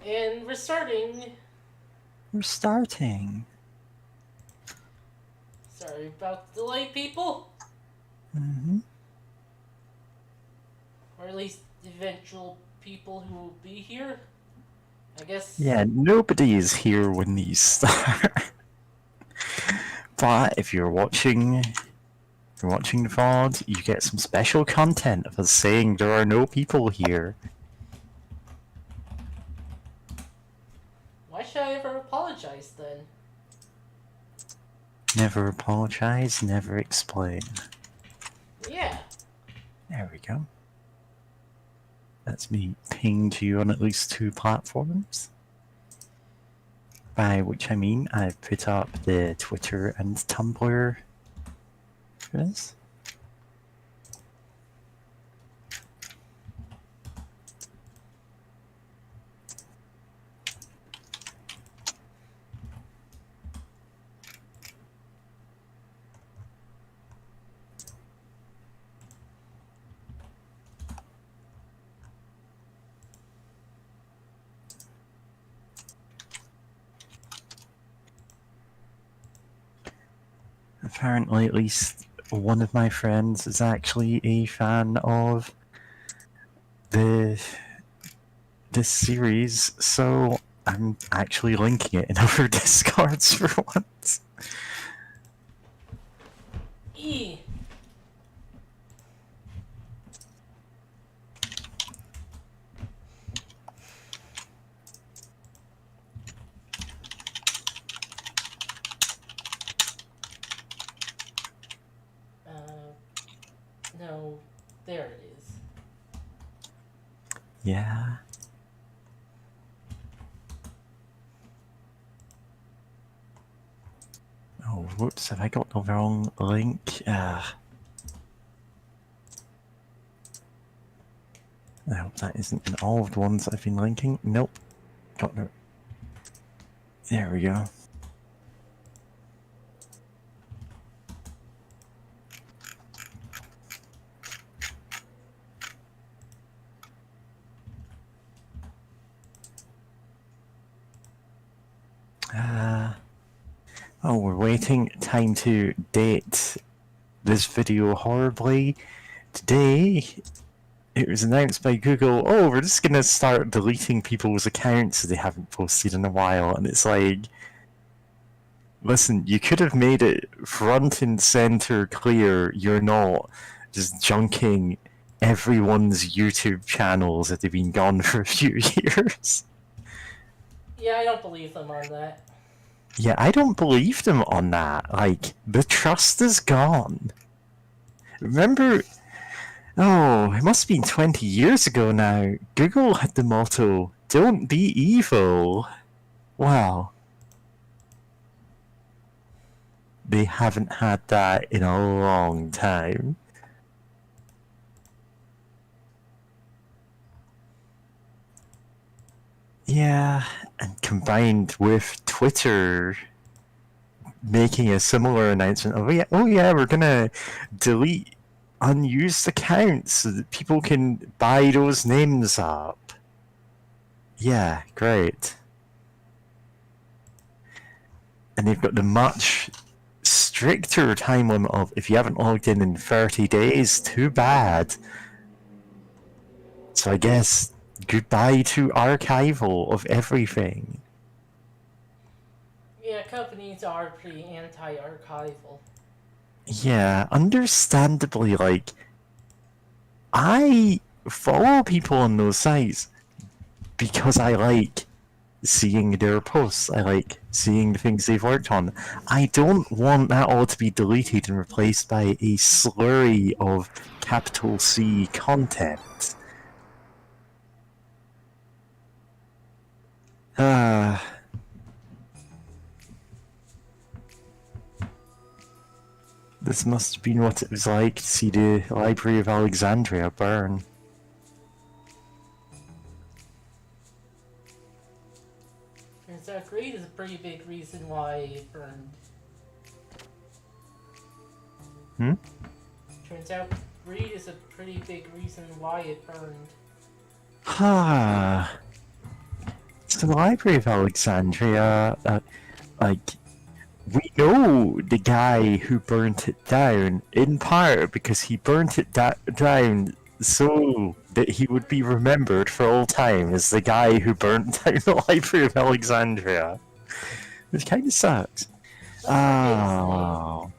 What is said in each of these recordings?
And we're starting. We're starting. Sorry about the delay, people. Mm-hmm. Or at least eventual people who will be here. I guess. Yeah, nobody is here when these start. But if you're watching the VOD, you get some special content of us saying there are no people here. Why should I ever apologize then? Never apologize, never explain. Yeah. There we go. That's me pinged you on at least 2 platforms. By which I mean I've put up the Twitter and Tumblr for this. Apparently, at least one of my friends is actually a fan of this series, so I'm actually linking it in our Discords for once. E. No. There it is. Yeah. Oh, whoops, have I got the wrong link? I hope that isn't in all of the ones I've been linking. Nope. Got no. There we go. Oh, we're waiting. Time to date this video horribly. Today, it was announced by Google, oh, we're just gonna start deleting people's accounts that they haven't posted in a while. And it's like, listen, you could have made it front and center clear you're not just junking everyone's YouTube channels that they've been gone for a few years. Yeah, I don't believe them on that. Yeah, I don't believe them on that. Like, the trust is gone. Remember, oh, it must have been 20 years ago now. Google had the motto, don't be evil. Wow. They haven't had that in a long time. Yeah, and combined with Twitter making a similar announcement of, oh yeah, we're gonna delete unused accounts so that people can buy those names up. Yeah, great. And they've got the much stricter time limit of, if you haven't logged in 30 days, too bad. So I guess goodbye to archival of everything. Yeah, companies are pretty anti-archival. Yeah, understandably, like, I follow people on those sites because I like seeing their posts. I like seeing the things they've worked on. I don't want that all to be deleted and replaced by a slurry of capital C content. This must have been what it was like to see the Library of Alexandria burn. Turns out greed is a pretty big reason why it burned. Hmm? Turns out greed is a pretty big reason why it burned. Ha. the Library of Alexandria, like, we know the guy who burnt it down, in part because he burnt it down so that he would be remembered for all time as the guy who burnt down the Library of Alexandria. Which kind of sucks. Oh.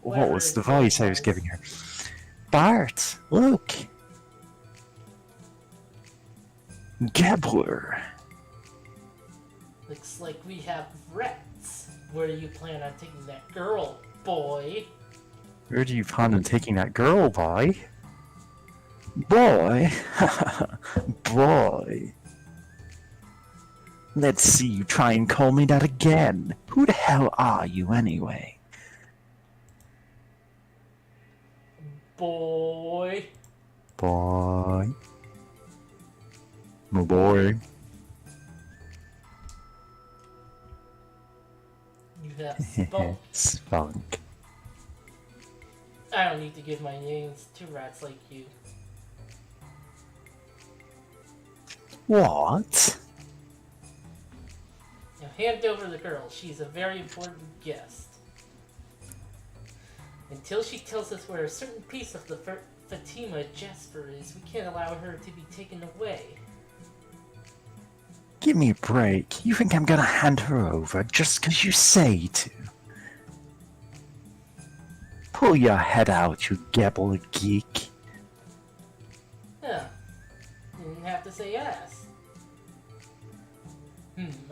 What was the voice I was giving her? Bart, look! Gabler! Looks like we have rats. Where do you plan on taking that girl, boy? Where do you plan on taking that girl, boy? Boy? Boy. Let's see you try and call me that again. Who the hell are you, anyway? Boy. Boy. My boy. You have spunk. Spunk. I don't need to give my names to rats like you. What? Now hand over the girl. She's a very important guest. Until she tells us where a certain piece of the Fatima Jasper is, we can't allow her to be taken away. Give me a break. You think I'm gonna hand her over just 'cause you say to? Pull your head out, you gabble geek. Huh. Didn't have to say yes.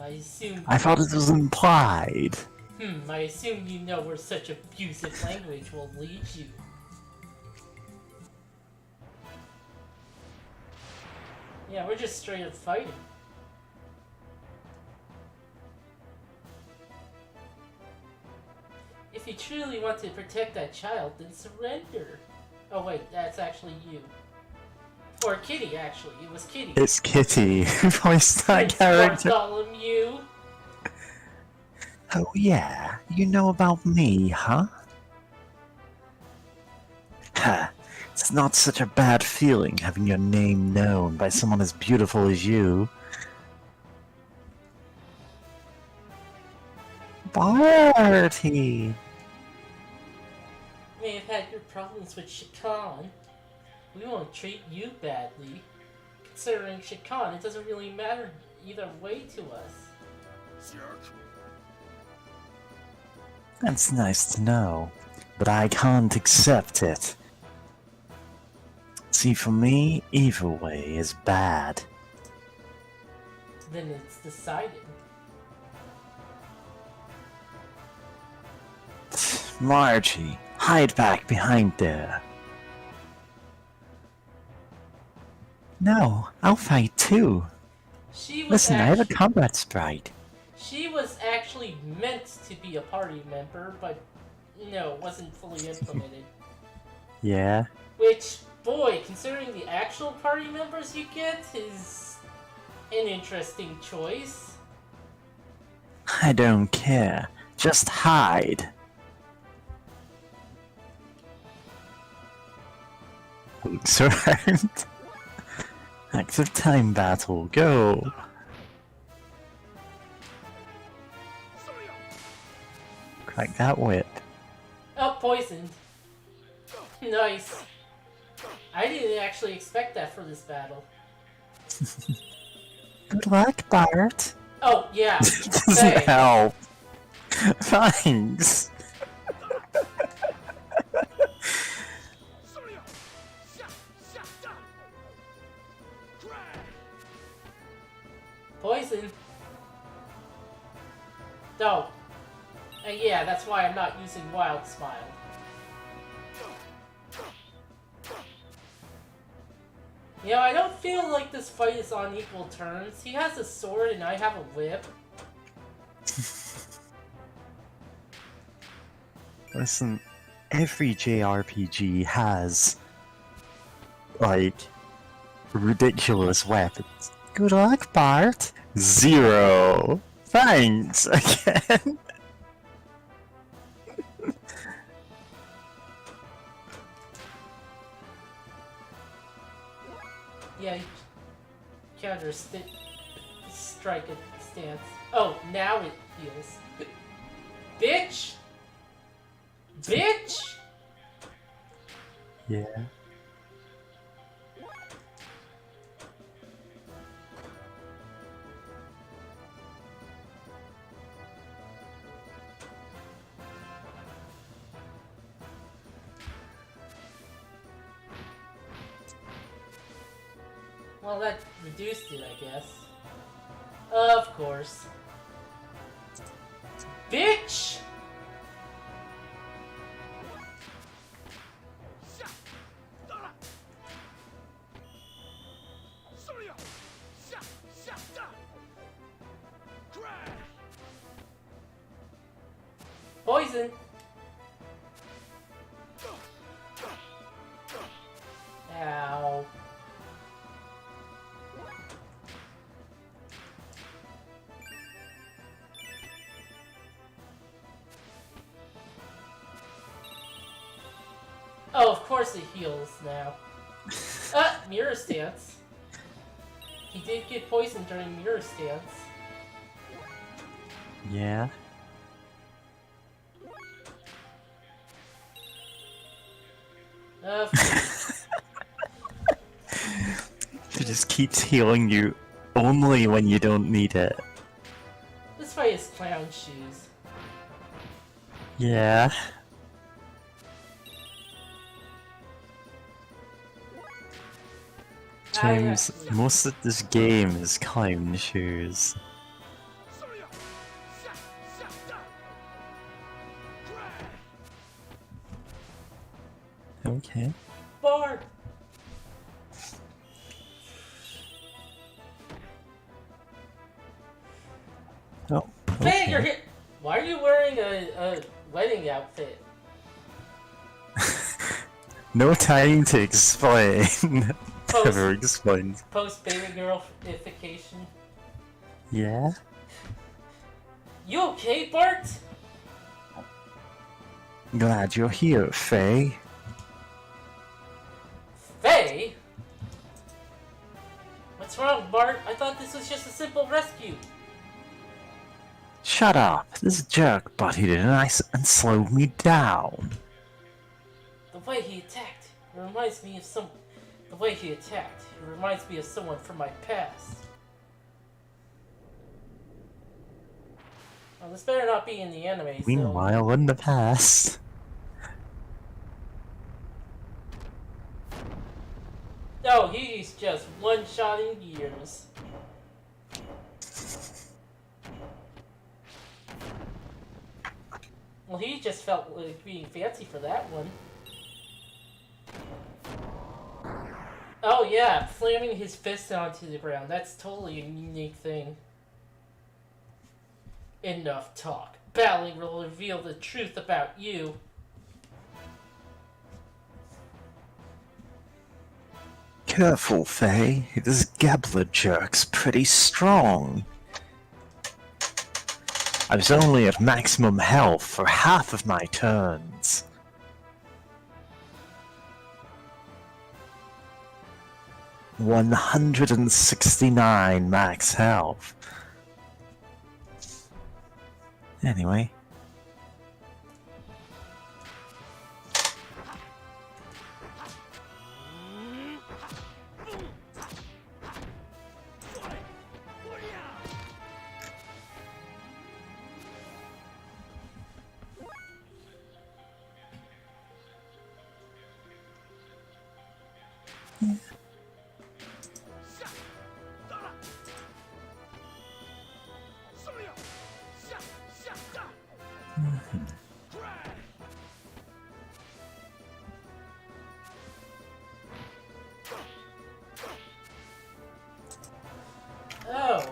I assume... I thought it was implied. I assume you know where such abusive language will lead you. Yeah, we're just straight up fighting. If you truly want to protect that child, then surrender. Oh wait, that's actually you. Or Kitty, actually. It was Kitty. It's Kitty who voiced that character. Bartholomew. Oh yeah, you know about me, huh? Ha, it's not such a bad feeling having your name known by someone as beautiful as you. Barty! May have had your problems with Shakan. We won't treat you badly. Considering Shakan, it doesn't really matter either way to us. That's nice to know, but I can't accept it. See, for me, either way is bad. Then it's decided. Margie, hide back behind there. No, I'll fight too. Listen, I have a combat sprite. She was actually meant to be a party member, but no, wasn't fully implemented. Yeah? Which, boy, considering the actual party members you get, is an interesting choice. I don't care. Just hide. Looks around. Active time battle, go! Crack that whip. Oh, poisoned. Nice. I didn't actually expect that for this battle. Good luck, Bart. Oh, yeah. Doesn't help. Thanks. Poison. No. Yeah, that's why I'm not using Wild Smile. You know, I don't feel like this fight is on equal terms. He has a sword and I have a whip. Listen, every JRPG has, like, ridiculous weapons. Good luck, Bart. 0. Thanks, again. Yeah, counter stick. strike a stance. Oh, now it heals. Bitch! Bitch! Yeah. Well, that reduced it, I guess. Of course. Bitch! Poison! Ow. Oh, of course it heals now. Mirror stance. He did get poisoned during mirror stance. Yeah. It just keeps healing you only when you don't need it. This fight is clown shoes. Yeah. James, most of this game is clown shoes. Okay. Bard! Oh, Hey, you're okay. here! Why are you wearing a wedding outfit? No time to explain. Never explained. Post baby girlification. Yeah? You okay, Bart? Glad you're here, Faye. Faye? What's wrong, Bart? I thought this was just a simple rescue. Shut up. This jerk butted in and slowed me down. The way he attacked reminds me of The way he attacked, it reminds me of someone from my past. Well, this better not be in the anime, Meanwhile, in the past. No, he's just one-shotting gears. Well, he just felt like being fancy for that one. Oh yeah, slamming his fist onto the ground. That's totally a unique thing. Enough talk. Battling will reveal the truth about you. Careful, Faye. This Gabler jerk's pretty strong. I was only at maximum health for half of my turns. $169 max health. Anyway. Oh,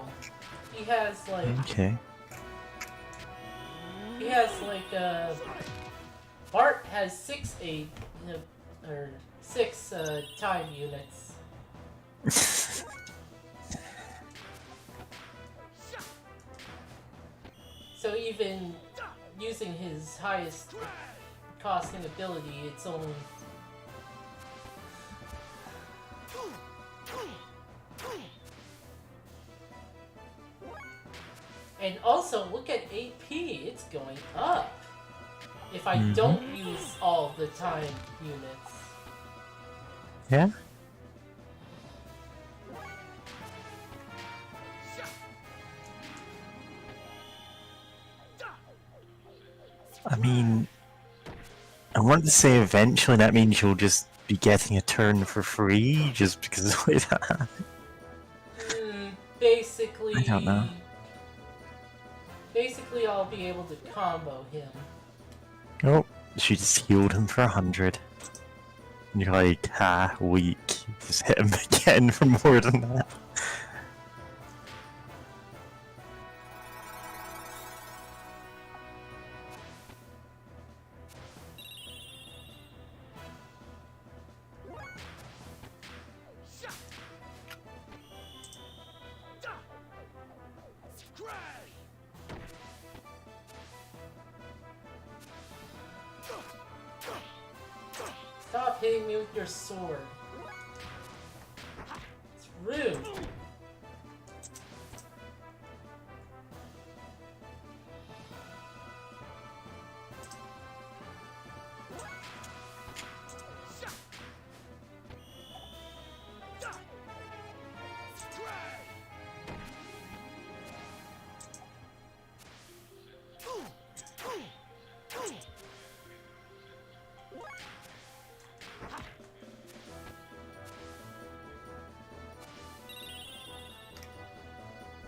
he has like. Okay. He has like Bart has 6 time units. So even using his highest costing ability, it's only. And also, look at AP, it's going up. If I Mhm. don't use all the time units. Yeah. I mean, I want to say eventually that means you'll just be getting a turn for free just because of the way that. I don't know. Basically, I'll be able to combo him. Oh, she just healed him for 100. And you're like, ha, weak. Just hit him again for more than that. Stop hitting me with your sword. It's rude.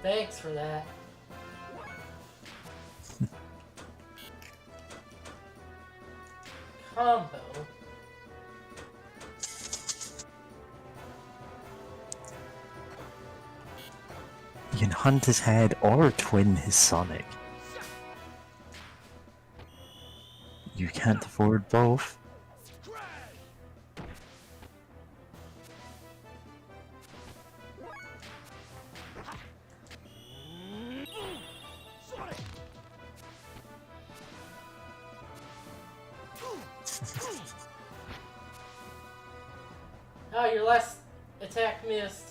Thanks for that. Combo. You can hunt his head or twin his Sonic. You can't afford both. Oh, your last attack missed.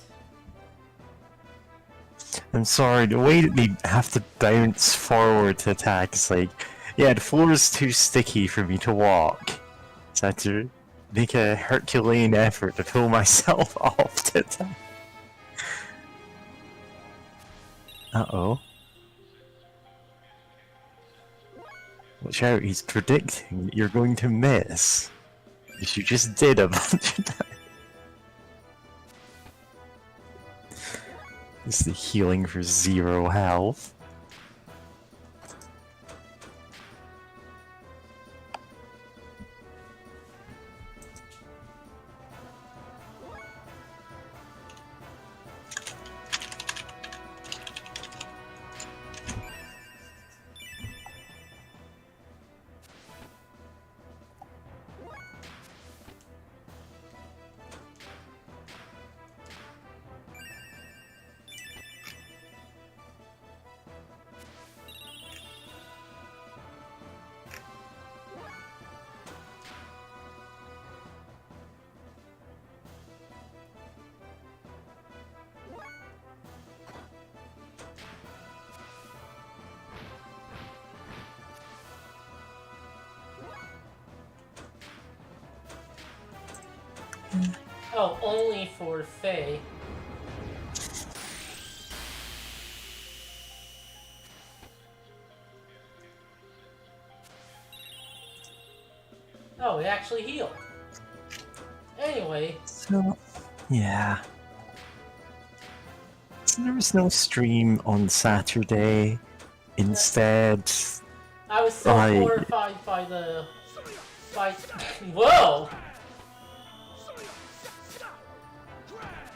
I'm sorry, the way that they have to bounce forward to attack is like, yeah, the floor is too sticky for me to walk. So I have to make a Herculean effort to pull myself off to attack. Uh-oh. Watch out, he's predicting that you're going to miss. Because you just did a bunch of times. It's the healing for 0 health. Oh, only for Faye. Oh, it actually healed. Anyway. So, yeah. So there was no stream on Saturday. Instead, I was so horrified by the... Whoa!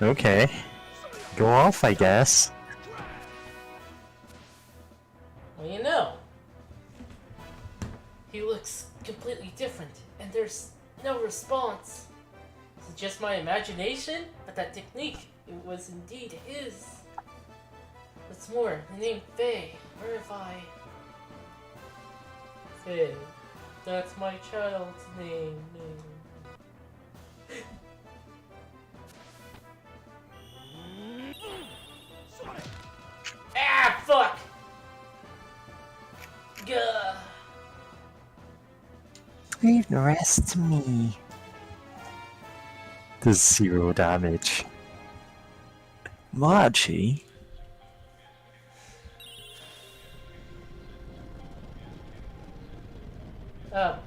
Okay. Go off, I guess. Well, you know. He looks completely different, and there's no response. Is it just my imagination? But that technique, it was indeed his. What's more, the name Faye. Where have I... Faye. That's my child's name. Ah, fuck! Leave the rest to me. Does 0 damage. Margie?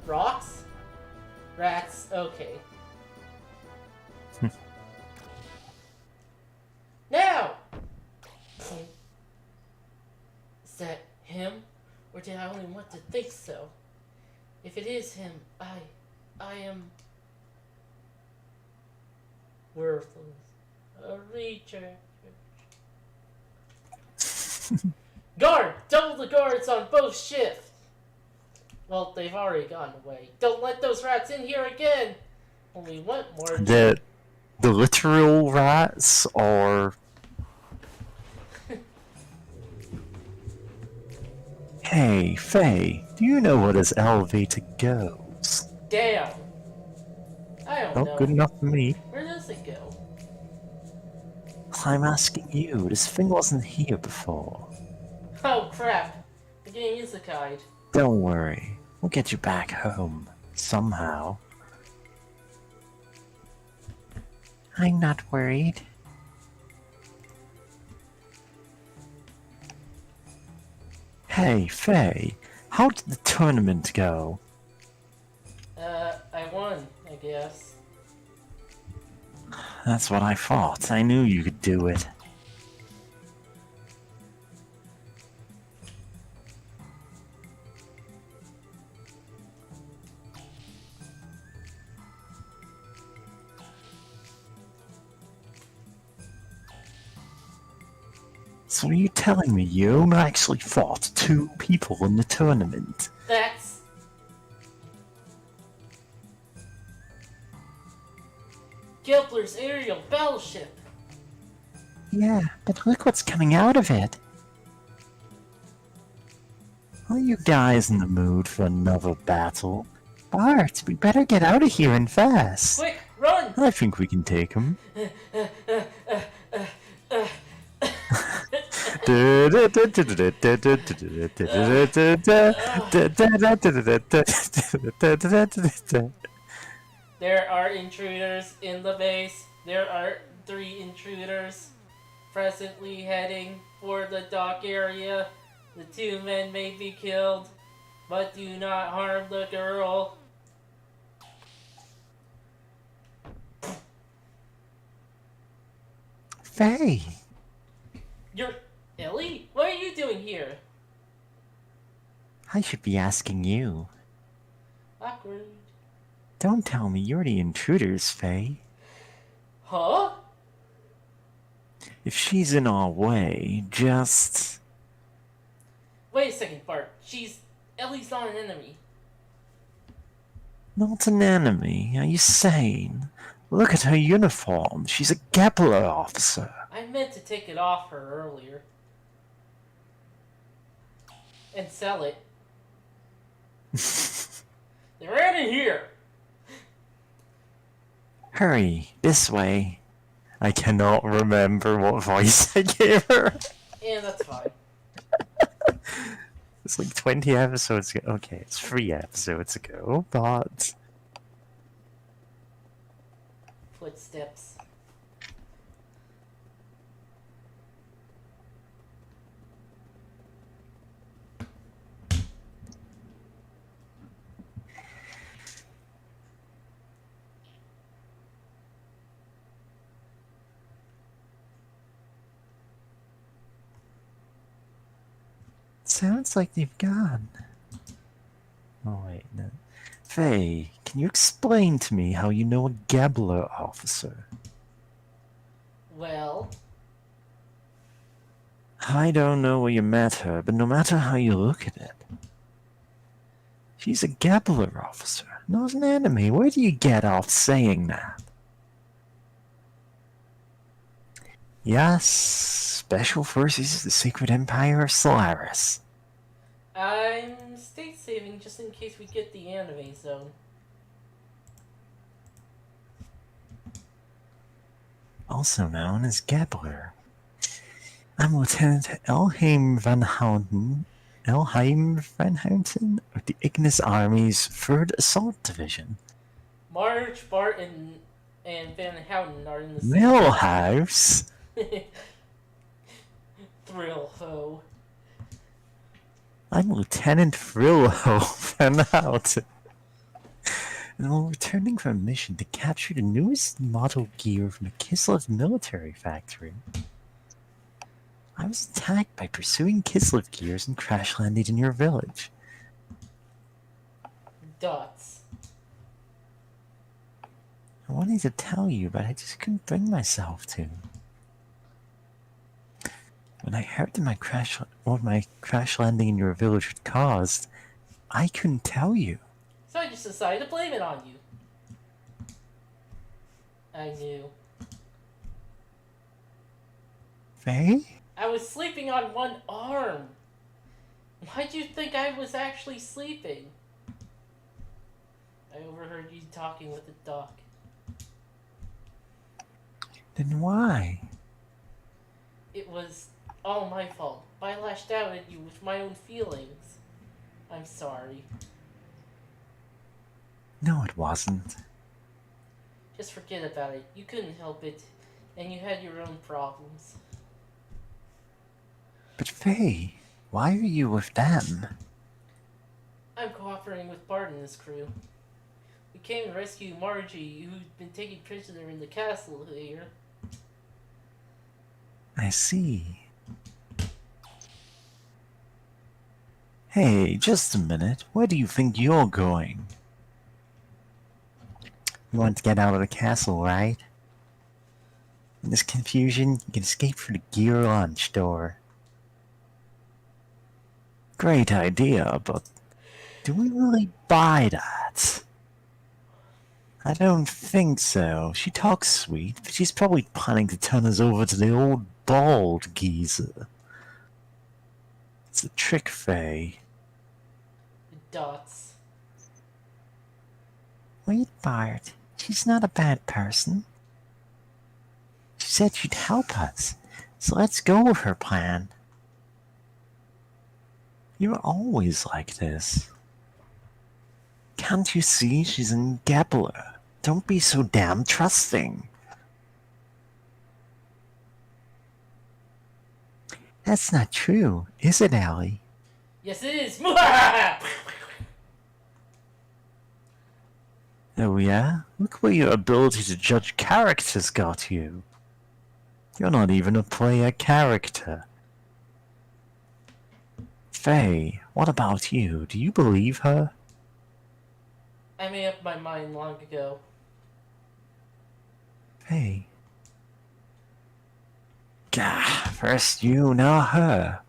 Rocks? Rats, okay. Now! Is that him? Or did I only want to think so? If it is him, I am worthless. A recharge. Guard! Double the guards on both shifts! Well, they've already gone away. Don't let those rats in here again! Only one more. The literal rats are... Hey, Faye, do you know where this elevator goes? Damn! I don't know. Good enough for me. Where does it go? I'm asking you, this thing wasn't here before. Oh crap! The game is a guide. Don't worry, we'll get you back home, somehow. I'm not worried. Hey, Faye, how did the tournament go? I won, I guess. That's what I thought. I knew you could do it. So are you telling me you actually fought 2 people in the tournament? That's... Gilbler's aerial battleship! Yeah, but look what's coming out of it. Are you guys in the mood for another battle? Bart, we better get out of here and fast. Quick, run! I think we can take him. There are intruders in the base. There are 3 intruders presently heading for the dock area. The 2 men may be killed, but do not harm the girl. Faye! You're... Ellie? What are you doing here? I should be asking you. Awkward. Don't tell me you're the intruders, Faye. Huh? If she's in our way, just... Wait a second, Bart. Ellie's not an enemy. Not an enemy? Are you sane? Look at her uniform. She's a Gepler officer. I meant to take it off her earlier. And sell it. They're out of here! Hurry, this way. I cannot remember what voice I gave her. Yeah, that's fine. It's like 20 episodes ago. Okay, it's 3 episodes ago, but... Footsteps. Sounds like they've gone. Oh wait, no. Faye, can you explain to me how you know a Gabler officer? Well... I don't know where you met her, but no matter how you look at it, she's a Gabler officer, not an enemy. Where do you get off saying that? Yes, Special Forces of the Sacred Empire of Solaris. I'm state saving just in case we get the anime zone. Also known as Gabler. I'm Lieutenant Elheim van Houten, Elheim Van of the Ignis Army's 3rd Assault Division. Marge, Bart, and Van Houten are in the same Millhouse? Thrill ho. I'm Lieutenant Frillo Van Houten. And while returning from a mission to capture the newest model gear from the Kislev military factory, I was attacked by pursuing Kislev gears and crash landed in your village. Dots. I wanted to tell you, but I just couldn't bring myself to. When I heard that what my crash landing in your village had caused, I couldn't tell you. So I just decided to blame it on you. I knew. Faye? I was sleeping on one arm. Why'd you think I was actually sleeping? I overheard you talking with the doc. Then why? It was all my fault. I lashed out at you with my own feelings. I'm sorry. No, it wasn't. Just forget about it. You couldn't help it, and you had your own problems. But Faye, why are you with them? I'm cooperating with Bart and his crew. We came to rescue Margie, who'd been taken prisoner in the castle here. I see. Hey, just a minute. Where do you think you're going? You want to get out of the castle, right? In this confusion, you can escape through the gear launch door. Great idea, but do we really buy that? I don't think so. She talks sweet, but she's probably planning to turn us over to the old bald geezer. It's a trick, Faye. Dots. Wait, Bart. She's not a bad person. She said she'd help us, so let's go with her plan. You're always like this. Can't you see she's a gambler? Don't be so damn trusting. That's not true, is it, Allie? Yes, it is. Oh yeah? Look where your ability to judge characters got you. You're not even a player character. Faye, what about you? Do you believe her? I made up my mind long ago. Faye. Gah, first you, now her.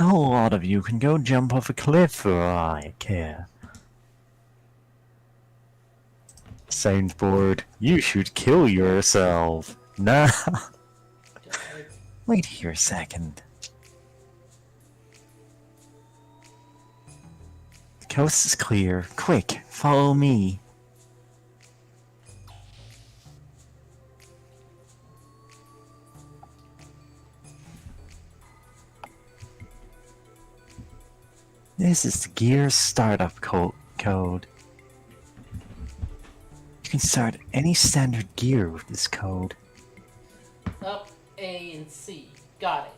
A whole lot of you can go jump off a cliff for all I care. Soundboard, you should kill yourself. Nah. Wait here a second. The coast is clear. Quick, follow me. This is the Gears startup code. You can start any standard gear with this code. Up, A, and C. Got it.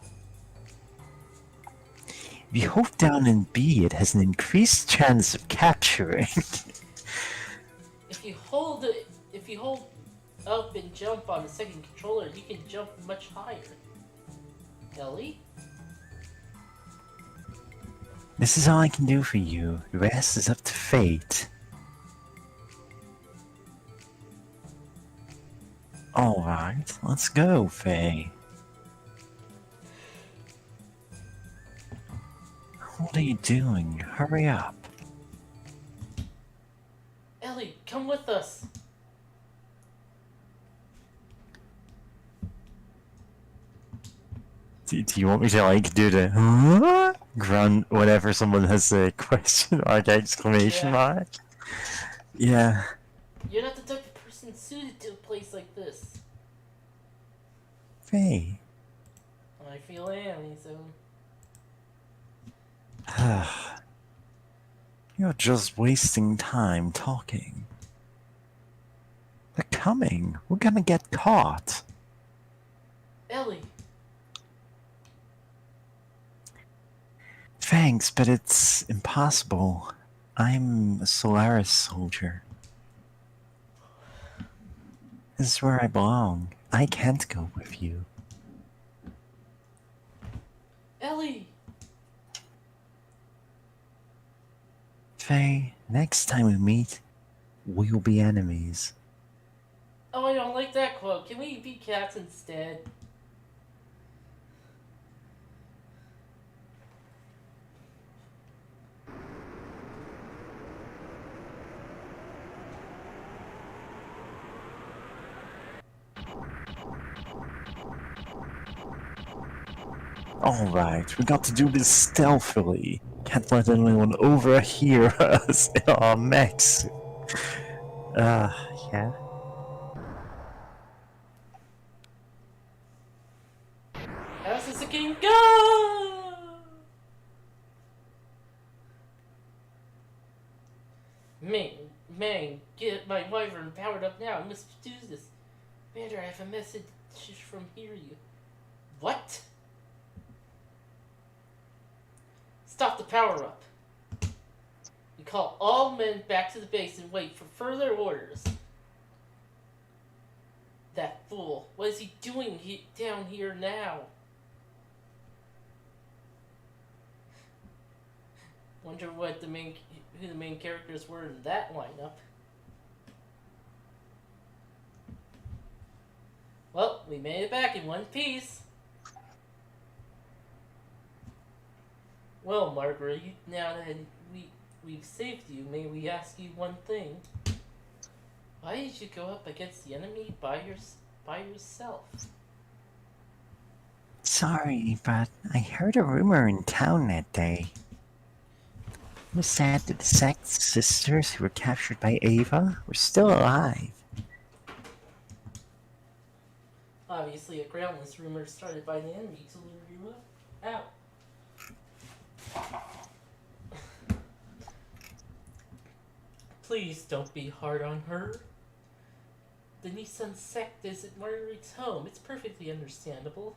If you hold down and B, it has an increased chance of capturing. If you hold up and jump on the second controller, you can jump much higher. Ellie? This is all I can do for you. The rest is up to fate. Alright, let's go, Faye. What are you doing? Hurry up. Ellie, come with us. Do you want me to, like, do the grunt whenever someone has a question mark, exclamation mark? Yeah. You're not the type of person suited to a place like this. Faye. I feel anime soon. You're just wasting time talking. They're coming. We're gonna get caught. Ellie, Thanks, but it's impossible. I'm a Solaris soldier. This is where I belong. I can't go with you. Ellie! Faye, next time we meet, we'll be enemies. Oh, I don't like that quote. Can we be cats instead? Alright, we got to do this stealthily. Can't let anyone overhear us in our mechs. Yeah? How's this a game go? Man, get my wyvern powered up now. I must do this. Commander, I have a message from Hiryu. What? Stop the power up. We call all men back to the base and wait for further orders. That fool. What is he doing down here now? Wonder what who the main characters were in that lineup. Well, we made it back in one piece. Well, Marguerite, now that we've saved you, may we ask you one thing? Why did you go up against the enemy by yourself? Sorry, but I heard a rumor in town that day. It was said that the Sect sisters who were captured by Ava were still alive. Obviously, a groundless rumor started by the enemy to lure you out. Please don't be hard on her. The Nissan sect is at Marguerite's home. It's perfectly understandable.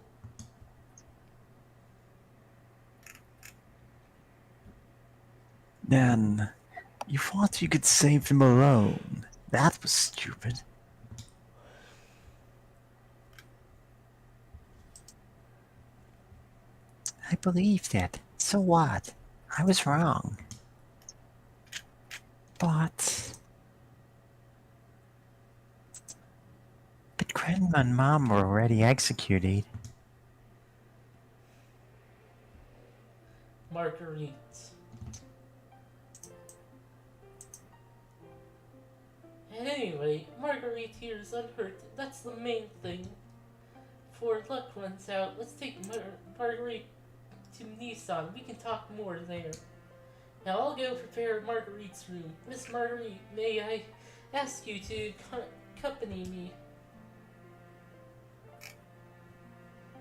Then, you thought you could save them alone. That was stupid. I believed it. So what? I was wrong. But Grandma and Mom were already executed. Marguerite. Anyway, Marguerite here is unhurt. That's the main thing. Before luck runs out, let's take Marguerite to Nissan. We can talk more there. Now I'll go prepare Marguerite's room. Miss Marguerite, may I ask you to accompany me?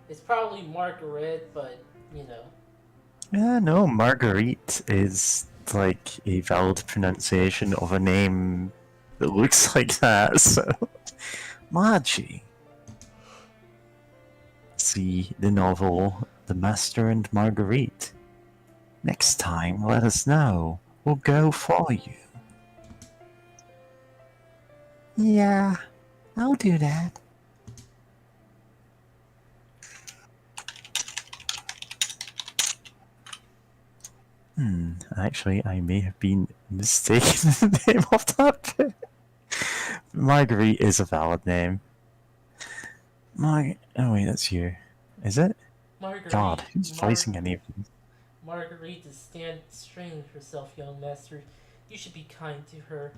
It's probably Margaret, but, you know. Yeah, no, Marguerite is like a valid pronunciation of a name that looks like that, so... Margie. See the novel The Master and Marguerite. Next time, let us know. We'll go for you. Yeah, I'll do that. Actually, I may have been mistaken the name of that bit. Marguerite is a valid name. Oh wait, that's you. Is it? Marguerite. God, who's voicing any of them? Marguerite is straining herself, young master. You should be kind to her.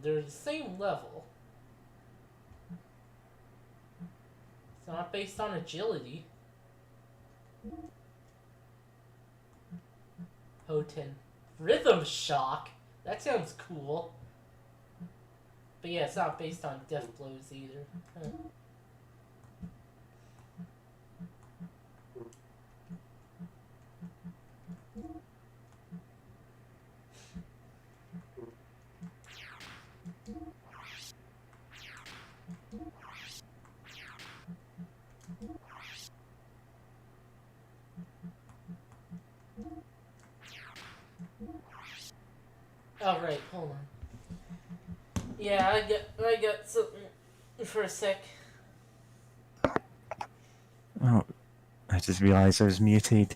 They're the same level. It's not based on agility. Hoten. Rhythm Shock? That sounds cool. But yeah, it's not based on death blows either. Huh. Oh right, hold on. Yeah, I got something for a sec. Oh, I just realized I was muted.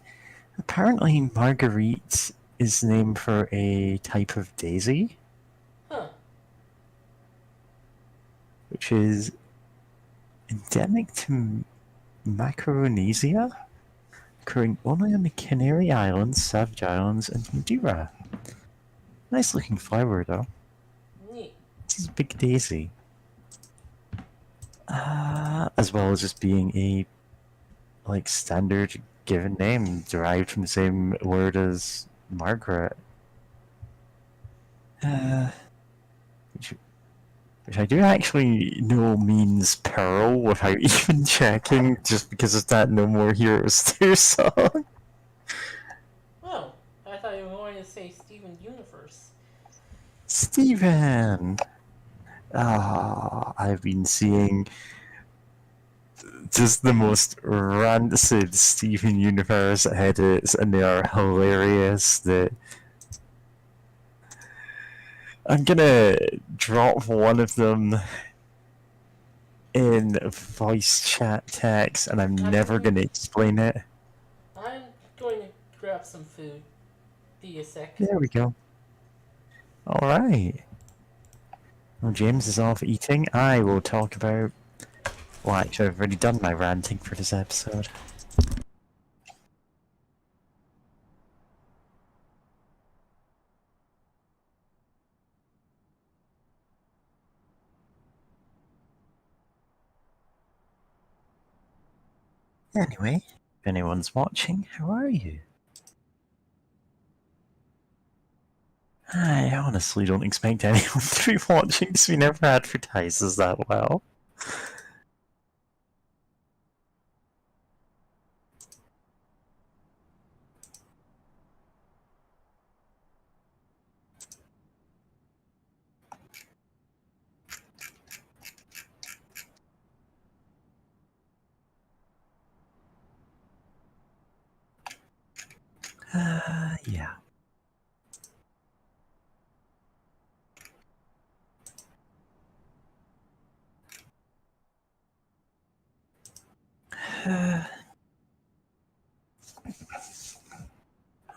Apparently, Marguerite is named for a type of daisy, Huh. which is endemic to Macaronesia, occurring only on the Canary Islands, Savage Islands, and Madeira. Nice looking flower, though. Neat. This is a big daisy. As well as just being a standard given name derived from the same word as Margaret. Which I do actually know means pearl without even checking, just because of that No More Heroes 2 song. Oh, I thought you were going to say Steven Universe. Steven! I've been seeing just the most rancid Steven Universe edits, and they are hilarious. I'm gonna drop one of them in voice chat text, and I'm never gonna explain it. I'm going to grab some food. Be a sec. There we go. Alright. Well, James is off eating. I will talk about... Well, actually, I've already done my ranting for this episode. Anyway, if anyone's watching, how are you? I honestly don't expect anyone to be watching because we never advertise us that well. Yeah.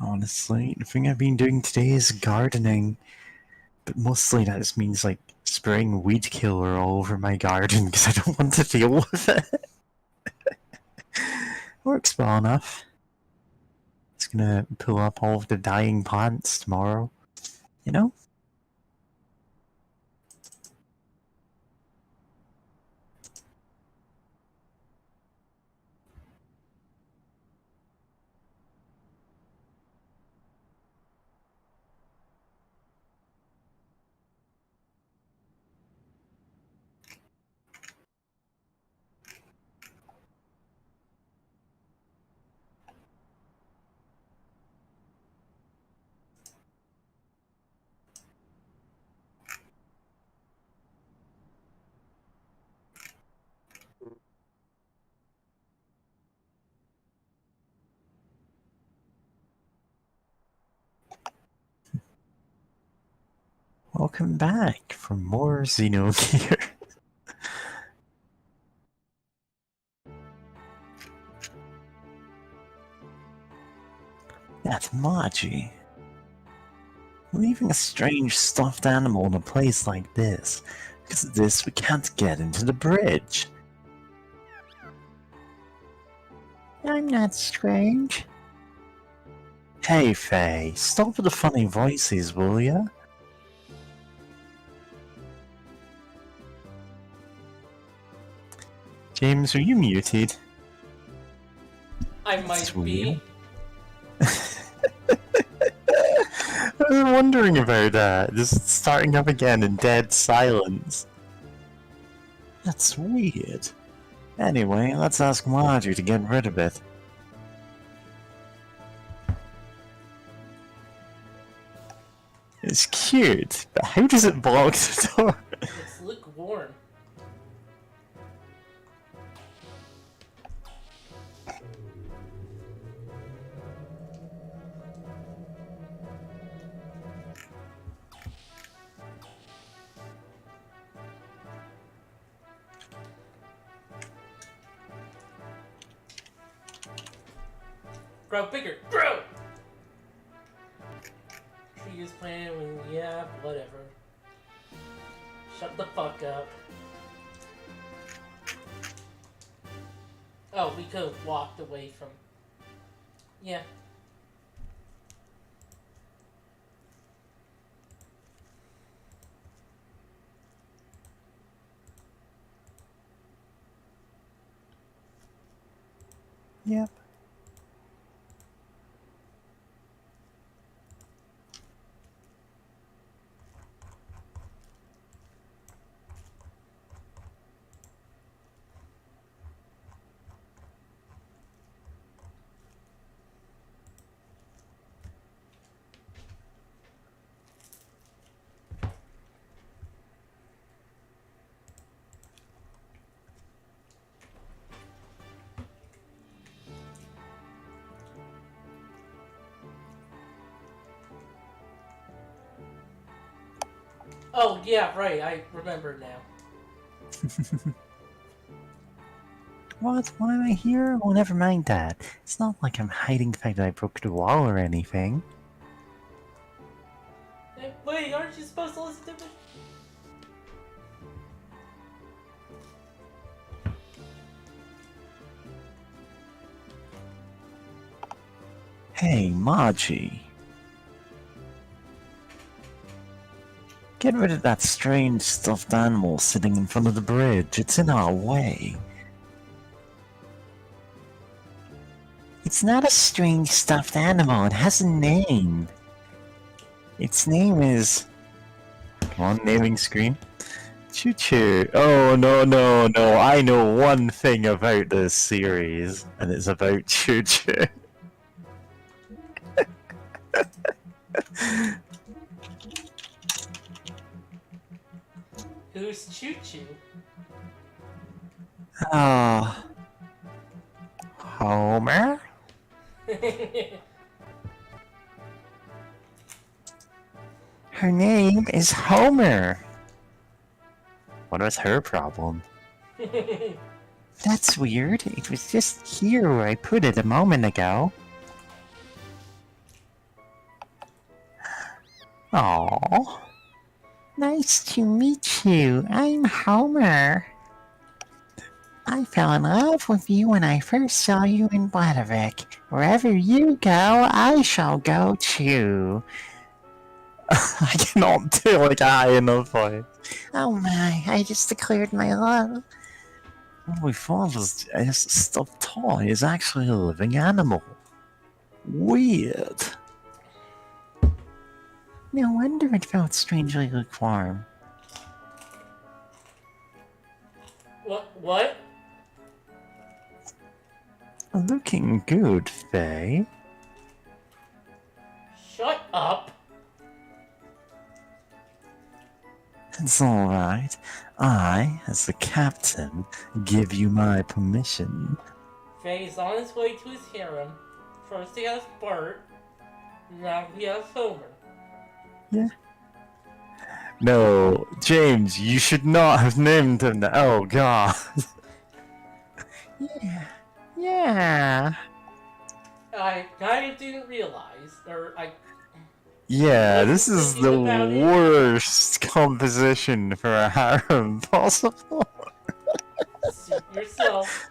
Honestly, the thing I've been doing today is gardening. But mostly that just means, like, spraying weed killer all over my garden because I don't want to deal with it. Works well enough. Just gonna pull up all of the dying plants tomorrow. You know? Welcome back for more Xenogears. That's Maji. Leaving a strange stuffed animal in a place like this. Because of this, we can't get into the bridge. I'm not strange. Hey, Faye, stop with the funny voices, will ya? James, are you muted? I might be. I was wondering about that. Just starting up again in dead silence. That's weird. Anyway, let's ask Margie to get rid of it. It's cute, but how does it block the door? It's lukewarm. Grow bigger, grow! Tree is planted when, yeah, whatever. Shut the fuck up. Oh, we could have walked away from... Yeah. Yep. Oh, yeah, right, I remember now. What? Why am I here? Well, never mind that. It's not like I'm hiding the fact that I broke the wall or anything. Hey, wait, aren't you supposed to listen to me? Hey, Margie. Get rid of that strange stuffed animal sitting in front of the bridge. It's in our way. It's not a strange stuffed animal. It has a name. Its name is... Come on, naming screen. Choo Choo. Oh, no, no, no. I know one thing about this series, and it's about Choo Choo. Who's Choo Choo? Oh. Homer? Her name is Homer. What was her problem? That's weird. It was just here where I put it a moment ago. Oh. Nice to meet you. I'm Homer. I fell in love with you when I first saw you in Butterick. Wherever you go, I shall go too. I cannot do like I enough voice. Oh my, I just declared my love. What we thought was a stuffed toy is actually a living animal. Weird. No wonder it felt strangely lukewarm. What? Looking good, Faye. Shut up! It's alright. I, as the captain, give you my permission. Faye's on his way to his harem. First he has Bart, now he has Homer. Yeah. No, James, you should not have named him that. Oh, God. Yeah. I kind of didn't realize, Yeah, this wasn't is thinking the about it. worst composition for a harem possible. Suit yourself.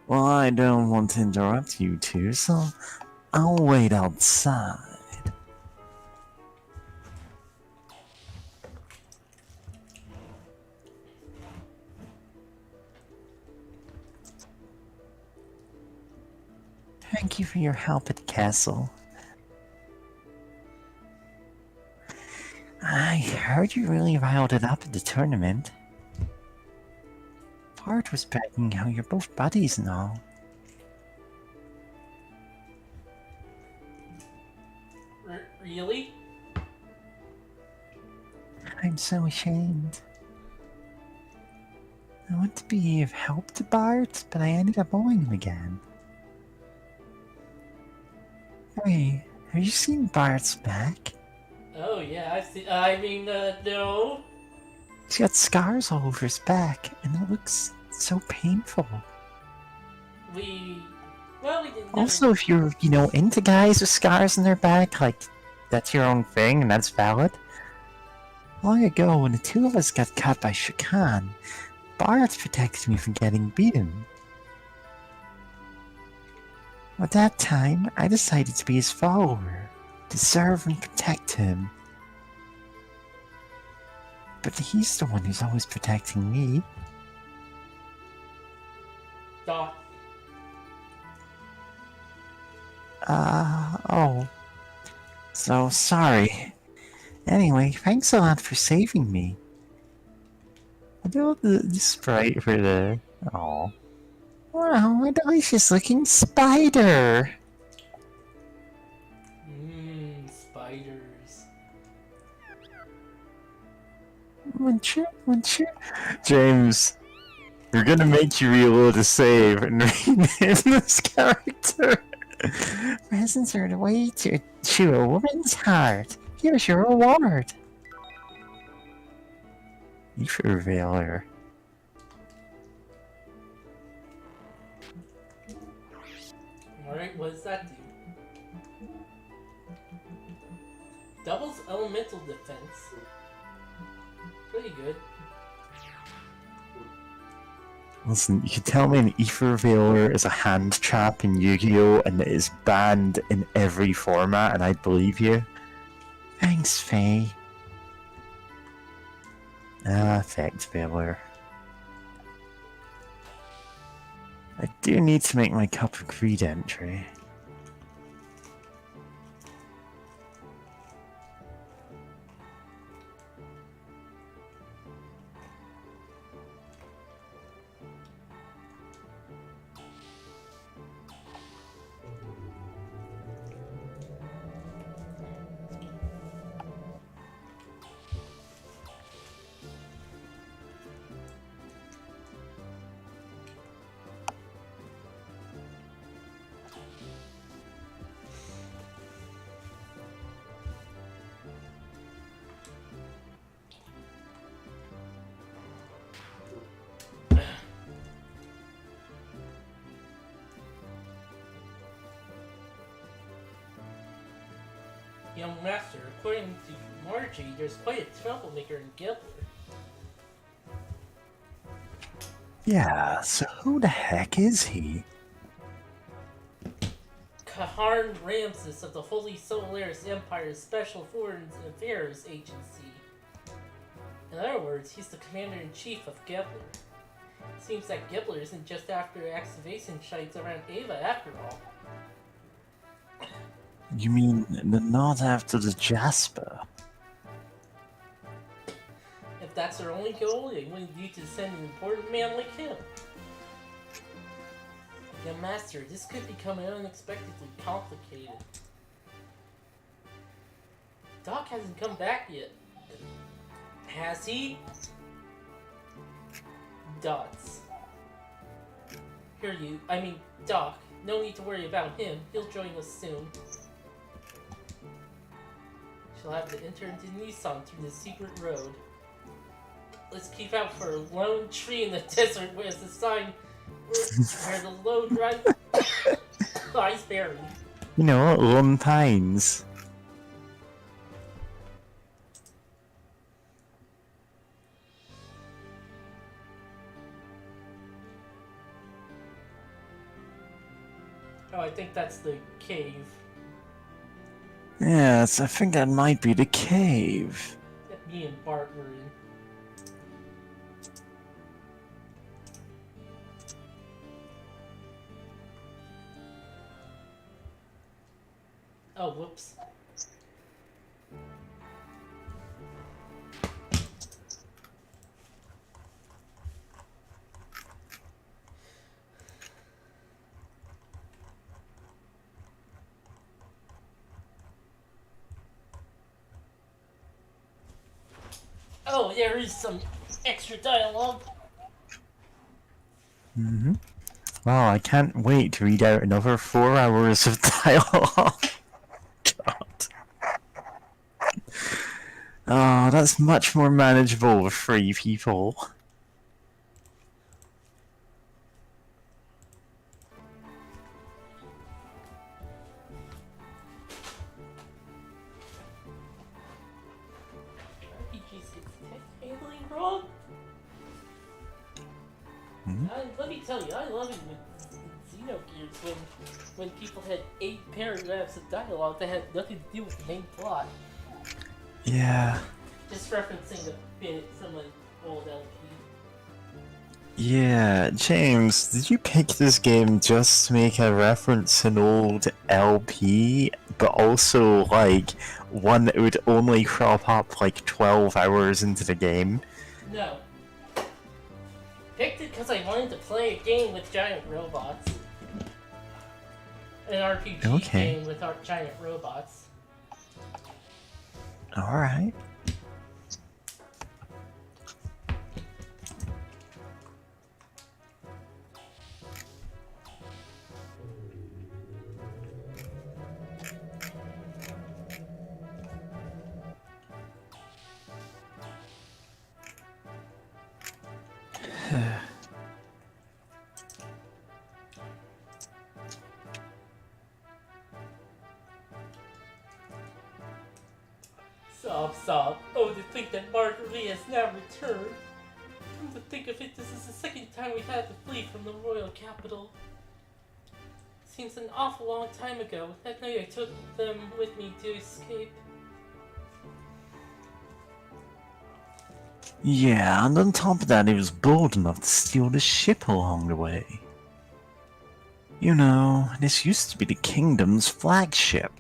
Well, I don't want to interrupt you two, so I'll wait outside. Thank you for your help at the castle. I heard you really riled it up at the tournament. Bart was bragging how you're both buddies and all. Really? I'm so ashamed. I want to be of help to Bart, but I ended up owing him again. Hey, have you seen Bart's back? Oh yeah, I've seen. No. He's got scars all over his back, and it looks so painful. We didn't. Also, if you're, into guys with scars on their back, like, that's your own thing, and that's valid. Long ago, when the two of us got caught by Shakan, Bart protected me from getting beaten. At that time, I decided to be his follower, to serve and protect him. But he's the one who's always protecting me. Doc. Oh. So sorry. Anyway, thanks a lot for saving me. I do the sprite for the... Oh. Wow, a delicious looking spider! Spiders. Muncher. James, we're gonna make you reload a save and rename this character. Presents are the way to a woman's heart. Here's your reward. Ether Veiler. Alright, what does that do? Doubles elemental defense. Pretty good. Listen, you can tell me an Ether Veiler is a hand trap in Yu-Gi-Oh! And it is banned in every format, and I'd believe you. Thanks, Faye. Thanks, Veiler. I do need to make my Cup of Greed entry. Young Master, according to Margie, there's quite a troublemaker in Gilbert. Yeah, so who the heck is he? Kaharn Ramses of the Holy Solaris Empire's Special Foreign Affairs Agency. In other words, he's the commander-in-chief of Gepler. Seems that Gepler isn't just after activation sites around Ava after all. You mean not after the Jasper? If that's their only goal, they wouldn't need to send an important man like him. Young Master, this could become unexpectedly complicated. Doc hasn't come back yet. Has he? Dots. Doc, no need to worry about him. He'll join us soon. She'll have to enter into Nissan through the secret road. Let's keep out for a lone tree in the desert where the sign where the low dry lies buried. You know, Lone Pines. Oh, I think that's the cave. Yes, I think that might be the cave. That me and Bart were in. Oh, whoops. Oh, there is some extra dialogue. Mm-hmm. Wow, I can't wait to read out another 4 hours of dialogue. God. Oh, that's much more manageable with 3 people. RPGs gets tech handling wrong. Let me tell you, I love it with Xenogears when people had 8 paragraphs of dialogue that had nothing to do with the main plot. Yeah. Just referencing a bit from an old LP. Yeah, James, did you pick this game just to make a reference to an old LP, but also, like, one that would only crop up, like, 12 hours into the game? No. Picked it because I wanted to play a game with giant robots. An RPG game with our giant robots. Alright. Sob, sob. Oh, to think that Marguerite has now returned. Come to think of it, this is the second time we've had to flee from the royal capital. Seems an awful long time ago. That night I took them with me to escape. Yeah, and on top of that, he was bold enough to steal the ship along the way. You know, this used to be the kingdom's flagship.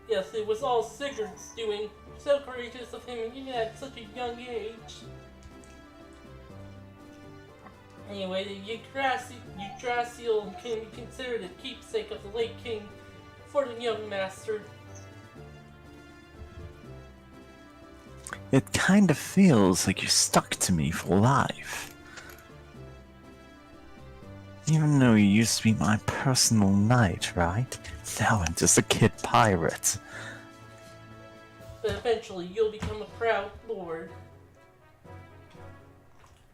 Yes, it was all Sigurd's doing. So courageous of him, even at such a young age. Anyway, the Yggdrasil can be considered a keepsake of the late king for the young master. It kind of feels like you're stuck to me for life. Even though you used to be my personal knight, right? Now I'm just a kid pirate. But eventually you'll become a proud lord.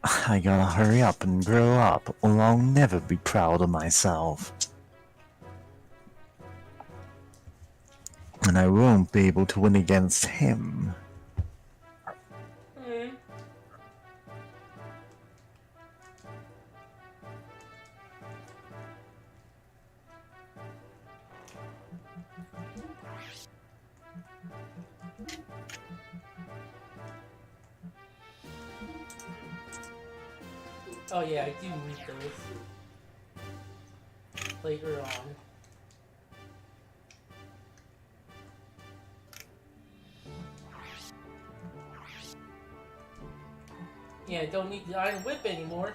I gotta hurry up and grow up, or I'll never be proud of myself. And I won't be able to win against him. Oh yeah, I do need those. Later on. Yeah, I don't need the Iron Whip anymore.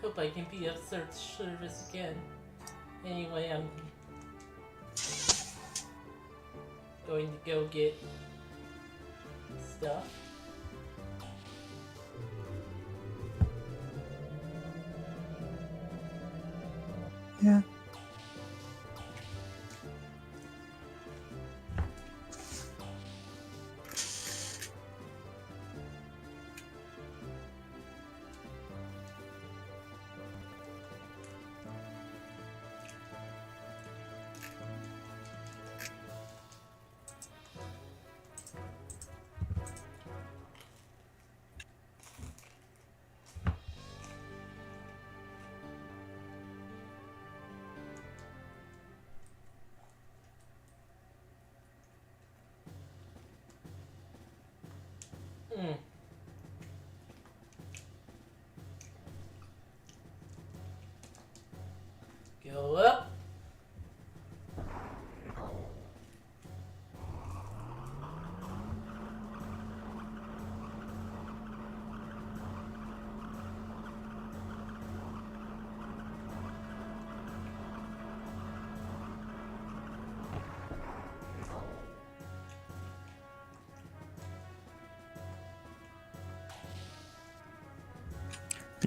Hope I can be of service again. Anyway, I'm going to go get stuff. Yeah. Go up.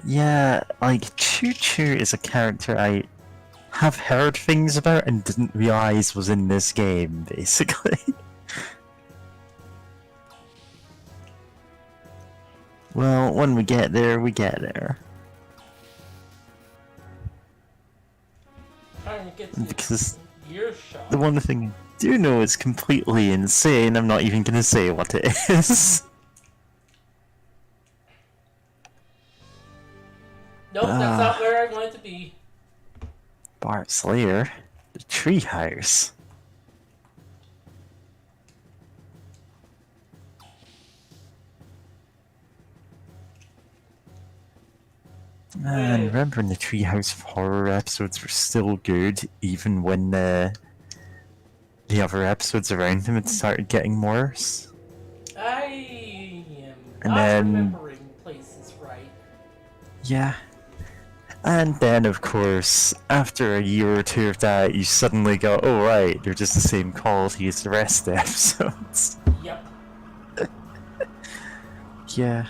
Yeah, like Choo Choo is a character I have heard things about and didn't realize was in this game, basically. Well, when we get there, we get there. Trying to get to Because gear shot. the one thing I do know is completely insane, I'm not even gonna say what it is. Nope, that's not where I want it to be. Bart's lair? The treehouse? Man, Hey. remember when the Treehouse of Horror episodes were still good, even when the other episodes around them had started getting worse? I am And not then- remembering places right. Yeah. And then, of course, after a year or two of that, you suddenly go, oh right, they're just the same quality as the rest of the episodes. Yep. Yeah.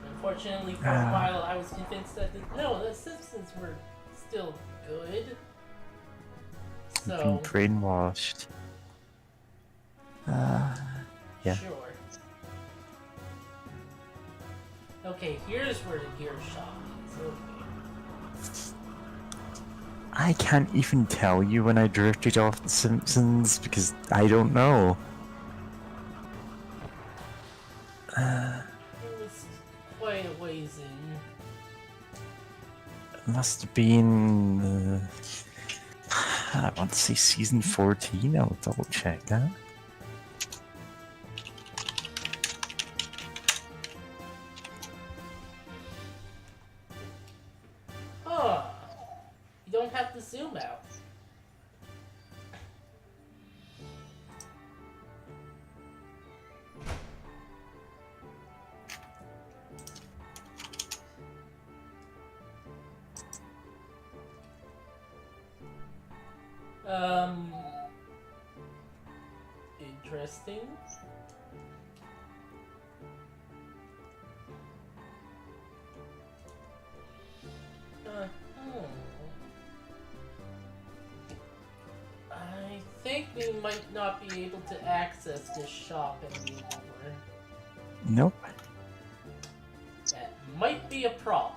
Unfortunately, for a while, I was convinced that the Simpsons were still good. Been So, brainwashed. Yeah. sure. Okay, here's where the gear shop is. Okay. I can't even tell you when I drifted off The Simpsons because I don't know. It was quite a ways in. It must have been. I want to say season 14. I'll double check that. Huh. You don't have to zoom out. Interesting. I think we might not be able to access this shop anymore. Nope. That might be a problem.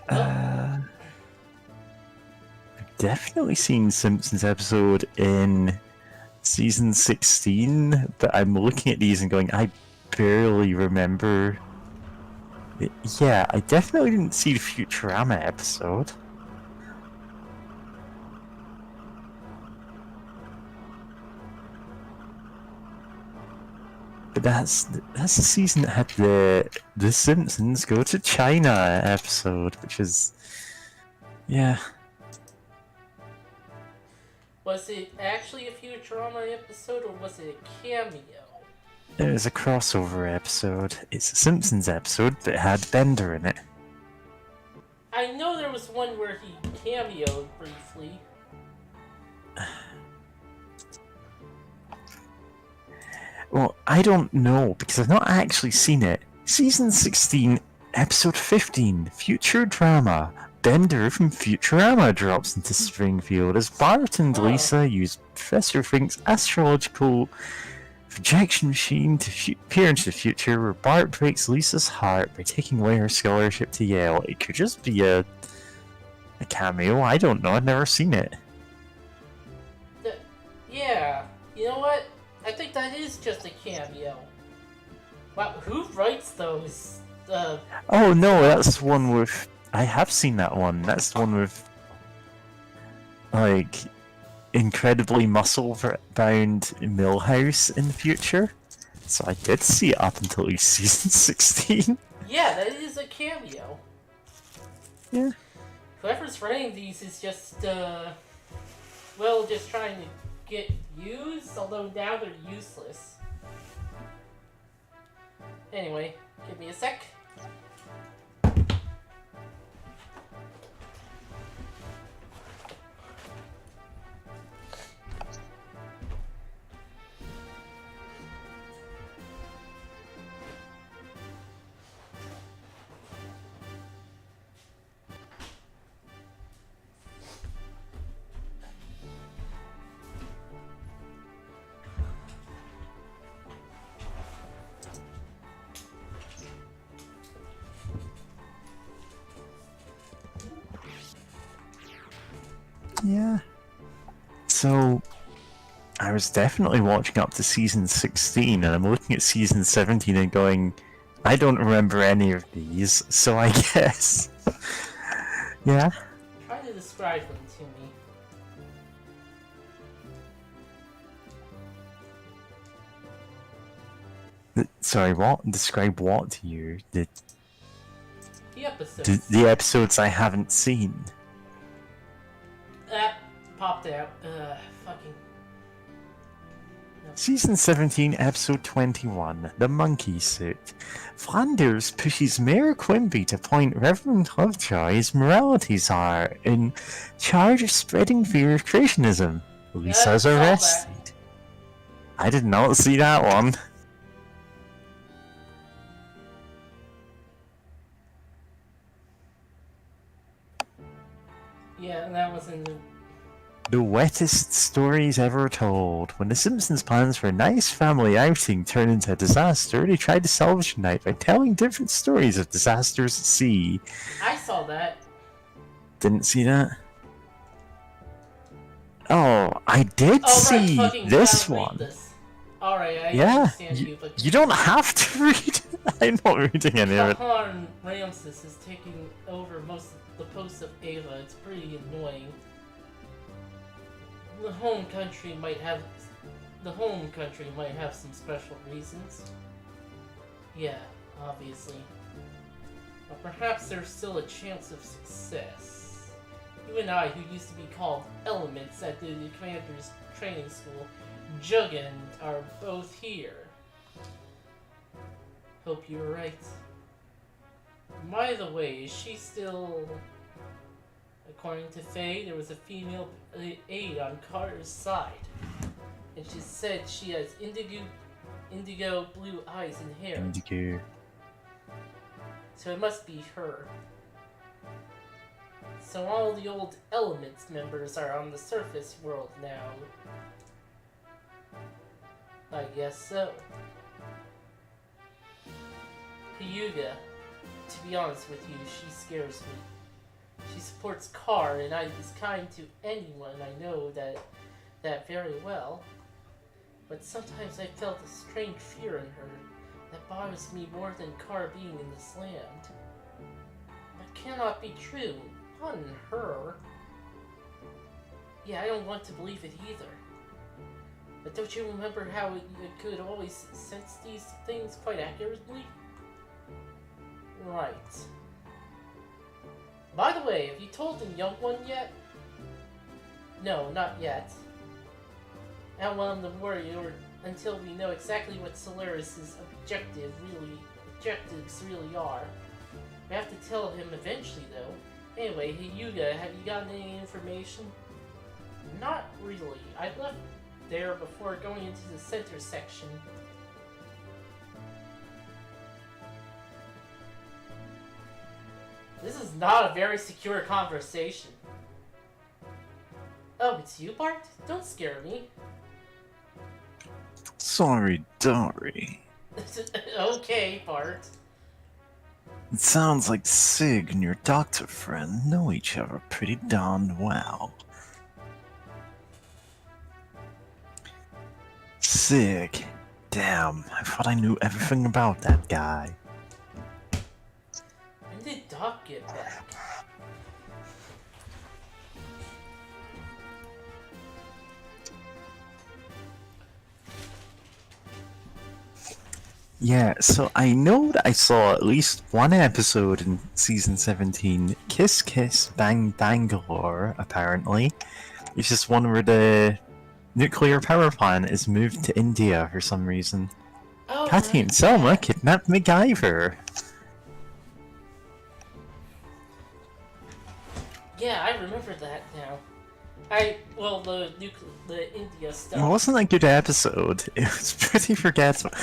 I've definitely seen Simpsons episode in season 16, but I'm looking at these and going, I barely remember. Yeah, I definitely didn't see the Futurama episode. But that's the season that had the Simpsons go to China episode, which is, yeah. Was it actually a Futurama episode or was it a cameo? It was a crossover episode. It's a Simpsons episode, but it had Bender in it. I know there was one where he cameoed briefly. Well, I don't know, because I've not actually seen it. Season 16, episode 15, Future Drama. Bender from Futurama drops into Springfield as Bart and Lisa use Professor Fink's astrological projection machine to peer into the future, where Bart breaks Lisa's heart by taking away her scholarship to Yale. It could just be a cameo, I don't know, I've never seen it. Yeah, you know what? I think that is just a cameo. Wow, who writes those? Oh no, that's one with... I have seen that one. That's the one with... like... incredibly muscle-bound Millhouse in the future. So I did see it up until at least season 16. Yeah, that is a cameo. Yeah. Whoever's running these is just, well, just trying to get views, although now they're useless. Anyway, give me a sec. Yeah. So, I was definitely watching up to season 16, and I'm looking at season 17 and going, I don't remember any of these, so I guess. Yeah. Try to describe them to me. Sorry, what? Describe what to you? The episodes. The episodes I haven't seen. Popped out. Fucking. No. Season 17, episode 21, The Monkey Suit. Flanders pushes Mayor Quimby to point Reverend Lovejoy's moralities are in charge of spreading fear of creationism. Lisa's arrested. I did not see that one. Yeah, and that was in the wettest stories ever told. When the Simpsons' plans for a nice family outing turned into a disaster, they tried to salvage the night by telling different stories of disasters at sea. I saw that. Didn't see that? Oh, I did see this one. Alright, I yeah, understand you, but... You don't have to read it. I'm not reading any of it. Kahan Ramses is taking over most of the posts of Ava. It's pretty annoying. The home country might have some special reasons. Yeah, obviously. But perhaps there's still a chance of success. You and I, who used to be called Elements at the Commander's Training School, Juggin, are both here. Hope you're right. By the way, is she still... According to Faye, there was a female aide on Carter's side, and she said she has indigo blue eyes and hair. Indigo. So it must be her. So all the old Elements members are on the surface world now. I guess so. Hyuga, to be honest with you, she scares me. She supports Carr, and is kind to anyone I know that very well. But sometimes I felt a strange fear in her that bothers me more than Carr being in this land. That cannot be true. Not in her. Yeah, I don't want to believe it either. But don't you remember how you could always sense these things quite accurately? Right. By the way, have you told the young one yet? No, not yet. Outline the warrior until we know exactly what Solaris's objectives really are. We have to tell him eventually, though. Anyway, Hyuga, have you gotten any information? Not really. I left there before going into the center section. This is not a very secure conversation. Oh, it's you, Bart? Don't scare me. Sorry, Dory. Okay, Bart. It sounds like Sig and your doctor friend know each other pretty darn well. Sig. Damn, I thought I knew everything about that guy. When did Doc get back? Yeah, so I know that I saw at least one episode in season 17, Kiss Kiss Bang Bangalore, apparently. It's just one where the nuclear power plant is moved to India for some reason. Oh, Patty right, and Selma yeah. kidnapped MacGyver. Yeah, I remember that now. Well, the India It stuff. wasn't a good episode. It was pretty forgettable.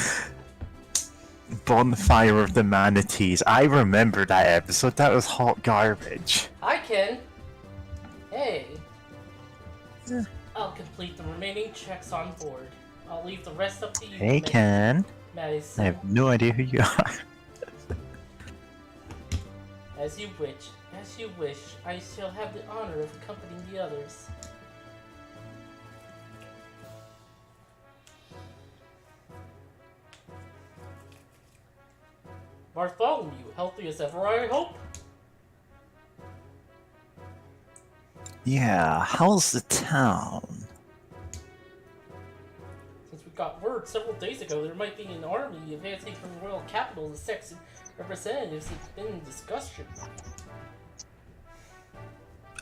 Bonfire of the Manatees. I remember that episode. That was hot garbage. Hi, Ken. Hey. Yeah. I'll complete the remaining checks on board. I'll leave the rest up to you, Hey, Ken. I Madison. have no idea who you are. As you wish. As you wish. I shall have the honor of accompanying the others. Bartholomew, healthy as ever, I hope? Yeah, how's the town? Since we got word several days ago there might be an army advancing from the royal capital, the Saxon representatives have been in discussion.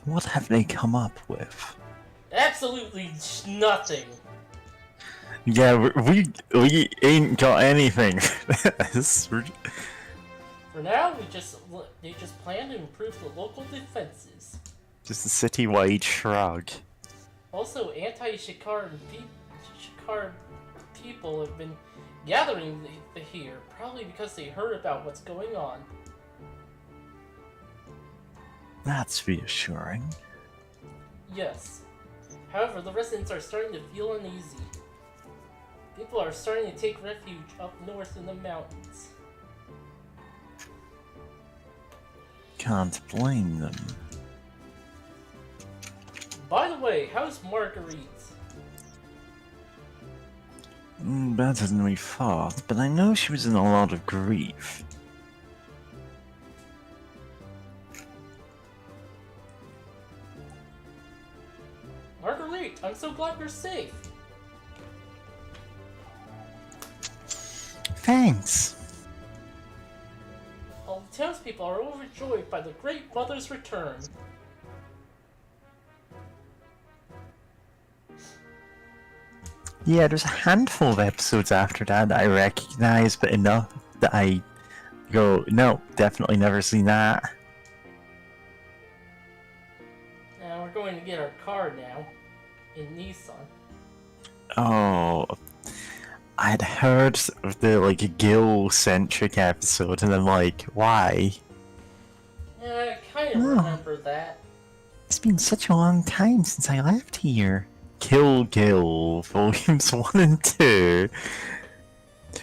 What have they come up with? Absolutely nothing. Yeah, we ain't got anything. For now, they just plan to improve the local defenses. Just a citywide shrug. Also, Shikar people have been gathering here, probably because they heard about what's going on. That's reassuring. Yes. However, the residents are starting to feel uneasy. People are starting to take refuge up north in the mountains. Can't blame them. By the way, how's Marguerite? Better than we thought, but I know she was in a lot of grief. Marguerite, I'm so glad you're safe. Thanks. All the townspeople are overjoyed by the Great Mother's return. Yeah, there's a handful of episodes after that I recognize, but enough that I go, no, definitely never seen that. Now we're going to get our car now. In Nissan. Oh, I'd heard of the like Gil-centric episode, and I'm like, why? Yeah, I kind of remember that. It's been such a long time since I left here. Kill Gil, volumes 1 and 2.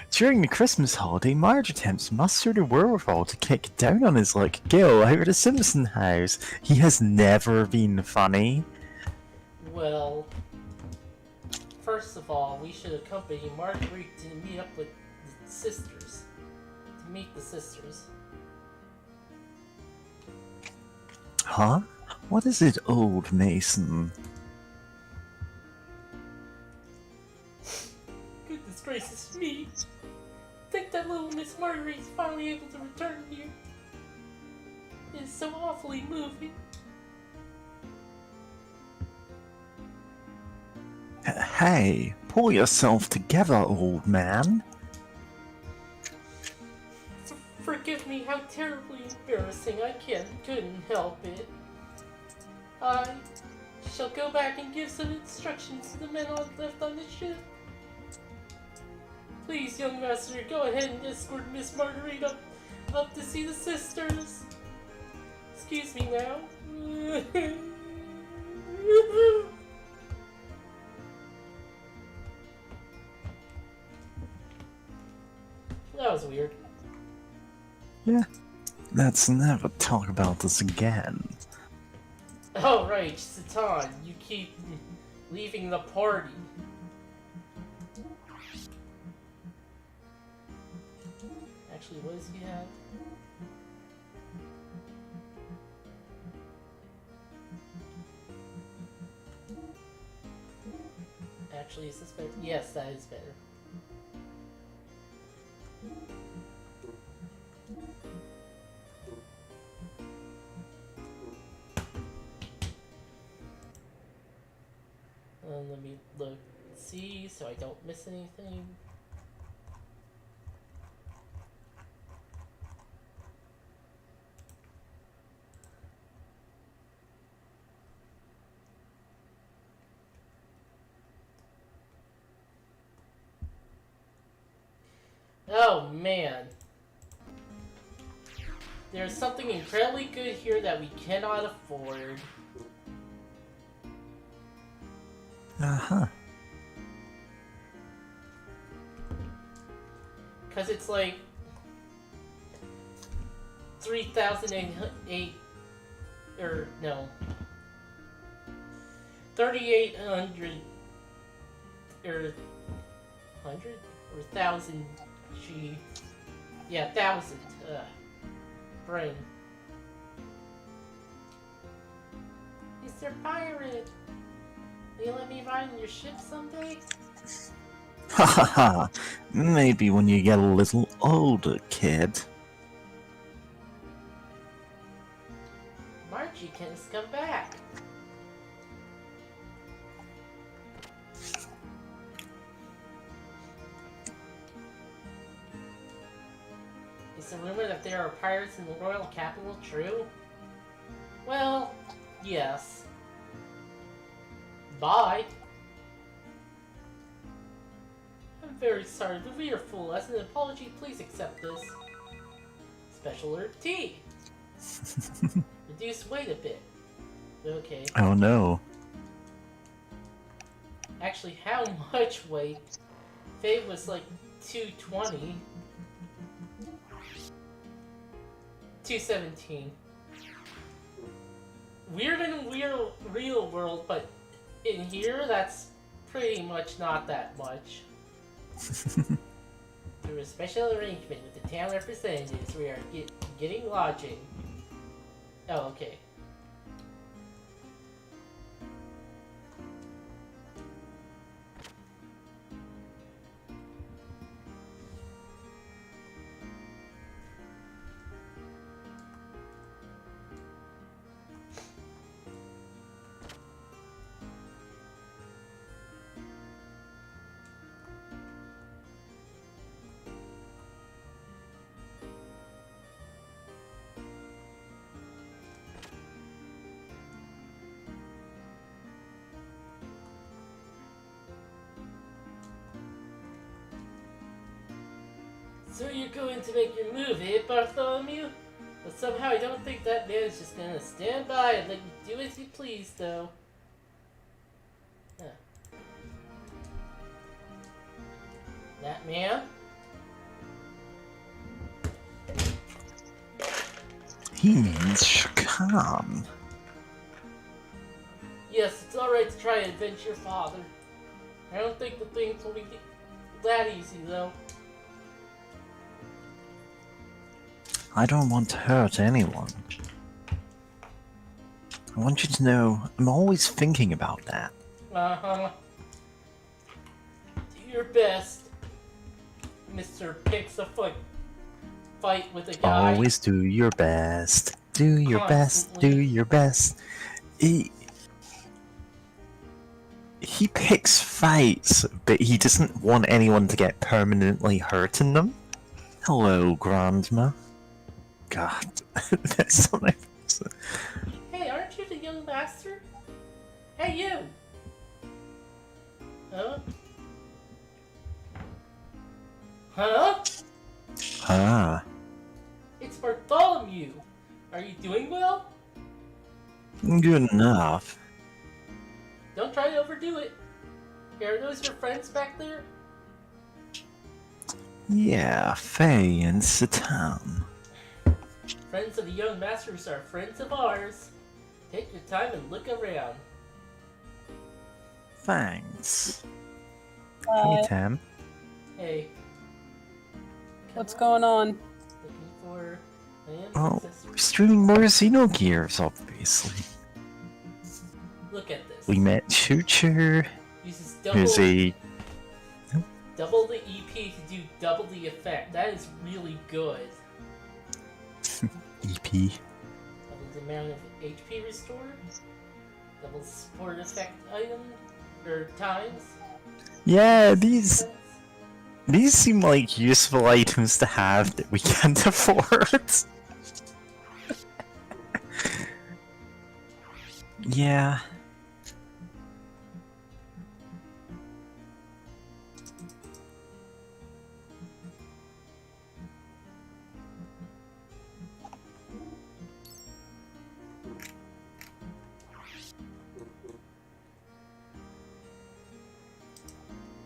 During the Christmas holiday, Marge attempts to muster the wherewithal to kick down on his luck Gil out of the Simpson house. He has never been funny. Well, first of all, we should accompany Marguerite to meet up with the sisters. To meet the sisters. Huh? What is it, old Mason? Goodness gracious me! Think that little Miss Marguerite's finally able to return here. It is so awfully moving. Hey, pull yourself together, old man. Forgive me how terribly embarrassing. I couldn't help it. I shall go back and give some instructions to the men left on the ship. Please, young master, go ahead and escort Miss Marguerite up to see the sisters. Excuse me now. That was weird. Yeah. Let's never talk about this again. Oh right, Satan, you keep leaving the party. Actually, what does he have? Actually, is this better? Yes, that is better. let me look, see, so I don't miss anything. Oh man. There's something incredibly good here that we cannot afford. Uh-huh. Cause it's like 3,800 or no 3,800 or 100 or 1,000 G. Yeah, 1,000. Brain. Mr. Pirate, will you let me ride on your ship someday? Ha ha ha. Maybe when you get a little older, kid. Margie can come back. Is the rumor that there are pirates in the royal capital true? Well, yes. Bye. I'm very sorry, but we are full. As an apology, please accept this. Special herb tea. Reduce weight a bit. Okay. Oh no. Actually, how much weight? Faye was like 220. 217. Weird in real world, but in here, that's pretty much not that much. Through a special arrangement with the town representatives, we are getting lodging. Oh, okay. So you're going to make your move, eh, Bartholomew? But somehow I don't think that man is just gonna stand by and let you do as you please, though. Huh. That man? He means Shakan. Yes, it's alright to try and avenge your father. I don't think the things will be that easy, though. I don't want to hurt anyone. I want you to know I'm always thinking about that. Uh-huh. Do your best, Mr. Picks a fight with a guy. Always do your best. Do your best. Do Constantly. your best. He picks fights, but he doesn't want anyone to get permanently hurt in them. Hello, Grandma. God, that's something. Hey, aren't you the young master? Hey, you! Huh? Huh? Ah, It's Bartholomew! Are you doing well? good enough. Don't try to overdo it. Are those your friends back there? Yeah, Faye and Satan. Friends of the young masters are friends of ours. Take your time and look around. Thanks. Hey, Tam. Hey. What's going on? Looking for Oh, accessories. we're streaming more Xenogears, obviously. Look at this. We met Chucher. Uses There's double the EP to do double the effect. That is really good. EP. Double the amount of HP restored. Double support effect item. Or times? Yeah, these seem like useful items to have that we can't afford. Yeah.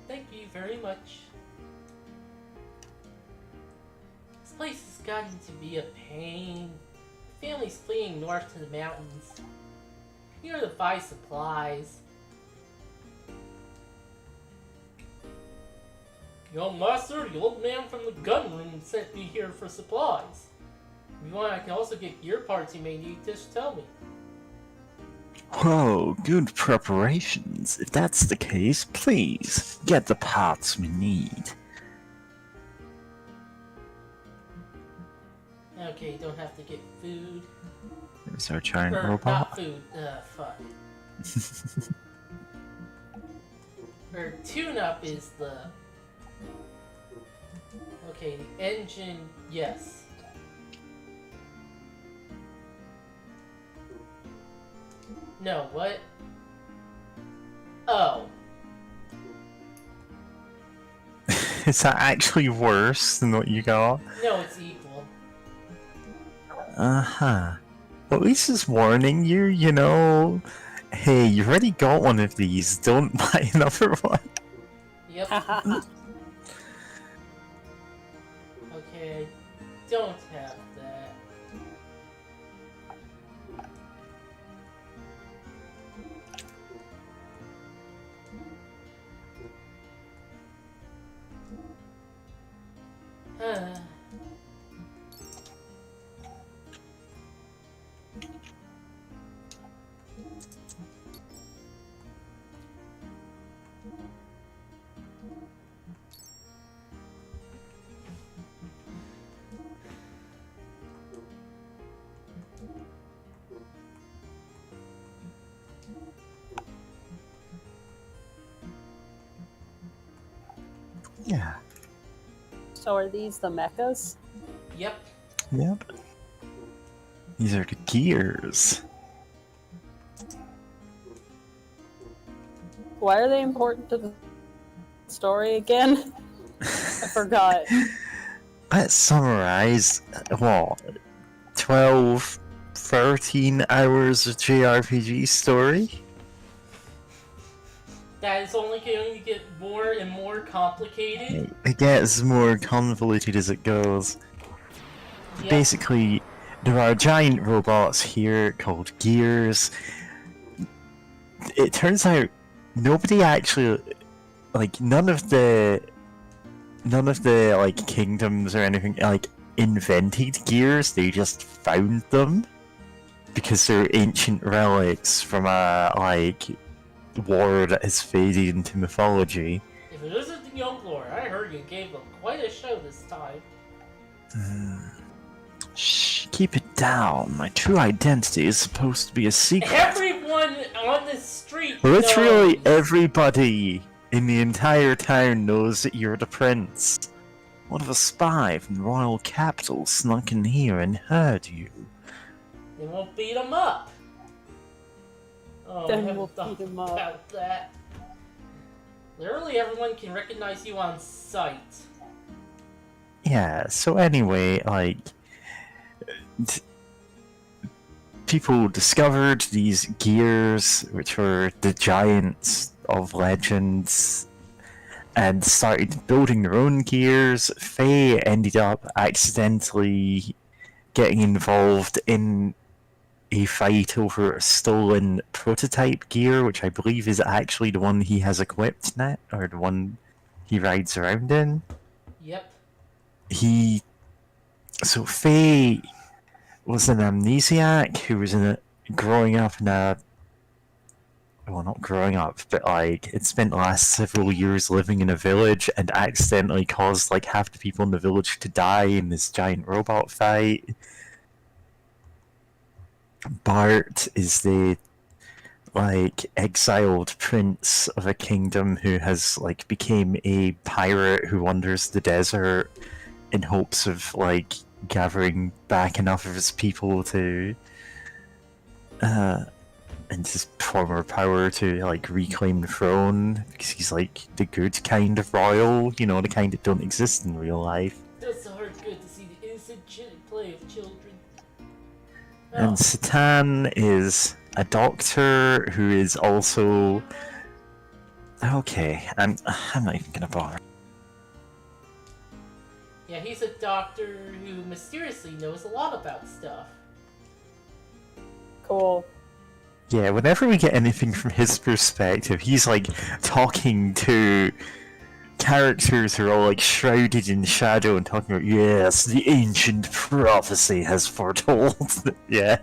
Thank you very much. This place has gotten to be a pain. Families fleeing north to the mountains. Here to buy supplies. Young master, the old man from the gun room sent me here for supplies. If you want, I can also get gear parts you may need, just tell me. Whoa, good preparations. If that's the case, please, get the parts we need. Okay, you don't have to get food. There's our giant Or robot. not food, fuck. Or tune-up is the... Okay, the engine, yes. No, what? Oh. Is that actually worse than what you got? No, it's equal. Uh-huh. Well, at least it's warning you, you know. Hey, you already got one of these, don't buy another one. Yep. Okay, don't have that. Yeah. So are these the mechas? Yep. Yep. These are the gears. Why are they important to the story again? I forgot. Let's summarize, what, 12, 13 hours of JRPG story? That is only going to get more and more complicated. It gets more convoluted as it goes. Yep. Basically, there are giant robots here called gears. It turns out nobody actually, like, none of the like kingdoms or anything like invented gears. They just found them because they're ancient relics from a like war that has faded into mythology. If it isn't the young lore, I heard you gave them quite a show this time. Shh, keep it down. My true identity is supposed to be a secret. Everyone on the street Literally knows. everybody in the entire town knows that you're the prince. What if a spy from the royal capital snuck in here and heard you? Then we'll beat them up. Oh, Then I haven't we'll thought beat 'em up. about that. Literally everyone can recognize you on sight. Yeah, so anyway, like, people discovered these gears, which were the giants of legends, and started building their own gears. Faye ended up accidentally getting involved in a fight over a stolen prototype gear, which I believe is actually the one he has equipped now, or the one he rides around in. Yep. So Faye was an amnesiac who was growing up in a, well, not growing up, but like it spent the last several years living in a village and accidentally caused like half the people in the village to die in this giant robot fight. Bart is the like exiled prince of a kingdom who has like became a pirate who wanders the desert in hopes of like gathering back enough of his people to and his former power to like reclaim the throne because he's like the good kind of royal, you know, the kind that don't exist in real life. Does the heart good to see the innocent play of children. And Oh, Satan is a doctor who is also okay. I'm not even gonna bother. yeah, he's a doctor who mysteriously knows a lot about stuff. Cool. Yeah, whenever we get anything from his perspective, he's like talking to characters who are all like shrouded in shadow and talking about, yes, the ancient prophecy has foretold. Yeah,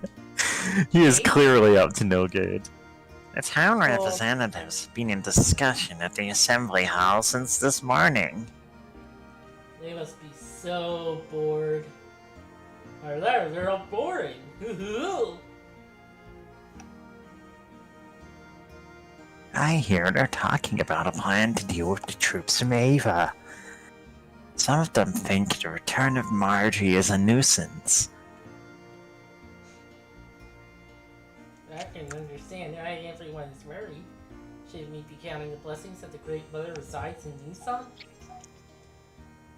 he is clearly up to no good. The town representatives have been in discussion at the assembly hall since this morning. They must be so bored. Or they're all boring. I hear they're talking about a plan to deal with the troops from Ava. Some of them think the return of Margie is a nuisance. I can understand why everyone is worried. Should we be counting the blessings that the Great Mother resides in Nissan?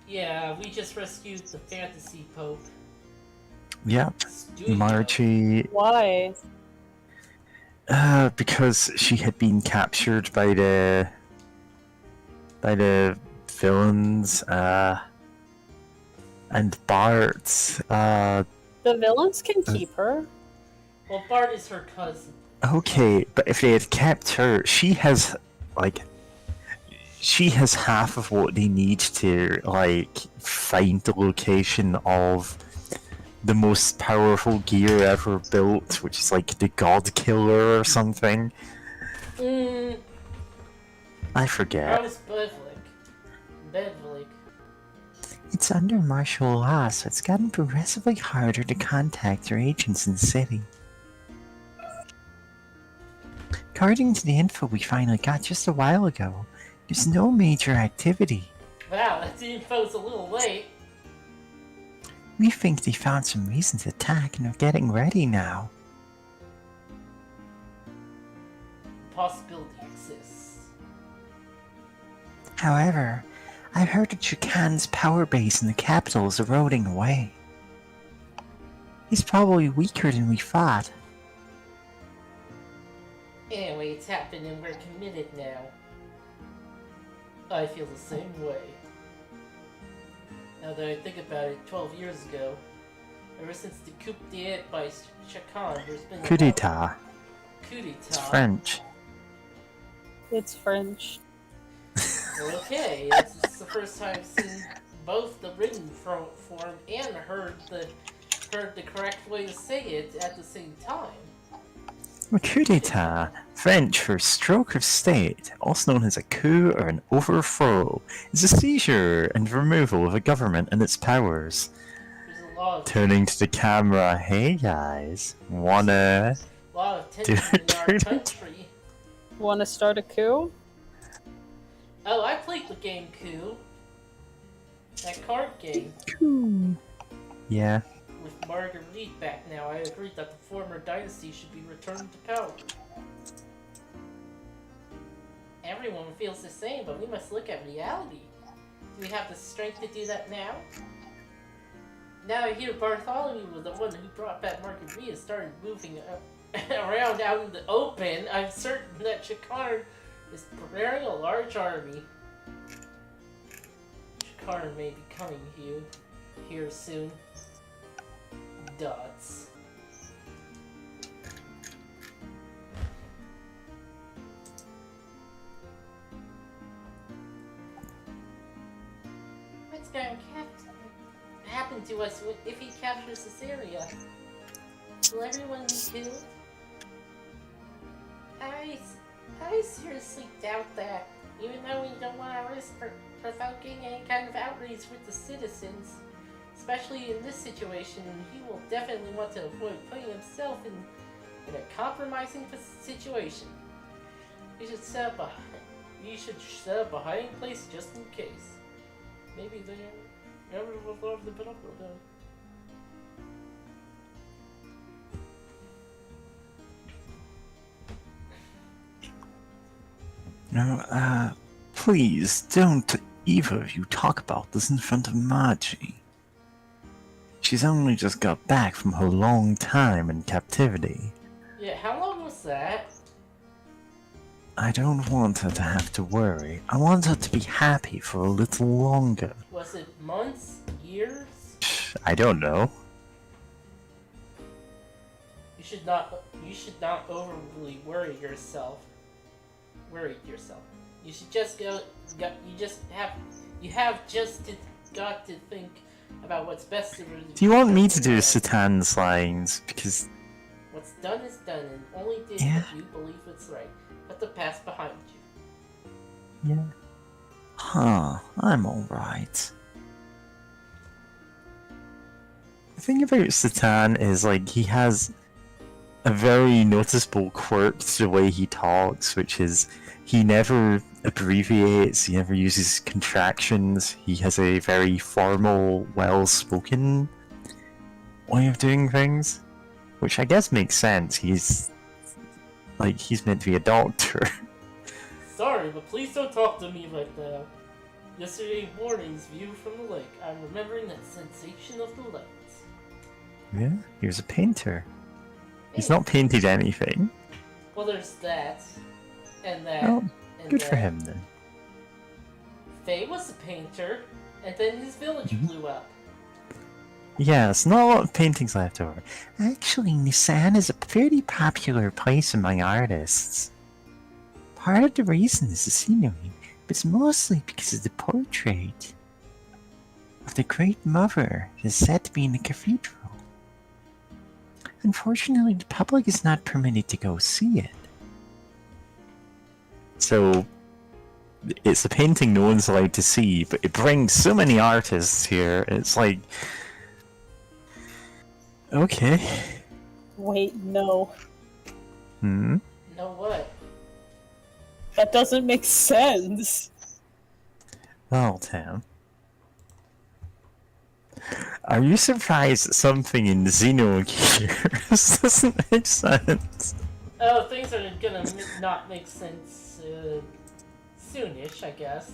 Yeah, we just rescued the Fantasy Pope. Yep, Studio. Margie. Why? Because she had been captured by the villains, and Bart, The villains can keep her. Well, Bart is her cousin. okay, but if they had kept her, she has half of what they need to, like, find the location of the most powerful gear ever built, which is like the God Killer or something. I forget. How's Bedvlik? It's under martial law, so it's gotten progressively harder to contact your agents in the city. According to the info we finally got just a while ago, there's no major activity. Wow, that info's a little late. We think they found some reason to attack and are getting ready now. Possibility exists. However, I've heard that Shakan's power base in the capital is eroding away. He's probably weaker than we thought. Anyway, it's happened and we're committed now. I feel the same way. Now that I think about it, 12 years ago, ever since the coup d'etat by Shakan, there's been Coup d'etat. Coup d'etat. It's French. It's French. Okay, it's the first time I've seen both the written form and heard the correct way to say it at the same time. A coup d'etat, French for stroke of state, also known as a coup or an overthrow, is a seizure and removal of a government and its powers. There's a lot of Turning to the camera, hey guys, wanna... tension in our country. Wanna start a coup? Oh, I played the game Coup. That card game. Coup. Yeah. With Marguerite back now, I agree that the former dynasty should be returned to power. Everyone feels the same, but we must look at reality. Do we have the strength to do that now? Now I hear Bartholomew was the one who brought back Marguerite and started moving around out in the open. I'm certain that Shakar is preparing a large army. Shakar may be coming here soon. Dots. What's going to happen to us if he captures this area? Will everyone be killed? I seriously doubt that, even though we don't want to risk provoking any kind of outrage with the citizens. Especially in this situation, he will definitely want to avoid putting himself in in a compromising situation. You should set up a hiding place just in case. Maybe they never will love the developer though. No, please don't either of you talk about this in front of Margie. She's only just got back from her long time in captivity. Yeah, how long was that? I don't want her to have to worry. I want her to be happy for a little longer. Was it months? Years? I don't know. You should not overly worry yourself. You should just got to think about what's best to Do you want me to do Satan's lines? Because what's done is done, and only do Yeah. what you believe is right. Put the past behind you. yeah. Huh, I'm alright. The thing about Satan is, like, he has a very noticeable quirk to the way he talks, which is he never abbreviates, he never uses contractions, he has a very formal, well-spoken way of doing things, which I guess makes sense. He's meant to be a doctor. Sorry, but please don't talk to me like that. Yesterday morning's view from the lake. I'm remembering that sensation of the lights. Yeah, he was a painter. He's not painted anything. Well, there's that, and that, Oh, and good that. for him then. Faye was a painter, and then his village blew up. Yes, not a lot of paintings left over. Actually, Nisan is a pretty popular place among artists. Part of the reason is the scenery, but it's mostly because of the portrait of the Great Mother that is said to be in the cathedral. Unfortunately, the public is not permitted to go see it. So, it's a painting no one's allowed to see, but it brings so many artists here, it's like... Okay. Wait, no. Hmm? Know what? That doesn't make sense. Well, Tam. Are you surprised that something in Xenogears doesn't make sense? Oh, things are gonna not make sense soonish, I guess.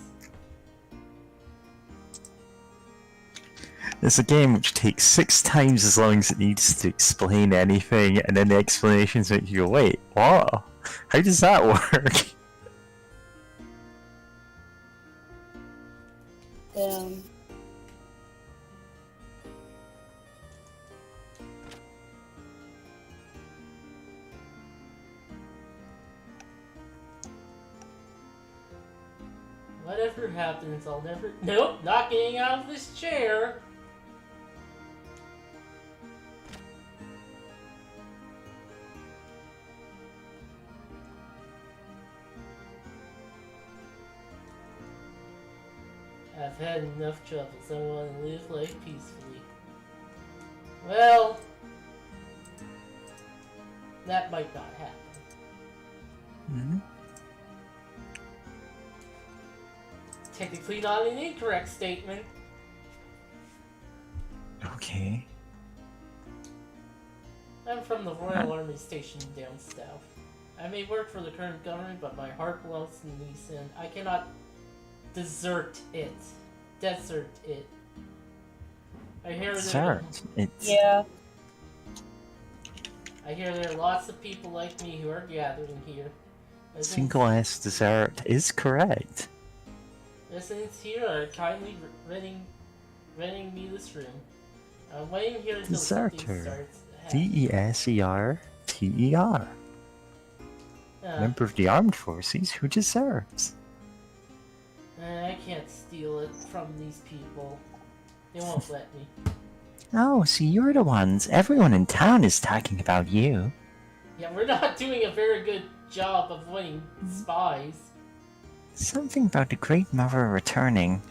It's a game which takes 6 times as long as it needs to explain anything, and then the explanations make you go, wait, what? How does that work? Whatever happens, I'll never. Nope, not getting out of this chair. I've had enough troubles. I want to live life peacefully. Well, that might not happen. Hmm? Technically not an incorrect statement. Okay. I'm from the Royal Army Station down south. I may work for the current government, but my heart belongs to Nice, and I cannot desert it. Desert it. I hear Sir, it's... Yeah. I hear there are lots of people like me who are gathering here. Single S dessert is correct. Residents here are kindly renting me this room. I'm waiting here until something Deserter. starts. Deserter. Member of the armed forces who deserves. I can't steal it from these people. They won't let me. Oh, so you're the ones. Everyone in town is talking about you. Yeah, we're not doing a very good job of avoiding spies. Something about the Great Mother returning.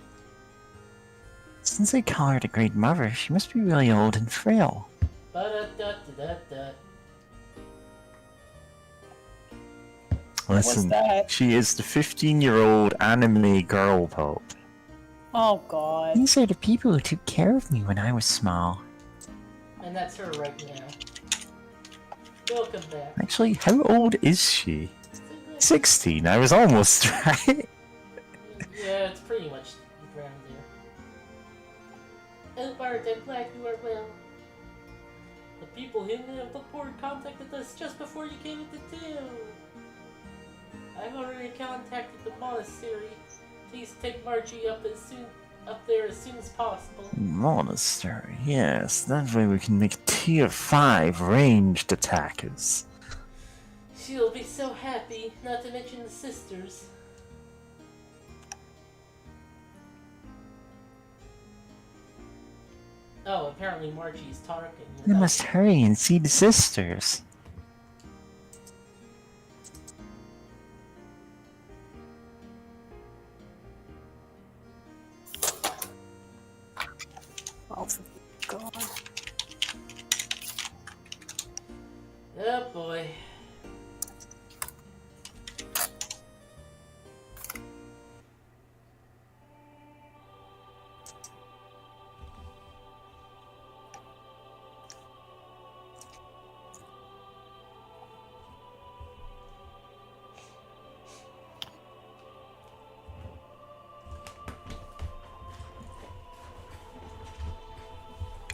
Since they call her the Great Mother, she must be really old and frail. Ba-da-da-da-da-da. Listen, that? she is the 15-year-old anime girl pope. Oh god. These are the people who took care of me when I was small. And that's her right now. Welcome back. Actually, how old is she? So glad- 16. I was almost right. Yeah, it's pretty much around there. Oh, Bart, I'm glad you are well. The people in the port contacted us just before you came into town. I've already contacted the monastery. Please take Margie up there as soon as possible. Monastery, yes. That way we can make tier 5 ranged attackers. She'll be so happy, not to mention the sisters. Oh, apparently Margie's talking. We must hurry and see the sisters. Oh god. Oh boy.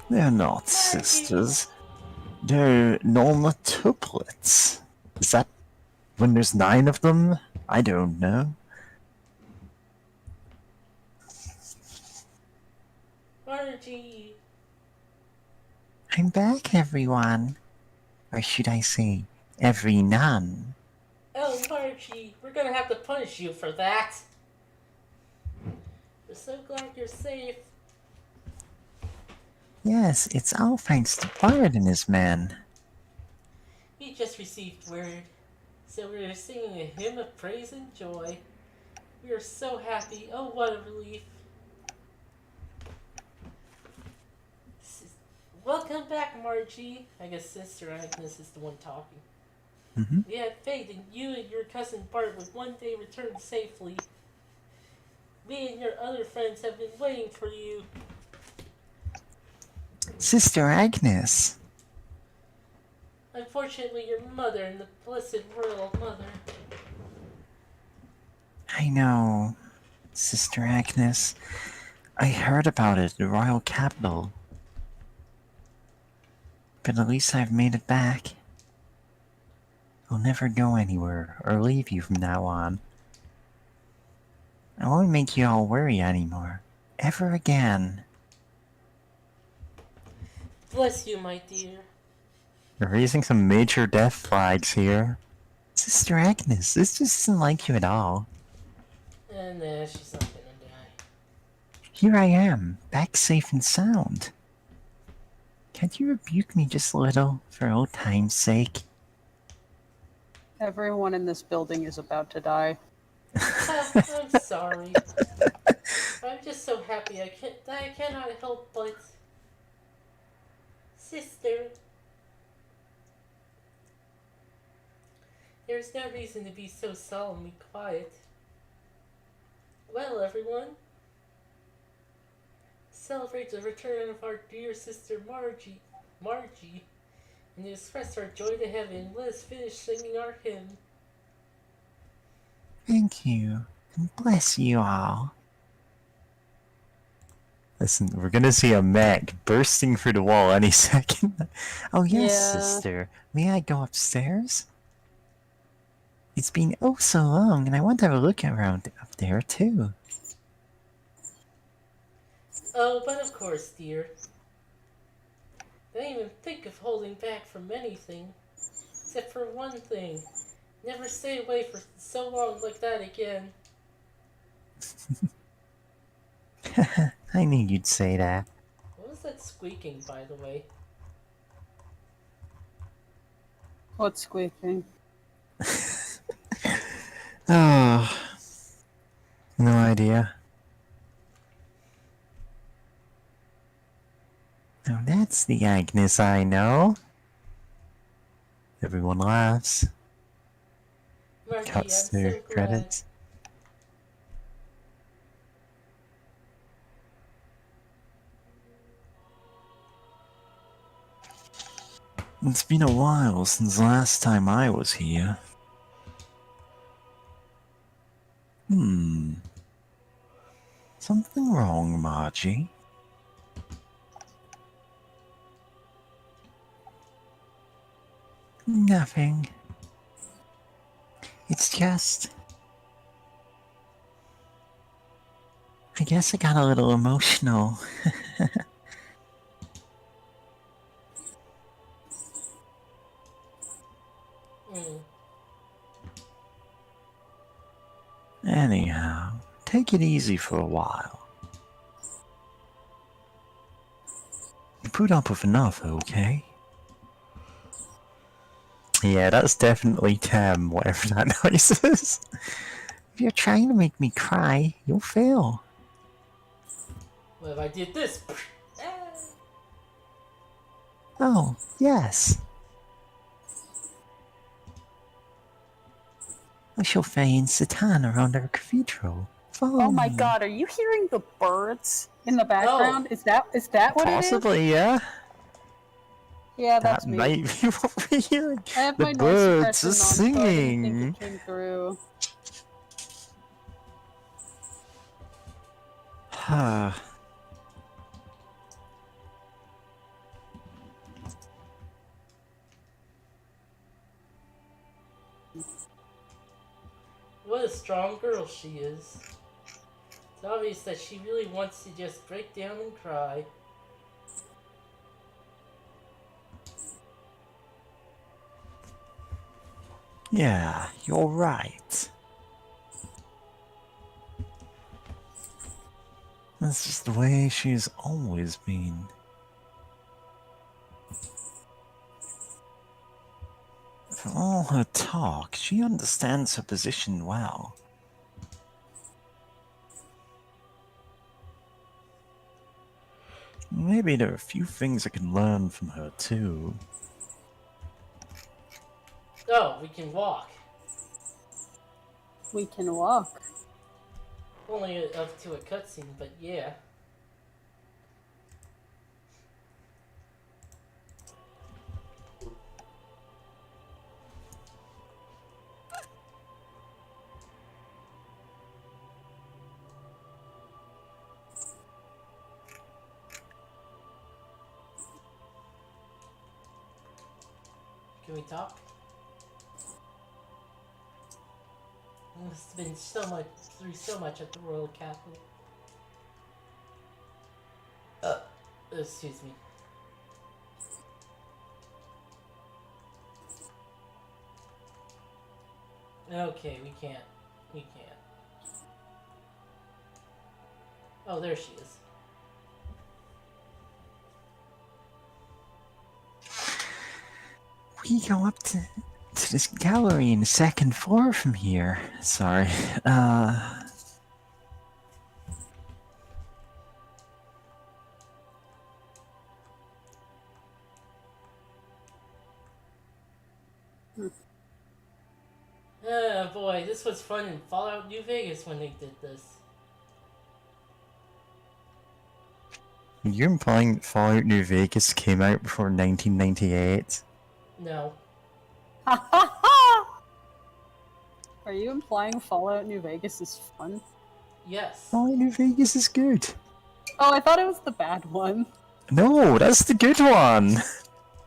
They're not sisters. They're nontuplets. Is that when there's 9 of them? I don't know. Margie! I'm back, everyone. Or should I say, every none. Oh, Margie, we're gonna have to punish you for that. We're so glad you're safe. Yes, it's all thanks to Bard and his men. We just received word, so we're singing a hymn of praise and joy. We are so happy. Oh, what a relief. Welcome back, Margie. I guess Sister Agnes is the one talking. We had faith in you and your cousin Bart would one day return safely. We and your other friends have been waiting for you. Sister Agnes. Unfortunately, your mother and the Blessed Royal Mother. I know, Sister Agnes. I heard about it at the Royal Capital. But at least I've made it back. I'll never go anywhere or leave you from now on. I won't make you all worry anymore. Ever again. Bless you, my dear. You're raising some major death flags here. Sister Agnes, this just isn't like you at all. And she's not gonna die. Here I am, back safe and sound. Can't you rebuke me just a little, for old time's sake? Everyone in this building is about to die. I'm sorry. I'm just so happy I cannot help but... Sister. There's no reason to be so solemnly quiet. Well, everyone. Celebrate the return of our dear sister Margie, and to express our joy to heaven, let us finish singing our hymn. Thank you, and bless you all. Listen, we're gonna see a mech bursting through the wall any second. Oh yes, Yeah. sister. May I go upstairs? It's been oh so long, and I want to have a look around up there too. Oh, but of course, dear. Don't even think of holding back from anything. Except for one thing. Never stay away for so long like that again. I knew you'd say that. What was that squeaking, by the way? What's squeaking? Oh, no idea. Now that's the Agnes I know. Everyone laughs. Margie, I'm Cuts so to glad. credits. It's been a while since the last time I was here. Something wrong, Margie? Nothing. It's just... I guess I got a little emotional. Mm. Anyhow, take it easy for a while. Put up with enough, okay? Yeah, that's definitely Tim, whatever that noise is. If you're trying to make me cry, you'll fail. What if I did this? Oh, yes. I shall feign Satan around our cathedral. Follow Oh my me. god, are you hearing the birds in the background? Is that what it is? Possibly, yeah. Yeah, that's That me. might be what we're hearing. I have The my noise birds suppression are on, so I didn't think singing. it came through. What a strong girl she is. It's obvious that she really wants to just break down and cry. Yeah, you're right. That's just the way she's always been. For all her talk, she understands her position well. Maybe there are a few things I can learn from her too. Oh, we can walk. We can walk. Only up to a cutscene, but yeah. Can we talk? I must have been through so much at the Royal Capital. Excuse me. Okay, we can't. We can't. Oh, there she is. We go up to this gallery in the second floor from here. Sorry. Boy, this was fun in Fallout New Vegas when they did this. You're implying that Fallout New Vegas came out before 1998? No. Ha ha ha! Are you implying Fallout New Vegas is fun? Yes. Fallout New Vegas is good. Oh, I thought it was the bad one. No, that's the good one!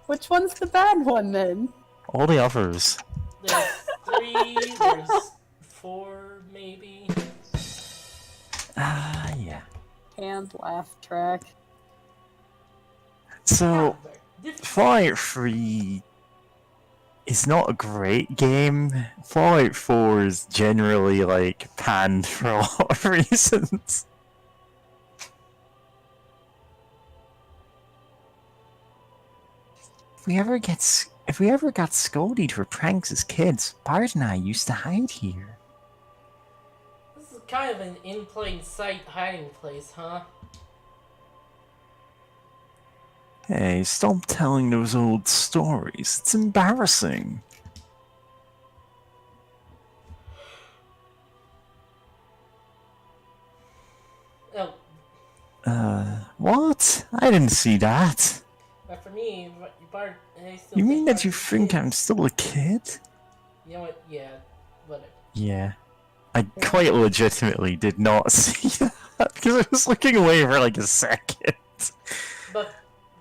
Which one's the bad one then? All the others. There's 3, there's 4, maybe. Yeah. Canned laugh track. So, Different. Fallout 3 is not a great game. Fallout 4 is generally, like, panned for a lot of reasons. If we ever got scolded for pranks as kids, Bart and I used to hide here. This is kind of an in plain sight hiding place, huh? Hey, stop telling those old stories. It's embarrassing. Oh, What? I didn't see that. but for me, Bart, I still You think mean that Bart you is a think kid. I'm still a kid? You know what? Yeah, whatever. Yeah. I quite legitimately did not see that because I was looking away for like a second. But,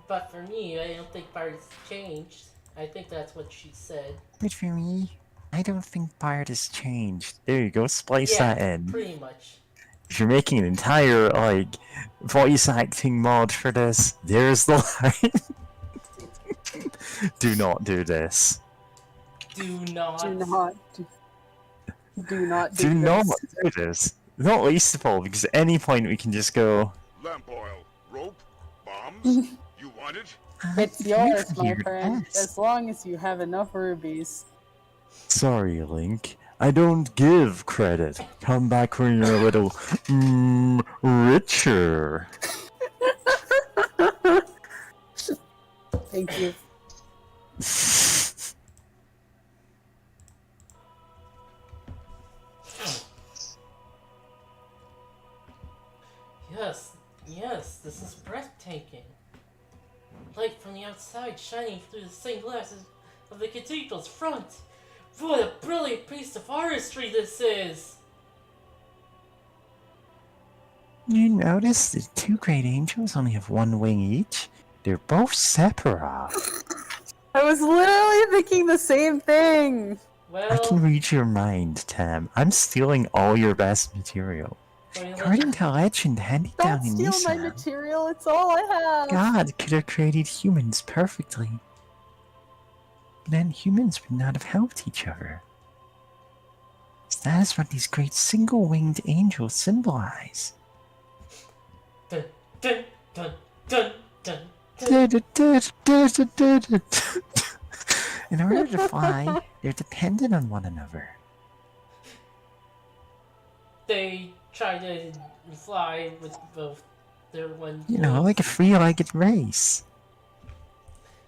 but for me, I don't think Bart has changed. I think that's what she said. But for me, I don't think Bard has changed. There you go, splice Yeah, that in. pretty much. If you're making an entire, like, voice acting mod for this, there's the line. Do not do this. Do not. Do not. Do not Do do not this. do this. Not least of all, because at any point we can just go, Lamp oil, rope, bombs. You want it? It's "Pay yours, for my your friend, ass." as long as you have enough rubies. Sorry, Link. I don't give credit. Come back when you're a little, richer. Thank you. Yes, yes, this is breathtaking. Light from the outside shining through the stained glasses of the cathedral's front. What a brilliant piece of artistry this is! You notice the two great angels only have one wing each? They're both separate. I was literally thinking the same thing! I can Well, read your mind, Tam. I'm stealing all your best material. According to legend handed down Don't in steal my Nissan, material, it's all I have! God could have created humans perfectly. Then humans would not have helped each other. So that is what these great single-winged angels symbolize. dun dun dun dun dun dun. In order to fly, they're dependent on one another. They try to fly with both their one. You know, like a free-legged race.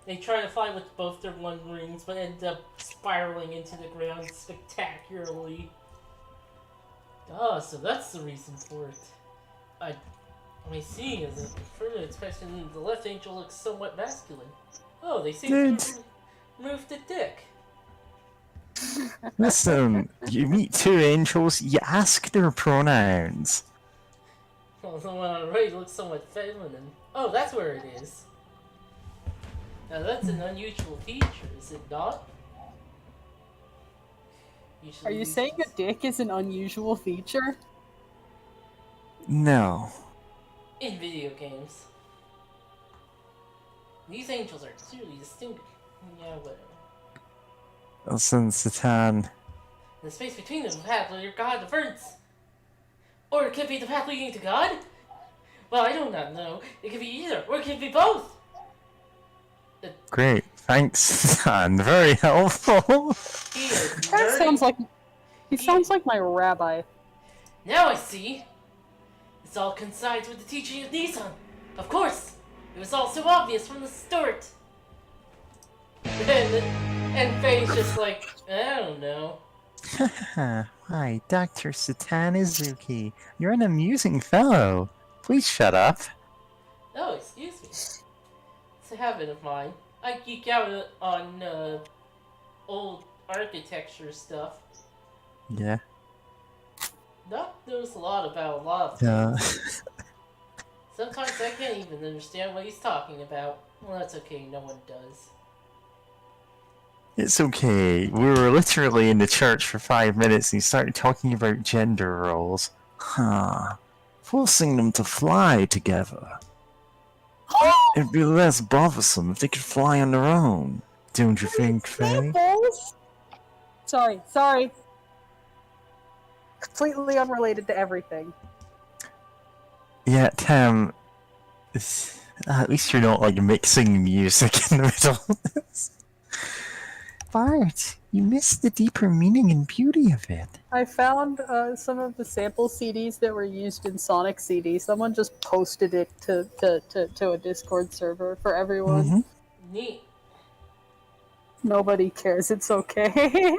They try to fly with both their one wings, but end up spiraling into the ground spectacularly. Ah, so that's the reason for it. I see, as a further expression, the left angel looks somewhat masculine. Oh, they seem Dude. to remove the dick. Listen, you meet two angels, you ask their pronouns. Well, the one on the right looks somewhat feminine. Oh, that's where it is. Now that's an unusual feature, is it not? Are you saying a dick is an unusual feature? No. in video games? These angels are clearly distinct. Yeah, whatever. Listen, Satan. The space between them, the path leading to God differs. Or it could be the path leading to God? Well, I do not know. It could be either, or it could be both. Great. Thanks, Satan. Very helpful. He is That nerdy. sounds like he sounds like my rabbi. Now I see. This all coincides with the teaching of Nissan. Of course. It was all so obvious from the start. And Faye's just like, I don't know. Hi, Dr. Satan Izuki. You're an amusing fellow. Please shut up. Oh, excuse me. It's a habit of mine. I geek out on old architecture stuff. Yeah. Doc knows a lot about a lot of things. Yeah. Sometimes I can't even understand what he's talking about. Well, that's okay, no one does. It's okay. We were literally in the church for 5 minutes and he started talking about gender roles. Huh. Forcing them to fly together. It'd be less bothersome if they could fly on their own. Don't you think, Faye? Examples? Sorry. Completely unrelated to everything. Yeah, Tam. At least you're not like mixing music in the middle of this. Bart, you missed the deeper meaning and beauty of it. I found some of the sample CDs that were used in Sonic CD. Someone just posted it to a Discord server for everyone. Mm-hmm. Neat. Nobody cares. It's okay.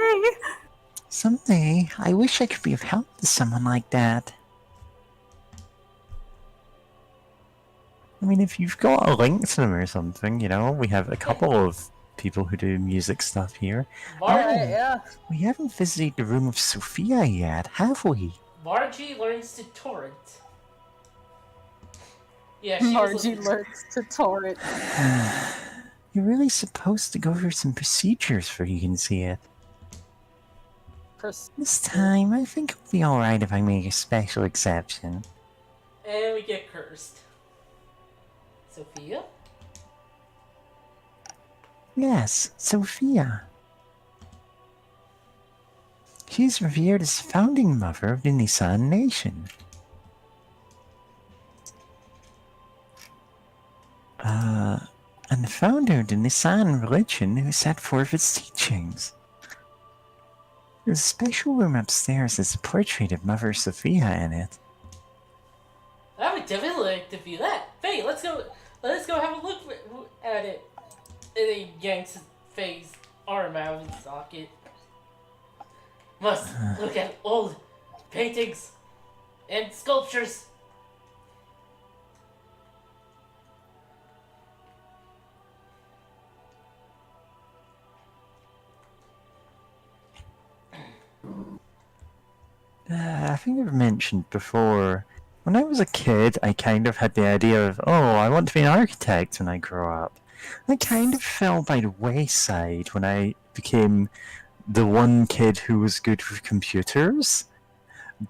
Someday, I wish I could be of help to someone like that. I mean, if you've got a link to them or something, you know, we have a couple of people who do music stuff here. Alright, yeah. We haven't visited the room of Sophia yet, have we? Margie learns to torrent. Yeah, she was Margie listening. learns to torrent. You're really supposed to go through some procedures before you can see it. This time, I think it'll be alright if I make a special exception. And we get cursed. Sophia? Yes, Sophia. She's revered as founding mother of the Nisan nation. And the founder of the Nisan religion who set forth its teachings. There's a special room upstairs that's a portrait of Mother Sophia in it. I would definitely like to view that. Faye, let's go have a look at it. And he yanks Faye's arm out of his socket. Must look at old paintings and sculptures. I think I've mentioned before, when I was a kid, I kind of had the idea of, oh, I want to be an architect when I grow up. I kind of fell by the wayside when I became the one kid who was good with computers.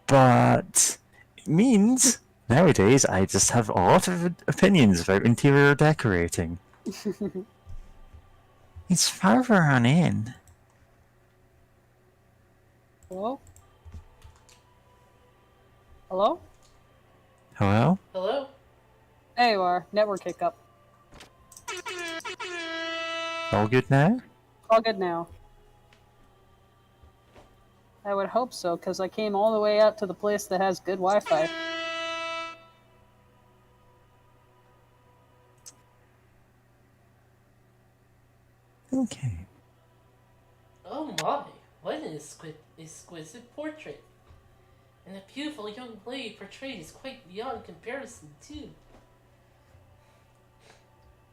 But it means nowadays I just have a lot of opinions about interior decorating. It's farther on in. Hello? Hello? Hello? Hello? There you are. Network hiccup. All good now? All good now. I would hope so, because I came all the way out to the place that has good Wi-Fi. Okay. Oh my, what an exquisite portrait. And the beautiful young lady portrayed is quite beyond comparison, too.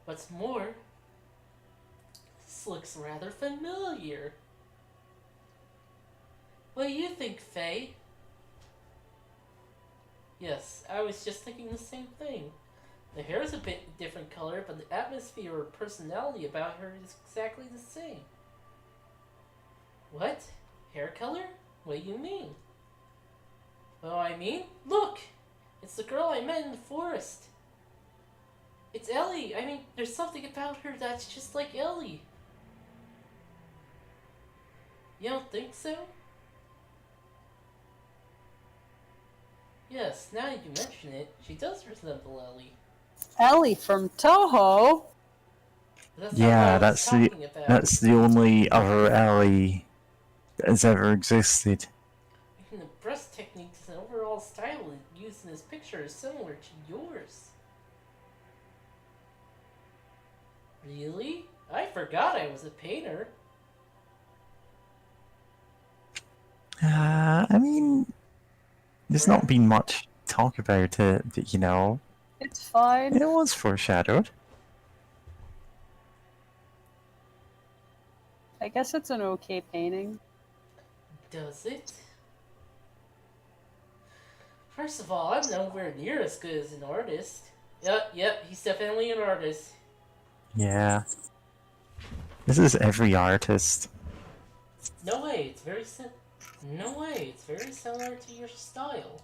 What's more, this looks rather familiar. What do you think, Faye? Yes, I was just thinking the same thing. The hair is a bit different color, but the atmosphere or personality about her is exactly the same. What? Hair color? What do you mean? Well, I mean, look! It's the girl I met in the forest. It's Ellie. I mean, there's something about her that's just like Ellie. You don't think so? Yes, now that you mention it, she does resemble Ellie. Ellie from Toho? That's Yeah, not what I was talking about. that's the only other Ellie that has ever existed. The breast techniques and overall style used in this picture is similar to yours. Really? I forgot I was a painter. I mean, there's not been much talk about it, but you know, It's fine. it was foreshadowed. I guess it's an okay painting. Does it? First of all, I'm nowhere near as good as an artist. Yep, he's definitely an artist. Yeah. This is every artist. No way, it's very similar to your style.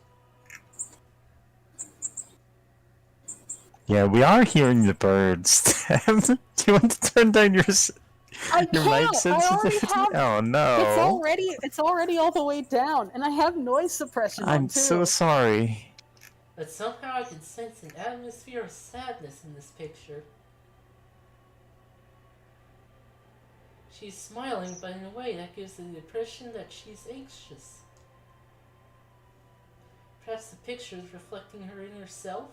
Yeah, we are hearing the birds. Do you want to turn down your I mic can't! I already sensitivity? have... Oh no. It's already all the way down, and I have noise suppression on I'm too. so sorry. But somehow I can sense an atmosphere of sadness in this picture. She's smiling, but in a way that gives the impression that she's anxious. Perhaps the picture is reflecting her inner self?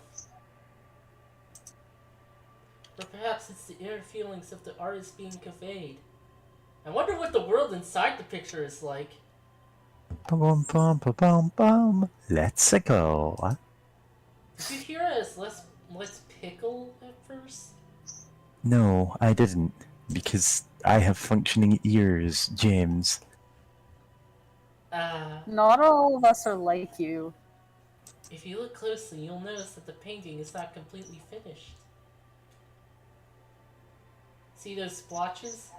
Or perhaps it's the inner feelings of the artist being conveyed. I wonder what the world inside the picture is like. Bum bum bum bum bum. Let's go. Did you hear us? Let's pickle at first? No, I didn't. Because I have functioning ears, James. Not all of us are like you. If you look closely, you'll notice that the painting is not completely finished. See those splotches?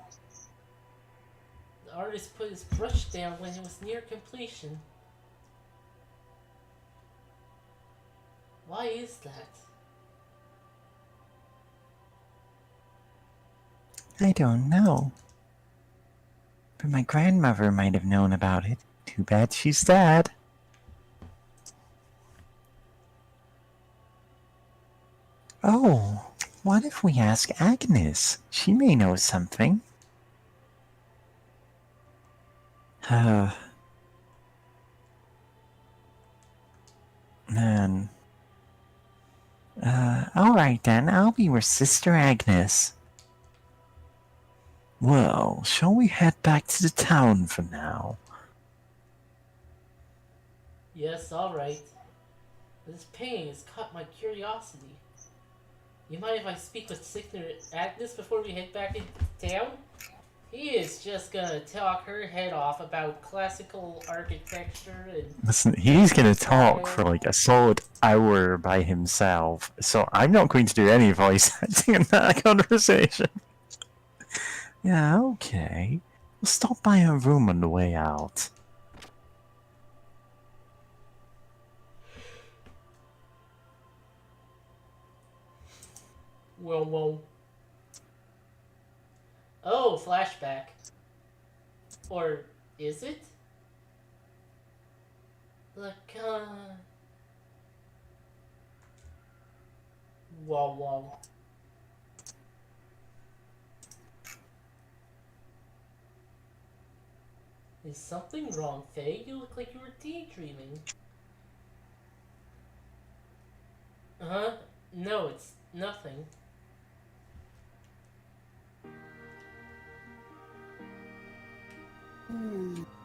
The artist put his brush down when it was near completion. Why is that? I don't know. But my grandmother might have known about it. Too bad she's dead. Oh, what if we ask Agnes? She may know something. Man. Alright then, I'll be your sister Agnes. Well, shall we head back to the town for now? Yes, alright. This painting has caught my curiosity. You mind if I speak with Sister Agnes before we head back into town? He is just gonna talk her head off about classical architecture and... Listen, he's gonna talk for like a solid hour by himself, so I'm not going to do any voice acting in that conversation. Yeah, okay. We'll stop by her room on the way out. Well. Oh, flashback. Or is it? Look, Whoa. Is something wrong, Faye? You look like you were daydreaming. Huh? No, it's nothing.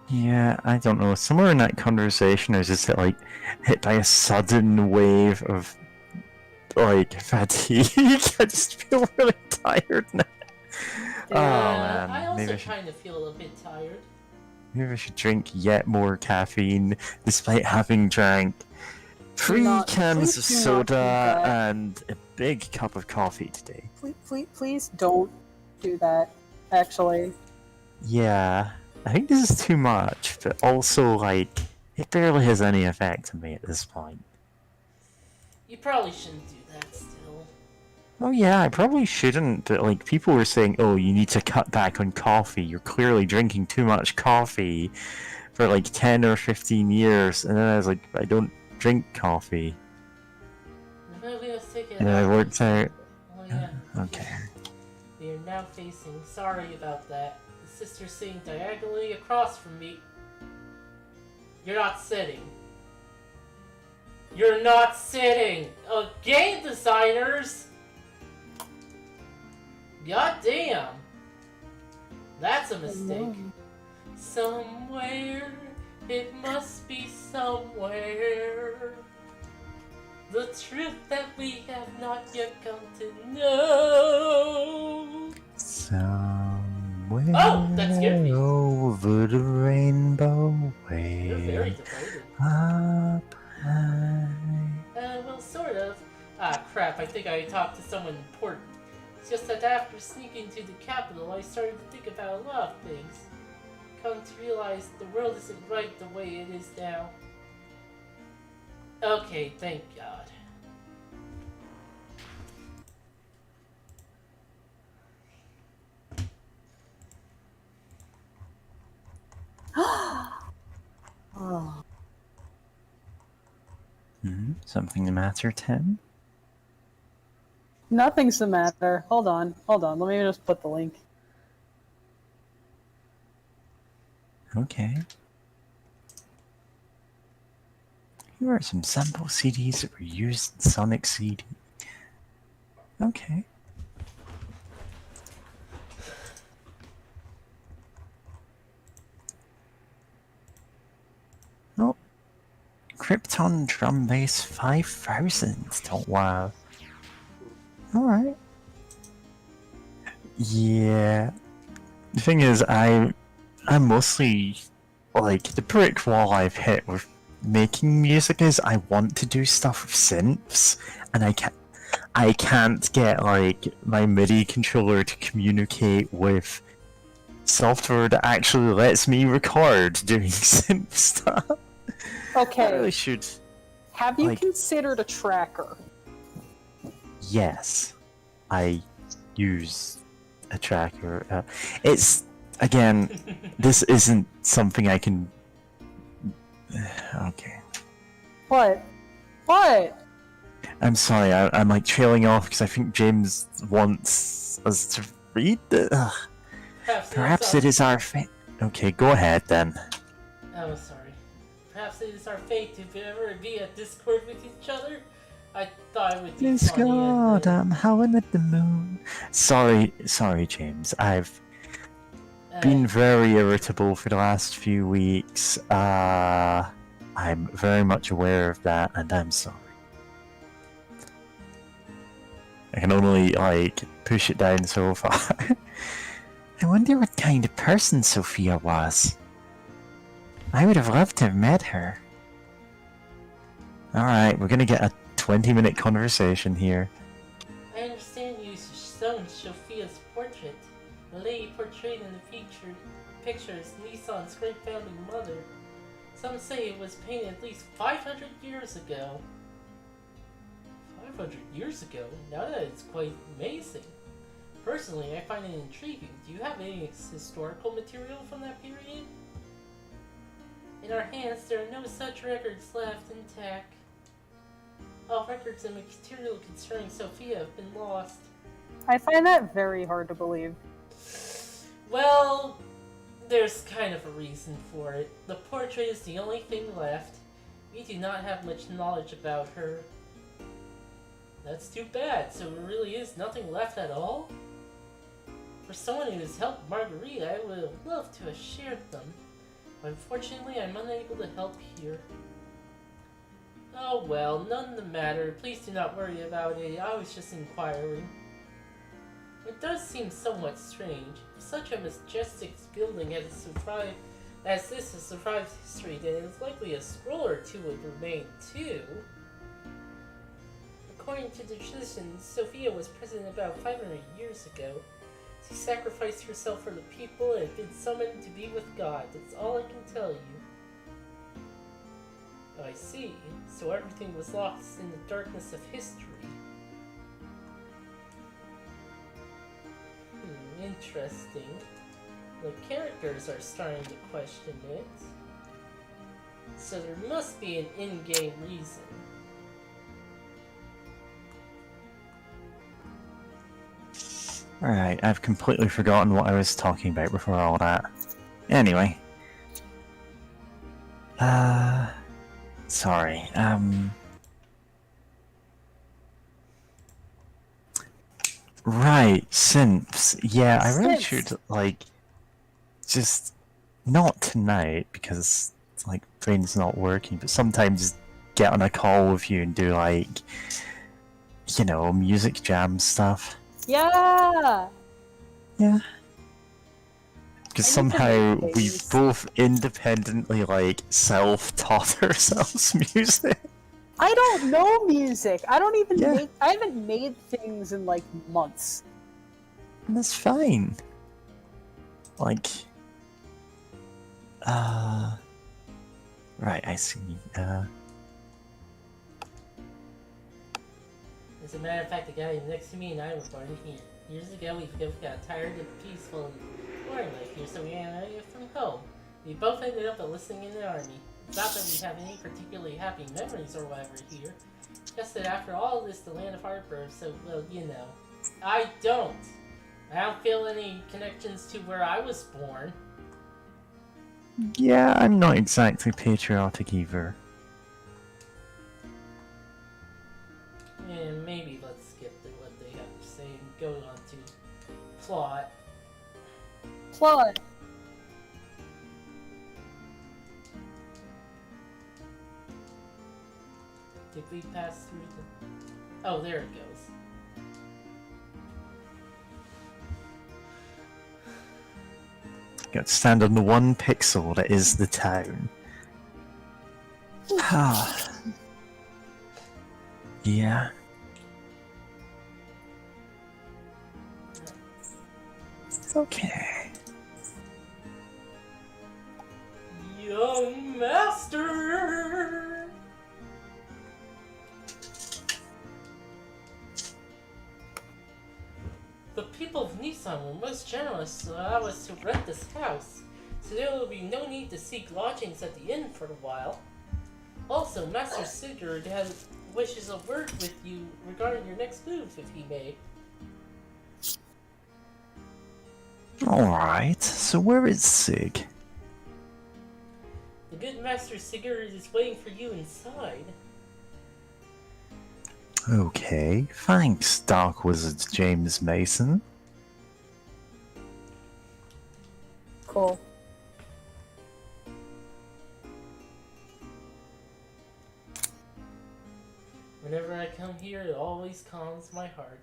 Yeah, I don't know. Somewhere in that conversation, I was just like hit by a sudden wave of like fatigue. I just feel really tired now. Yeah, Oh man, I also maybe I should, kind of feel a bit tired. maybe I should drink yet more caffeine, despite having drank 3 cans of please do not do soda that. and a big cup of coffee today. Please don't do that, actually. Yeah, I think this is too much, but also like it barely has any effect on me at this point. You probably shouldn't do that still. Oh yeah, I probably shouldn't, but like people were saying, oh, you need to cut back on coffee. You're clearly drinking too much coffee for like 10 or 15 years. And then I was like, I don't drink coffee. Maybe let's take it And then I out. worked out. Oh yeah. Okay. We are now facing. Sorry about that. The sister's sitting diagonally across from me. You're not sitting. You're not sitting! Game designers! God damn! That's a mistake. Somewhere, it must be somewhere. The truth that we have not yet come to know. Somewhere Oh, that scared me. over the rainbow You're very way, devoted. up high. Well, sort of. Ah, crap, I think I talked to someone important. It's just that after sneaking to the capital, I started to think about a lot of things. Come to realize the world isn't right the way it is now. Okay, thank God. Oh. Something the matter, Tim? Nothing's the matter. Hold on. Let me just put the link. Okay. Here are some sample CDs that were used in Sonic CD. Okay. Oh. Krypton Drum Bass 5000. Don't wow. Alright. Yeah. The thing is, I'm mostly like the brick wall I've hit with making music is I want to do stuff with synths, and I can't get like my MIDI controller to communicate with software that actually lets me record doing synth stuff. I Okay. really should. Have you like- considered a tracker? Yes, I use a tracker. It's again, this isn't something I can. Okay, What? What? I'm sorry. I'm like trailing off because I think James wants us to read it. Perhaps it is our fate. Okay, go ahead then. Oh, sorry. Perhaps it is our fate to ever be at discord with each other. I thought it would be funny. Discord, I'm howling at the moon. Sorry, James. I've been very irritable for the last few weeks. I'm very much aware of that, and I'm sorry. I can only, like, push it down so far. I wonder what kind of person Sophia was. I would have loved to have met her. Alright, we're gonna get a 20-minute conversation here. I understand you shown Sophia's portrait. The lady portrayed in the picture is Nissan's great founding mother. Some say it was painted at least 500 years ago. 500 years ago? Now that is quite amazing. Personally, I find it intriguing. Do you have any historical material from that period? In our hands, there are no such records left intact. All records and material concerning Sophia have been lost. I find that very hard to believe. Well, there's kind of a reason for it. The portrait is the only thing left. We do not have much knowledge about her. That's too bad, so there really is nothing left at all? For someone who has helped Marguerite, I would have loved to have shared them. But unfortunately, I'm unable to help here. Oh well, none the matter. Please do not worry about it. I was just inquiring. It does seem somewhat strange. If such a majestic building as this has survived history, then it is likely a scroll or two would remain too. According to the tradition, Sophia was present about 500 years ago. She sacrificed herself for the people and had been summoned to be with God. That's all I can tell you. I see. So everything was lost in the darkness of history. Interesting. The characters are starting to question it. So there must be an in-game reason. Alright, I've completely forgotten what I was talking about before all that. Anyway. Sorry, Right, synths. Yeah, I really Synths. should, like, just not tonight because, like, brain's not working, but sometimes get on a call with you and do, like, you know, music jam stuff. Yeah! Yeah. Because I need to somehow make we've these. both independently, like, self-taught ourselves music. I don't know music. I don't even Yeah. I haven't made things in like months. And that's fine. Like, right, I see. As a matter of fact, the guy next to me and I were born here. Years ago, we both got tired of the peaceful and boring life here, so we ran away from home. We both ended up enlisting in the army. Not that we have any particularly happy memories or whatever here. Just that after all this, the land of our birth, so, well, you know. I don't. I don't feel any connections to where I was born. Yeah, I'm not exactly patriotic either. And maybe let's skip to what they have to say and go on to plot. Plot. Did we pass through the... Oh, there it goes. Got to stand on the 1 pixel that is the town. Yeah. Okay. Young master! The people of Nissan were most generous to allow us to rent this house, so there will be no need to seek lodgings at the inn for a while. Also, Master Sigurd wishes a word with you regarding your next move, if he may. Alright, so where is Sig? The good Master Sigurd is waiting for you inside. Okay, thanks, Dark Wizard James Mason. Cool. Whenever I come here, it always calms my heart.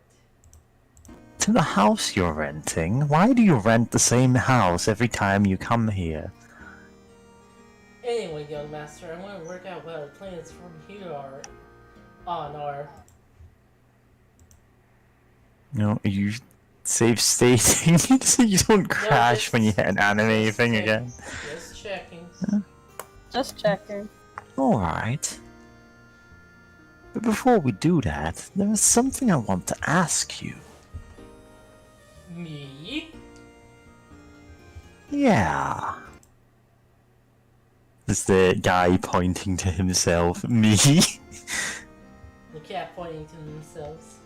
To the house you're renting? Why do you rent the same house every time you come here? Anyway, young master, I want to work out what our plans from here are on our... No, you save stating so you don't crash when you hit an anime thing again. Just checking. Just checking. Alright. But before we do that, there is something I want to ask you. Me? Yeah. Is the guy pointing to himself? Me? The cat pointing to themselves.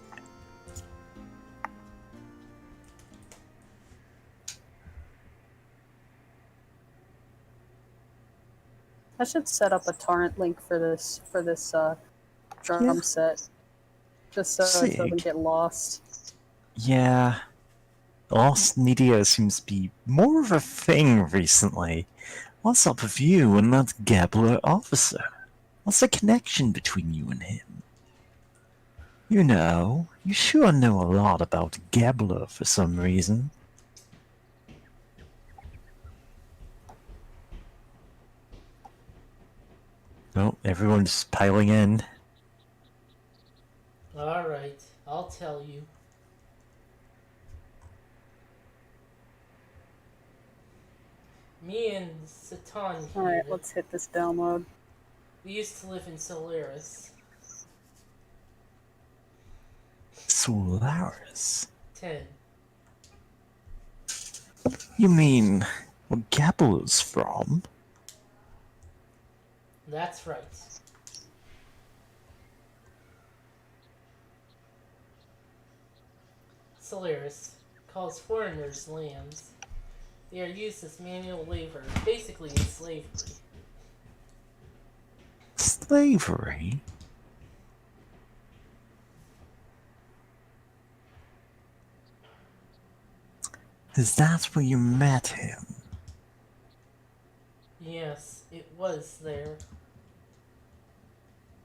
I should set up a torrent link for this drum Yeah. set, just so it doesn't Sick. get lost. Yeah. Lost media seems to be more of a thing recently. What's up with you and that Gabler officer? What's the connection between you and him? You know, you sure know a lot about Gabler for some reason. Oh, everyone's piling in. Alright, I'll tell you. Me and Satan here, Alright, let's hit this download. we used to live in Solaris. Solaris? 10. You mean where Gabler's from? That's right. Solaris calls foreigners lambs. They are used as manual labor, basically in slavery. Slavery? Is that where you met him? Yes, it was there.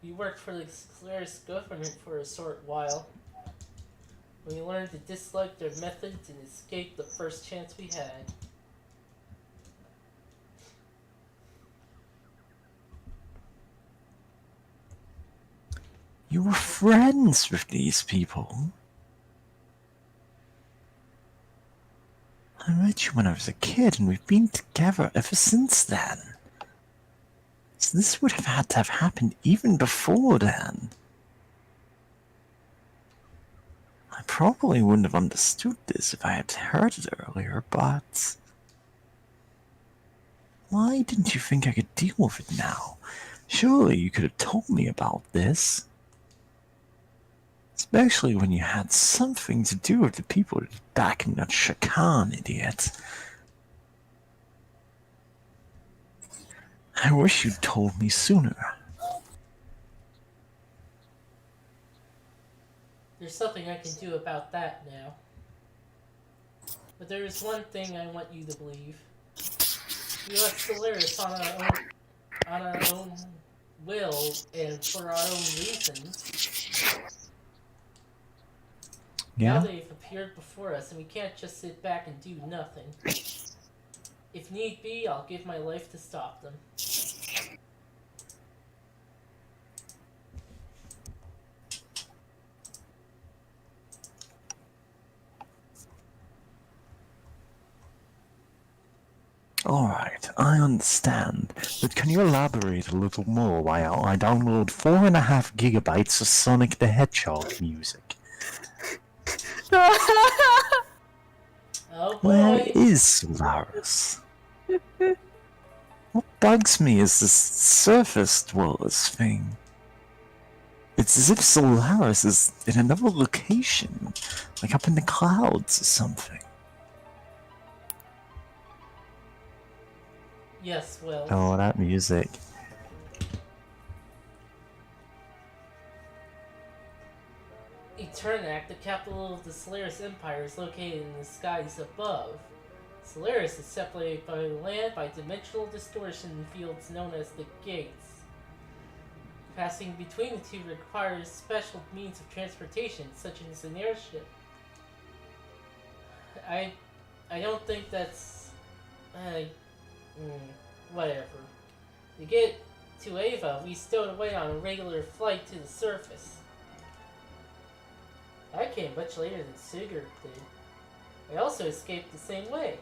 We worked for the Solaris government for a short while. We learned to dislike their methods and escape the first chance we had. You were friends with these people? I met you when I was a kid, and we've been together ever since then. So this would have had to have happened even before then. I probably wouldn't have understood this if I had heard it earlier, but... Why didn't you think I could deal with it now? Surely you could have told me about this. Especially when you had something to do with the people backing that Shakan idiot. I wish you'd told me sooner. There's something I can do about that now. But there is one thing I want you to believe. We left Solaris on our own will and for our own reasons. Now Yeah? they've appeared before us, and we can't just sit back and do nothing. If need be, I'll give my life to stop them. Alright, I understand, but can you elaborate a little more while I download 4.5 gigabytes of Sonic the Hedgehog music? Oh Where boy! is Solaris? What bugs me is this surface dwellers thing. It's as if Solaris is in another location, like up in the clouds or something. Yes, well. Oh, that music. Eternac, the capital of the Solaris Empire, is located in the skies above. Solaris is separated by land by dimensional distortion fields known as the Gates. Passing between the two requires special means of transportation, such as an airship. I don't think that's... whatever. To get to Ava, we stowed away on a regular flight to the surface. I came much later than Sigurd did. I also escaped the same way.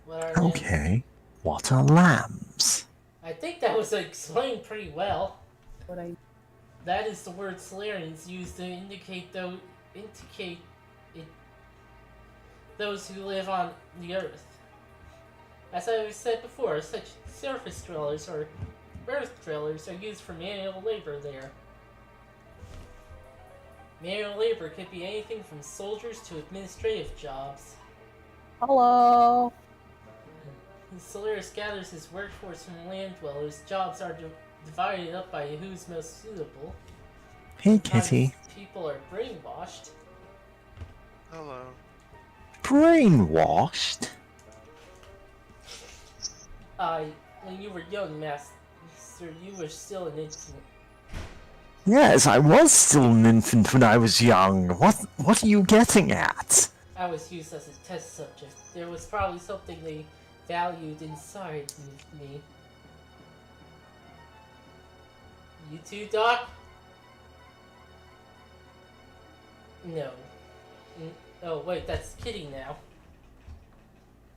What are lambs? Okay, what are lambs? I think that was explained pretty well. What I That is the word Solarians use to indicate those who live on the Earth. As I said before, such surface dwellers or earth dwellers are used for manual labor there. Manual labor could be anything from soldiers to administrative jobs. Hello. Solaris gathers his workforce from land dwellers. Jobs are divided up by who's most suitable. Hey, Sometimes kitty. people are brainwashed. Hello. Brainwashed? When you were young, Master, you were still an infant. Yes, I was still an infant when I was young. What are you getting at? I was used as a test subject. There was probably something they valued inside me. You too, Doc? No. Oh, wait, that's Kitty now.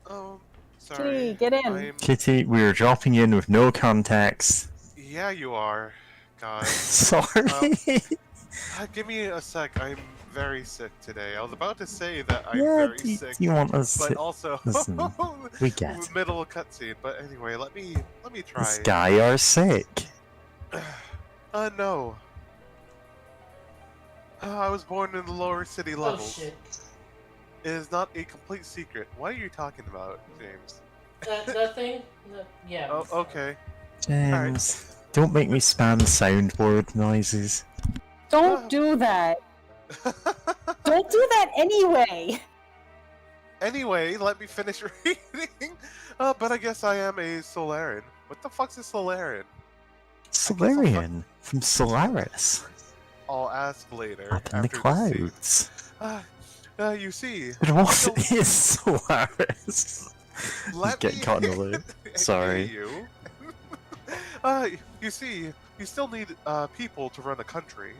Oh, sorry. Kitty, get in. I'm... Kitty, we're dropping in with no context. Yeah, you are. God. Sorry. Give me a sec. I'm very sick today. I was about to say that I'm Yeah, very do sick, you want us but to... also Listen, we get it. middle cutscene. But anyway, let me try. This guy are sick. No. I was born in the lower city Oh levels. shit. It is not a complete secret. What are you talking about, James? Nothing? No, yeah. Oh, okay. James, don't make me spam soundboard noises. Don't do that. Don't do that anyway. Anyway, let me finish reading. But I guess I am a Solarian. What the fuck's a Solarian? Solarian from Solaris. I'll ask later. Up in the after scene. clouds. You see. But what still- is Solaris? Let Get me caught in the loop. Sorry. you. You see, you still need people to run a country.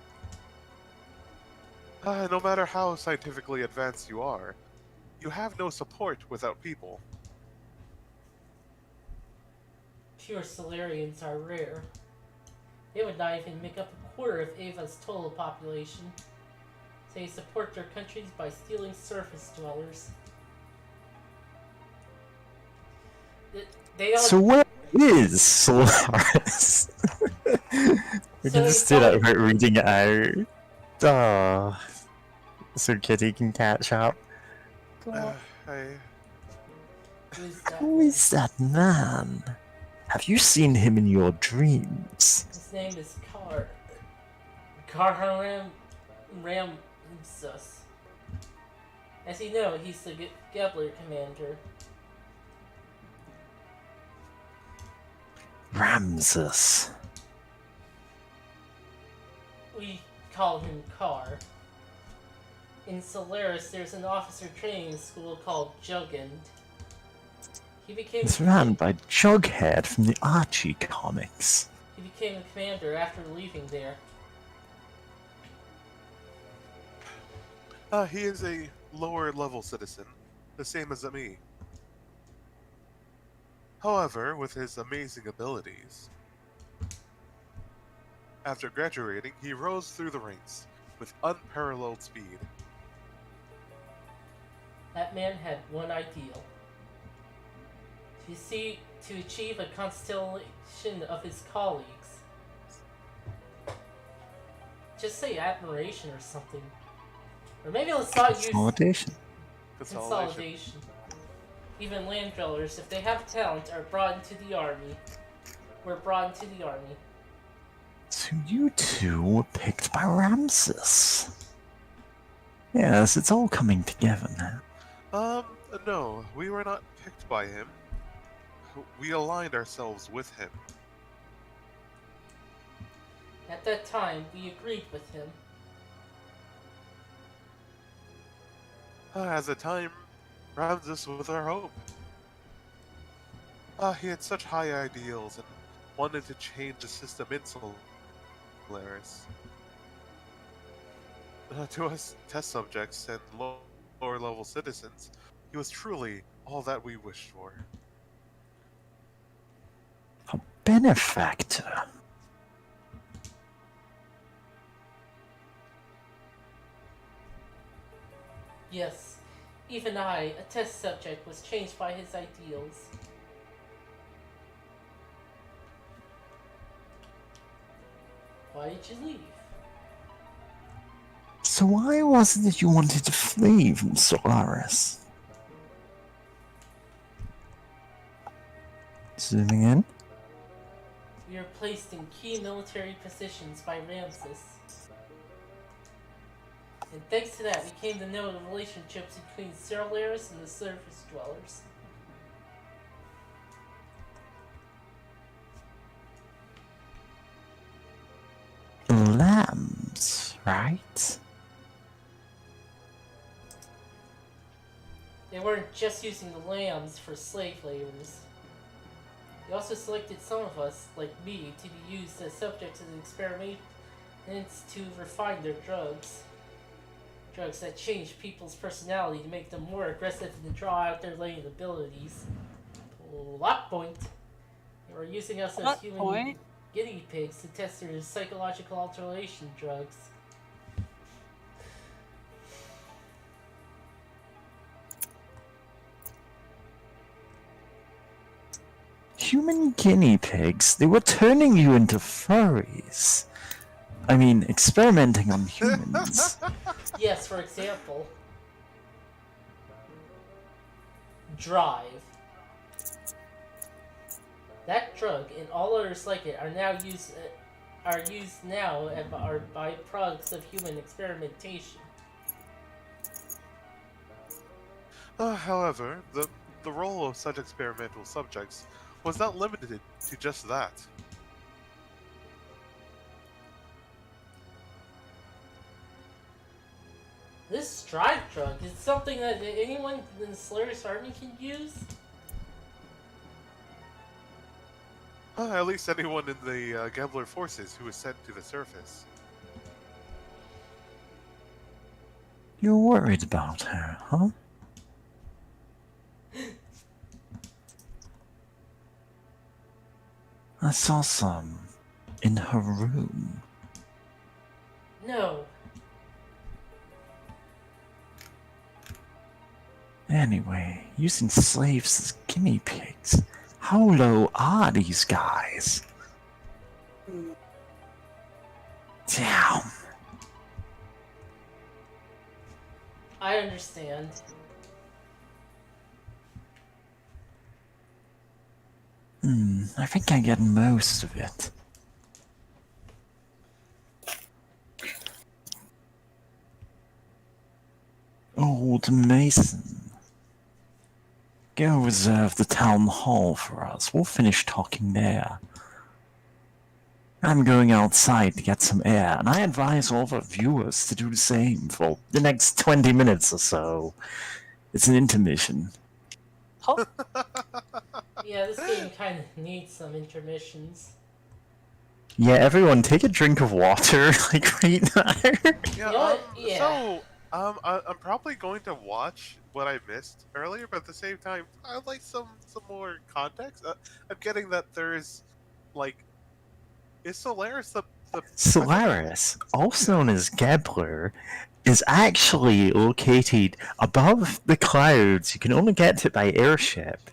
No matter how scientifically advanced you are, you have no support without people. Pure Solarians are rare. They would not even make up a quarter of Ava's total population. They support their countries by stealing surface dwellers. They don't. So where is Solaris? We So can just do it's that not- without reading it out. Oh. So Kitty can catch up. Who's that? Who is that man? Have you seen him in your dreams? His name is Karharam Ramsus. As you know, he's the Gebler commander. Ramsus. We call him Kar. in Solaris, there's an officer training school called Jugend. He became It's run by Jughead from the Archie comics. he became a commander after leaving there. He is a lower level citizen, the same as me. However, with his amazing abilities, after graduating, he rose through the ranks with unparalleled speed. That man had one ideal. To achieve a constellation of his colleagues. Just say admiration or something. Or maybe let's not use Consolidation. consolidation. Even land dwellers, if they have talent, are brought into the army. We're brought into the army. So you two were picked by Ramses. Yes, it's all coming together now. No, we were not picked by him. We aligned ourselves with him. At that time, we agreed with him. As the time rounds us with our hope. He had such high ideals and wanted to change the system in Solaris. To us test subjects and lower level citizens, he was truly all that we wished for. A benefactor. Yes, even I, a test subject, was changed by his ideals. Why did you leave? So why was it that you wanted to flee from Solaris? Zooming in. We were placed in key military positions by Ramses. And thanks to that, we came to know the relationships between Solaris and the surface dwellers. Lambs, right? They weren't just using the lambs for slave laborers. They also selected some of us, like me, to be used as subjects of the experiments to refine their drugs. Drugs that change people's personality to make them more aggressive and to draw out their latent abilities. Plot point. They were using us as human guinea pigs to test their psychological alteration drugs. Human guinea pigs? They were turning you into furries. I mean, experimenting on humans. Yes, for example, Drive. That drug and all others like it are used now and are byproducts of human experimentation. However, the role of such experimental subjects was not limited to just that. This Drive drug is something that anyone in the Solaris army can use? At least anyone in the Gambler forces who was sent to the surface. You're worried about her, huh? I saw some in her room. No. Anyway, using slaves as guinea pigs. How low are these guys? Damn. I understand. I think I get most of it. Old Mason. Go reserve the town hall for us. We'll finish talking there. I'm going outside to get some air, and I advise all of our viewers to do the same for the next 20 minutes or so. It's an intermission. Huh? Yeah, this game kind of needs some intermissions. Yeah, everyone take a drink of water, like right now. Yeah. You know what? Yeah. So, I'm probably going to watch what I missed earlier, but at the same time, I'd like some more context. I'm getting that there's, like, is Solaris the Solaris, also known as Gebler, is actually located above the clouds. You can only get to it by airship.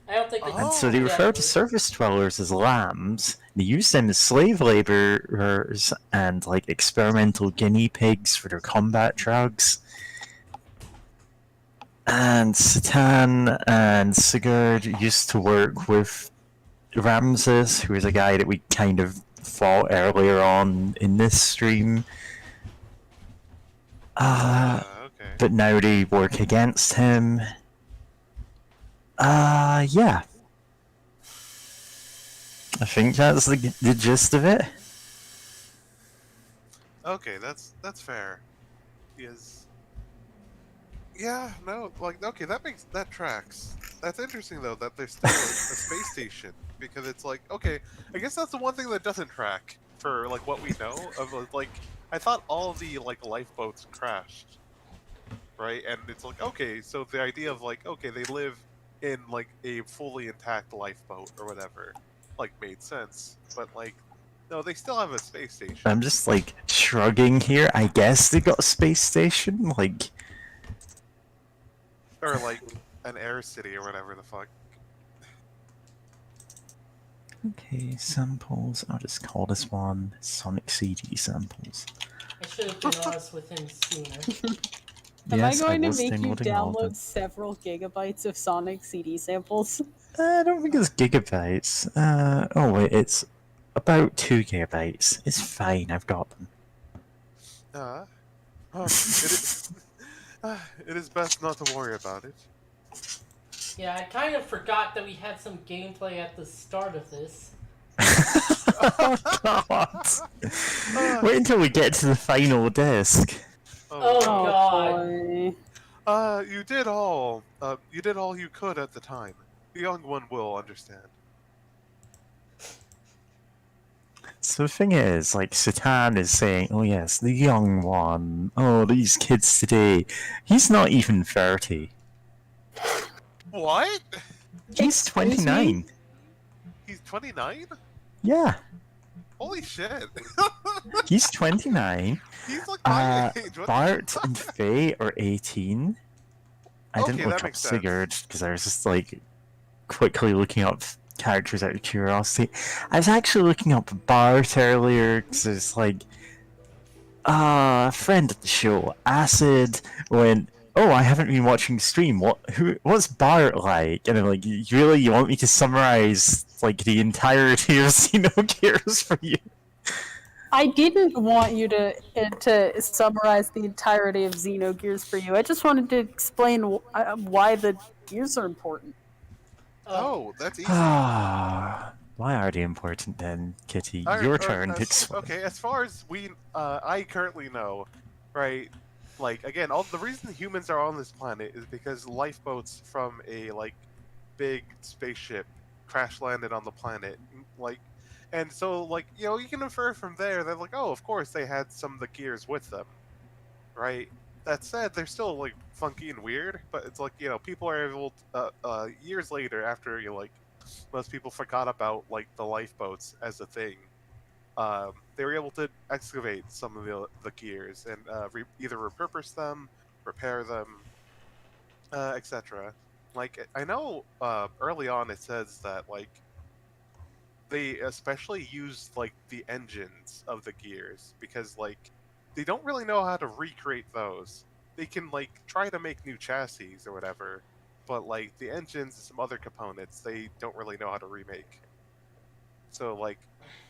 I don't think they And so they Oh. refer to surface dwellers as lambs. They use them as slave laborers and like experimental guinea pigs for their combat drugs. And Satan and Sigurd used to work with Ramses, who is a guy that we kind of fought earlier on in this stream. Okay. But now they work against him. Yeah. I think that's the gist of it. Okay, that's fair. Is yeah, no, like okay, that tracks. That's interesting though that there's still a space station because it's like okay, I guess that's the one thing that doesn't track for like what we know of like I thought all of the like lifeboats crashed, right? And it's like okay, so the idea of like okay, they live in like a fully intact lifeboat or whatever, like made sense, but like no, they still have a space station. I'm just like shrugging here. I guess they got a space station. Like, Or like an air city or whatever the fuck. okay, samples. I'll just call this one Sonic CD samples. I should have been honest with him sooner. Am Yes, I going to was make you downloading all of them. download several gigabytes of Sonic CD samples? I don't think it's gigabytes. Oh wait, it's about 2 gigabytes. It's fine. I've got them. It is best not to worry about it. Yeah, I kind of forgot that we had some gameplay at the start of this. Oh god! Wait until we get to the final disc. Oh, God. boy. You did all you could at the time. The young one will understand. So the thing is, like, Satan is saying, oh yes, the young one. Oh, these kids today. He's not even 30. What? He's Excuse me? 29. He's 29? Yeah, Holy shit! he's 29. He's like my age. What the Bart fuck? and Faye are 18. I Okay, didn't that look up makes sense. Sigurd because I was just like quickly looking up characters out of curiosity. I was actually looking up Bart earlier because it's like a friend of the show, Acid, went, "Oh, I haven't been watching stream. What's Bart like?" And I'm like, you want me to summarize like the entirety of Xenogears for you? I didn't want you to summarize the entirety of Xenogears for you. I just wanted to explain why the gears are important. Oh, that's easy. Why are they important then, Kitty? Alright, Your turn to explain. Okay, as far as I currently know, right? Like again, all the reason humans are on this planet is because lifeboats from a like big spaceship crash landed on the planet, like, and so like you know you can infer from there that like oh of course they had some of the gears with them, right? That said, they're still like funky and weird, but it's like you know people are able to, years later after you like most people forgot about like the lifeboats as a thing. They were able to excavate some of the gears and either repurpose them, repair them, etc. Like I know early on it says that like they especially used like the engines of the gears because like they don't really know how to recreate those. They can like try to make new chassis or whatever, but like the engines and some other components they don't really know how to remake. So like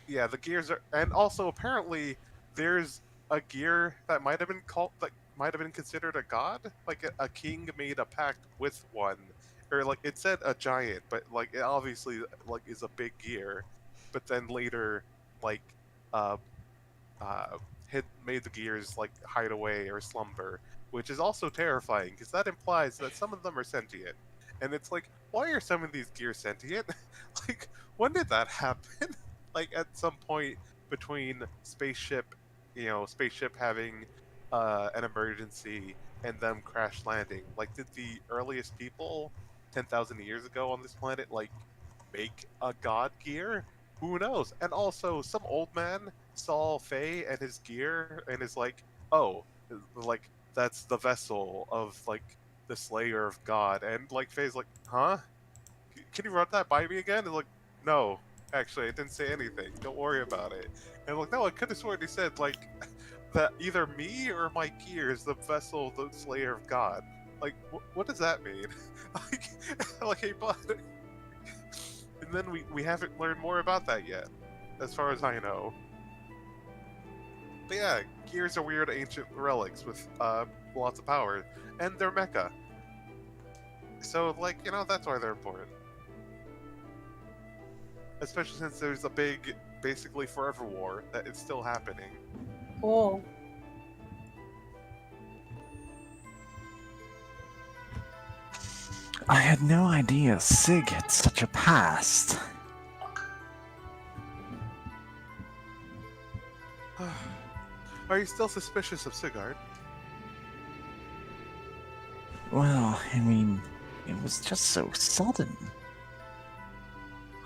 yeah, the gears are, and also apparently there's a gear that might have been considered a god. Like a king made a pact with one, or like it said a giant, but like it obviously like is a big gear. But then later, like uh, made the gears like hide away or slumber, which is also terrifying because that implies that some of them are sentient. And it's like, why are some of these gears sentient? Like, when did that happen? Like, at some point between spaceship having an emergency and them crash landing. Like, did the earliest people 10,000 years ago on this planet like make a god gear? Who knows? And also, some old man saw Faye and his gear and is like, oh, like that's the vessel of like the Slayer of God. And like Faye's like, huh? Can you run that by me again? And like, no, actually, I didn't say anything. Don't worry about it. And like, no, I could have sworn he said like that either me or my gear is the vessel of the Slayer of God. Like, what does that mean? like, hey, bud. And then we haven't learned more about that yet, as far as I know. But yeah, gears are weird ancient relics with lots of power, and they're mecha. So, like, that's why they're important. Especially since there's a big, basically forever war that is still happening. Cool. I had no idea Sig had such a past. Are you still suspicious of Sigurd? Well, I mean, it was just so sudden.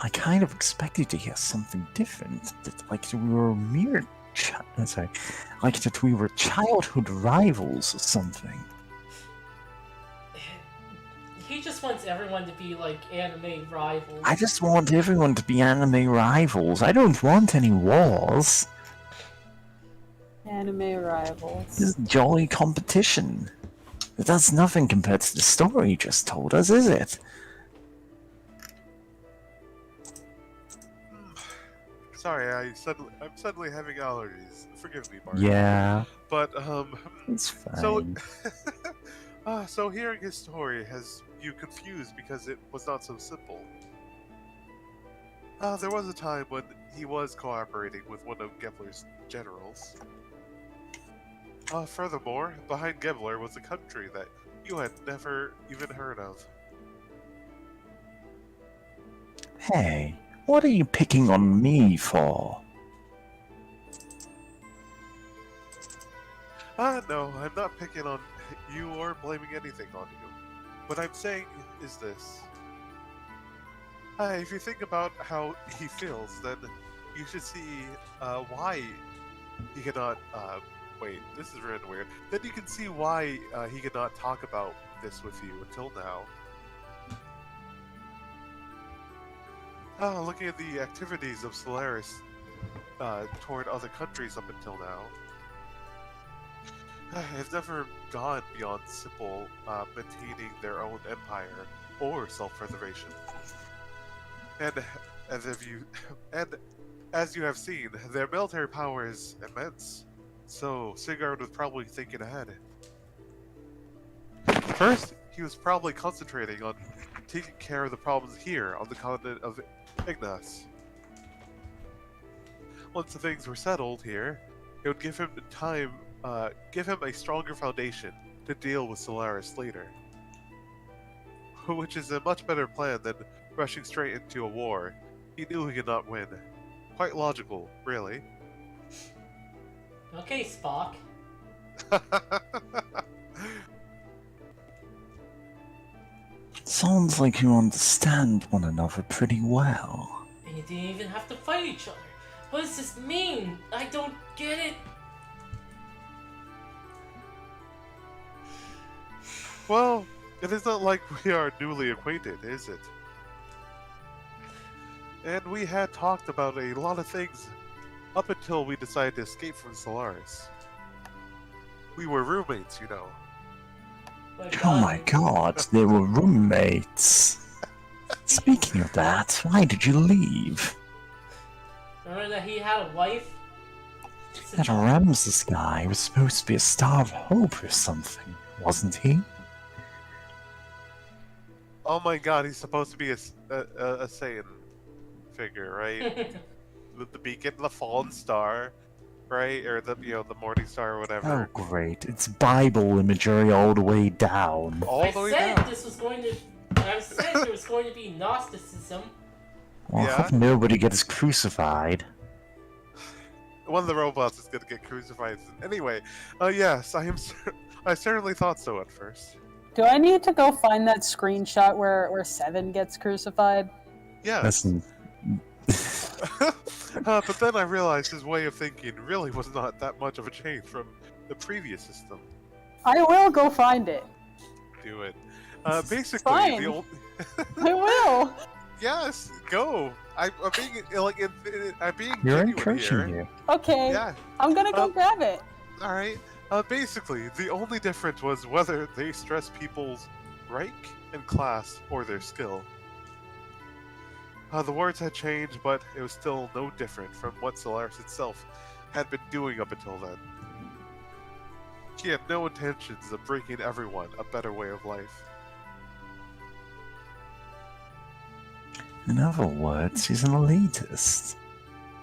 I kind of expected to hear something different, like we were like that we were childhood rivals or something. He just wants everyone to be like anime rivals. I just want everyone to be anime rivals. I don't want any wars. Anime rivals. This is jolly competition. That's nothing compared to the story you just told us, is it? Sorry, I'm suddenly having allergies. Forgive me, Bart. Yeah, But it's fine. so so hearing his story has you confused because it was not so simple. There was a time when he was cooperating with one of Gebler's generals. Furthermore, behind Gebler was a country that you had never even heard of. Hey, what are you picking on me for? No, I'm not picking on you or blaming anything on you. What I'm saying is this. If you think about how he feels, then you should see why he cannot. Wait, this is really weird. Then you can see why he could not talk about this with you until now. Looking at the activities of Solaris toward other countries up until now, have never gone beyond simple maintaining their own empire or self-preservation. And as you have seen, their military power is immense. So Sigurd was probably thinking ahead. First, he was probably concentrating on taking care of the problems here on the continent of Ignis. Once the things were settled here, it would give him time, give him a stronger foundation to deal with Solaris later. Which is a much better plan than rushing straight into a war he knew he could not win. Quite logical, really. Okay, Spock. Sounds like you understand one another pretty well. And you didn't even have to fight each other. What does this mean? I don't get it. Well, it is not like we are newly acquainted, is it? And we had talked about a lot of things up until we decided to escape from Solaris. We were roommates, you know. Oh my god, they were roommates. Speaking of that, why did you leave? Remember that he had a wife? That Ramses guy was supposed to be a star of hope or something, wasn't he? Oh my god, he's supposed to be a Saiyan figure, right? with the beacon, the fallen star, right, or the the morning star or Oh, whatever, great. It's Bible imagery all the way down. all the way I said down. this was going to. I said there was going to be Gnosticism. Well, I Yeah. hope nobody gets crucified. One of the robots is gonna get crucified. Anyway, yes, I certainly thought so at first. Do I need to go find that screenshot where Seven gets crucified? Yes. Listen, But then I realized his way of thinking really was not that much of a change from the previous system. I will go find it. Do it. Basically, Fine. the old. I will. Yes, go. I'm being I'm being you're genuine encouraging here. you. Okay, Yeah. I'm gonna go grab it. All right. Basically, the only difference was whether they stress people's rank and class or their skill. The words had changed, but it was still no different from what Solaris itself had been doing up until then. She had no intentions of bringing everyone a better way of life. In other words, he's an elitist.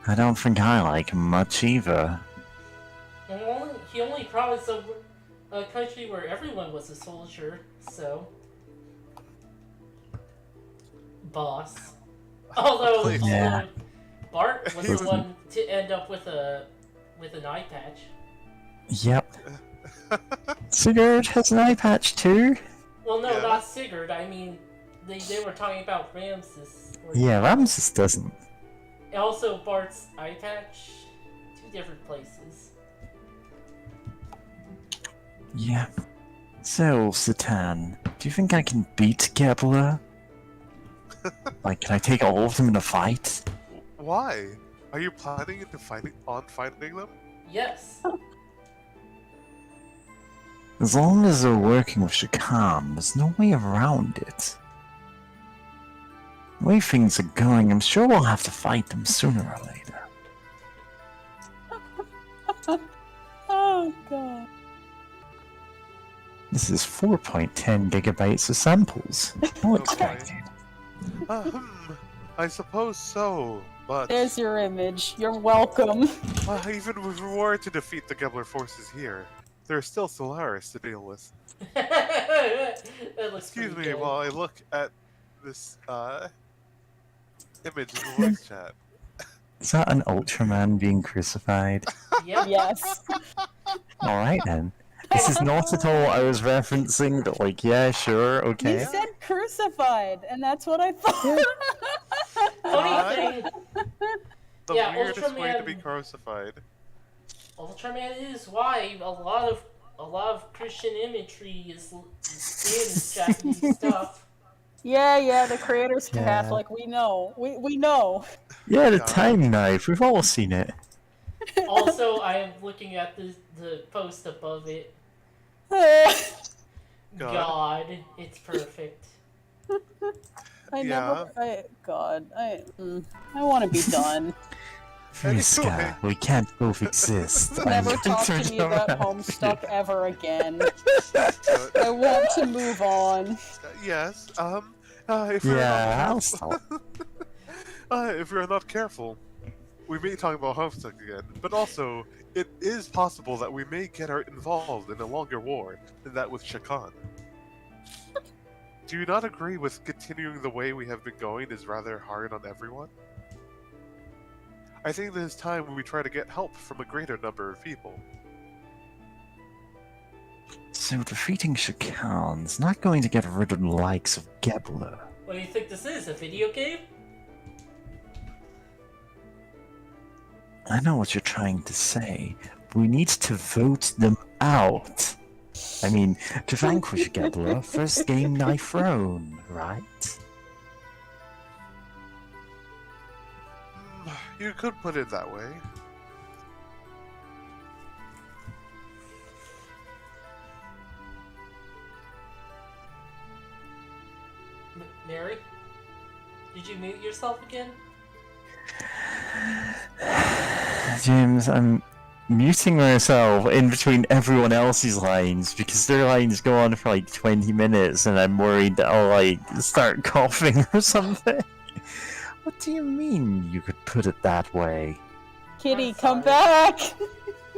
I don't think I like him much either. He only promised a country where everyone was a soldier, so. Boss. Although Yeah. Bart was He the was- one to end up with an eye patch. Yep. Sigurd has an eye patch too? Well, no, Yeah. not Sigurd. I mean, they were talking about Ramses. Yeah, Ramses doesn't. And also Bart's eye patch. Two different places. Yeah. So, Satan, do you think I can beat Kepler? Like, can I take all of them in a fight? Why? Are you planning into finding them? Yes. As long as they're working with Shakan, there's no way around it. The way things are going, I'm sure we'll have to fight them sooner or later. Oh god. This is 4.10 gigabytes of samples. All Okay. expected. I suppose so, but There's your image. You're welcome. even if we were to defeat the Gebler forces here, there's still Solaris to deal with. That looks Excuse pretty me good. while I look at this image in the voice chat. Is that an Ultraman being crucified? Yep. Yes. Alright then. This is not at all what I was referencing, but like, yeah, sure, You okay. said crucified, and that's what I thought. Funny thing, The Yeah, weirdest way to be Ultraman- crucified. Ultraman is why a lot of Christian imagery is in Japanese stuff. Yeah, the creator's Yeah. Catholic. We know. We know. Yeah, the God. time knife, we've all seen it. Also, I am looking at the post above it. God, it's perfect. I want to be done. Friska, we can't both exist. Never I'm talk to going me to about have Homestuck you. ever again. Uh, I want to move on. yes, if we're Yeah, I'll not stop. if we're not careful, we may talk about Homestuck again, but also, it is possible that we may get involved in a longer war than that with Shakan. Do you not agree with continuing the way we have been going is rather hard on everyone? I think it is time we try to get help from a greater number of people. So defeating Shakan's not going to get rid of the likes of Gebler. What do you think this is? A video game? I know what you're trying to say. We need to vote them out. I mean, to vanquish Gebler, first game knife thrown, right? You could put it that way. Mary? Did you mute yourself again? James, I'm muting myself in between everyone else's lines because their lines go on for like 20 minutes and I'm worried that I'll like start coughing or something. What do you mean you could put it that way? Kitty, I'm come sorry. back!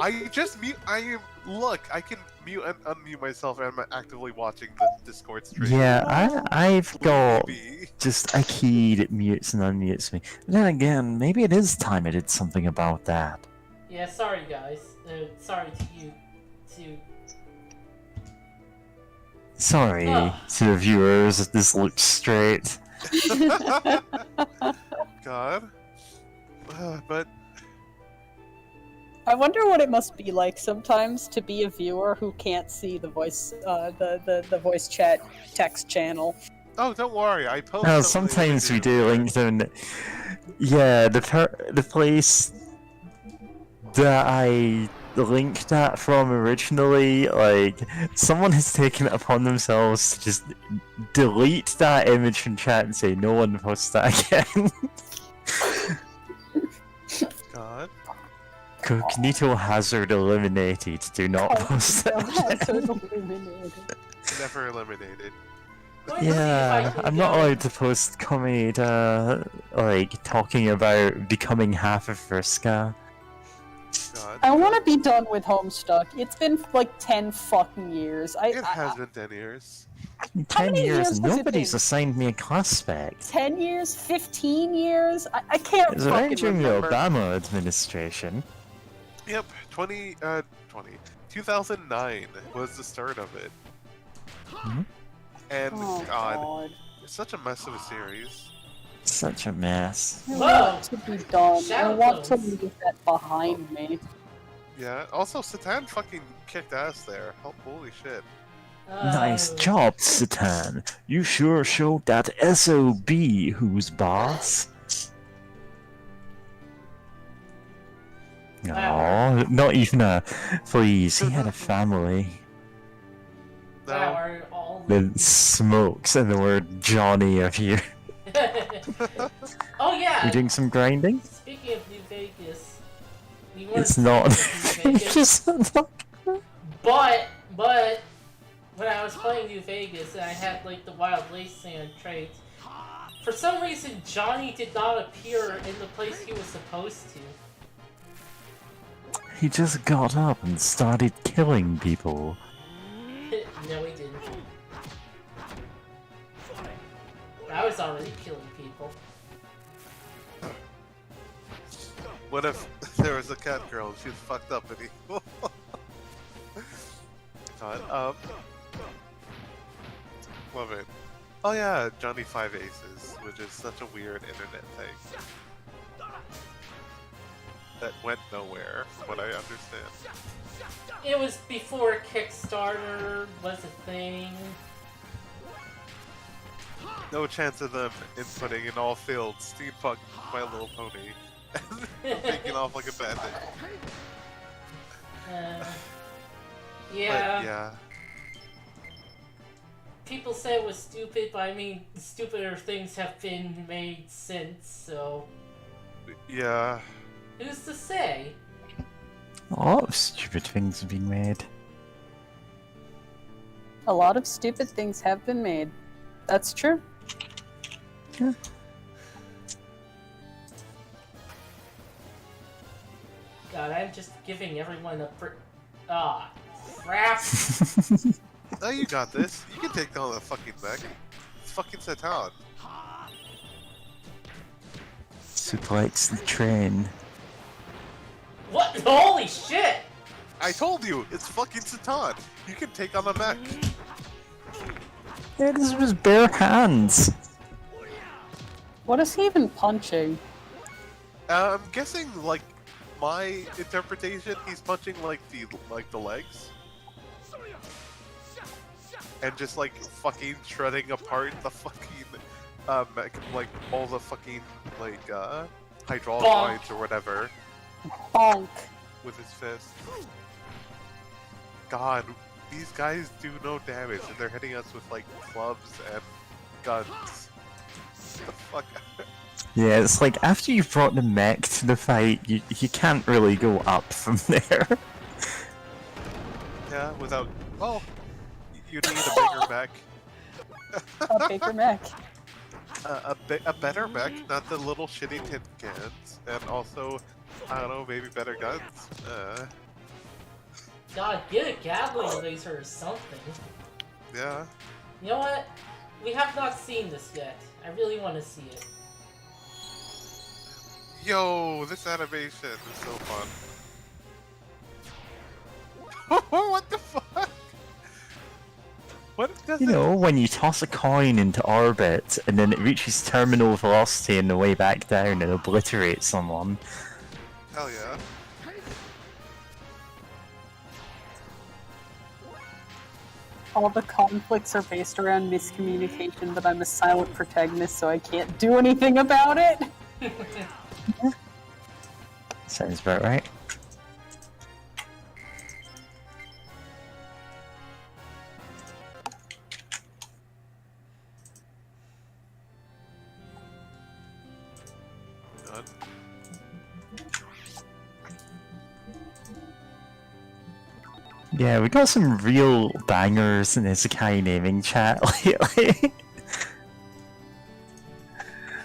I just mute. Look, I can mute and unmute myself, and I'm actively watching the Discord stream. Yeah, I've got Maybe. just a key that mutes and unmutes me. Then again, maybe it is time I did something about that. Yeah, sorry guys. Sorry to you, too. Sorry Ugh. to the viewers if this looks straight. God. But I wonder what it must be like sometimes to be a viewer who can't see the voice, the voice chat text channel. oh, don't worry. I post. Well, something sometimes we video. do LinkedIn. Yeah, the place that I linked that from originally, like, someone has taken it upon themselves to just delete that image from chat and say no one posts that again. God. Cognito hazard eliminated. Do not post that again. Never eliminated. Let's see if I Yeah, can I'm not go- allowed to post comment, like, talking about becoming half of Vriska. God. I want to be done with Homestuck. It's been like 10 fucking years. It has been 10 years. 10 many years years and has it nobody's been? assigned me a class spec. 10 years? 15 years? I can't It was around fucking during the remember. Obama administration. Yep, 2009 was the start of it. Mhm. And Oh, God, God. it's such a mess of a series. Such a mess. I Whoa! want to be done. I Shadow want to clones. leave that behind me. Yeah, also Satan fucking kicked ass there. Oh, holy shit. Nice Oh. job, Satan. You sure showed that SOB who's boss. Wow. Aww, not even a... Please, he had a family. No, Wow, are all The smokes and the word Johnny of you. Oh yeah! You doing some grinding? Speaking of New Vegas, we weren't It's not. speaking of New Vegas, Just not. but when I was playing New Vegas and I had like the Wild Wasteland traits, for some reason Johnny did not appear in the place he was supposed to. He just got up and started killing people. No, he didn't. I was already killing people. what if there was a cat girl and she was fucked up and he... God, love it. Oh yeah, Johnny Five Aces, which is such a weird internet thing. That went nowhere, from what I understand. It was before Kickstarter was a thing. No chance of them inputting in all fields steampunk My Little Pony and taking off like a bandit. Yeah. But yeah. People say it was stupid, but I mean, stupider things have been made since, so Yeah. who's to say? A lot of stupid things have been made. A lot of stupid things have been made. That's true. Yeah. God, I'm just giving everyone a crap. Oh, you got this. You can take down the fucking mech. It's fucking Satan. Suplex the train. What? Holy shit! I told you, it's fucking Satan. You can take on the mech. Yeah, this was bare hands. What is he even punching? I'm guessing, like, my interpretation, he's punching like the legs. And just like fucking shredding apart the fucking like all the fucking like hydraulic Bonk. lines or whatever Bonk. with his fist. God, these guys do no damage and they're hitting us with like clubs and guns. The fuck? Yeah, it's like after you've brought the mech to the fight, you can't really go up from there. Yeah, without. Well, you need a bigger mech. A bigger mech. a better mech, not the little shitty tin cans, and also, I don't know, maybe better guns. God, get a Gatling laser or something. Yeah. You know what? We have not seen this yet. I really want to see it. Yo, this animation is so fun. What the fuck? What does You it? know, when you toss a coin into orbit and then it reaches terminal velocity on the way back down and obliterates someone. Hell yeah. All the conflicts are based around miscommunication, but I'm a silent protagonist, so I can't do anything about it. Sounds about right. God. Yeah, we got some real bangers in Isekai naming chat lately.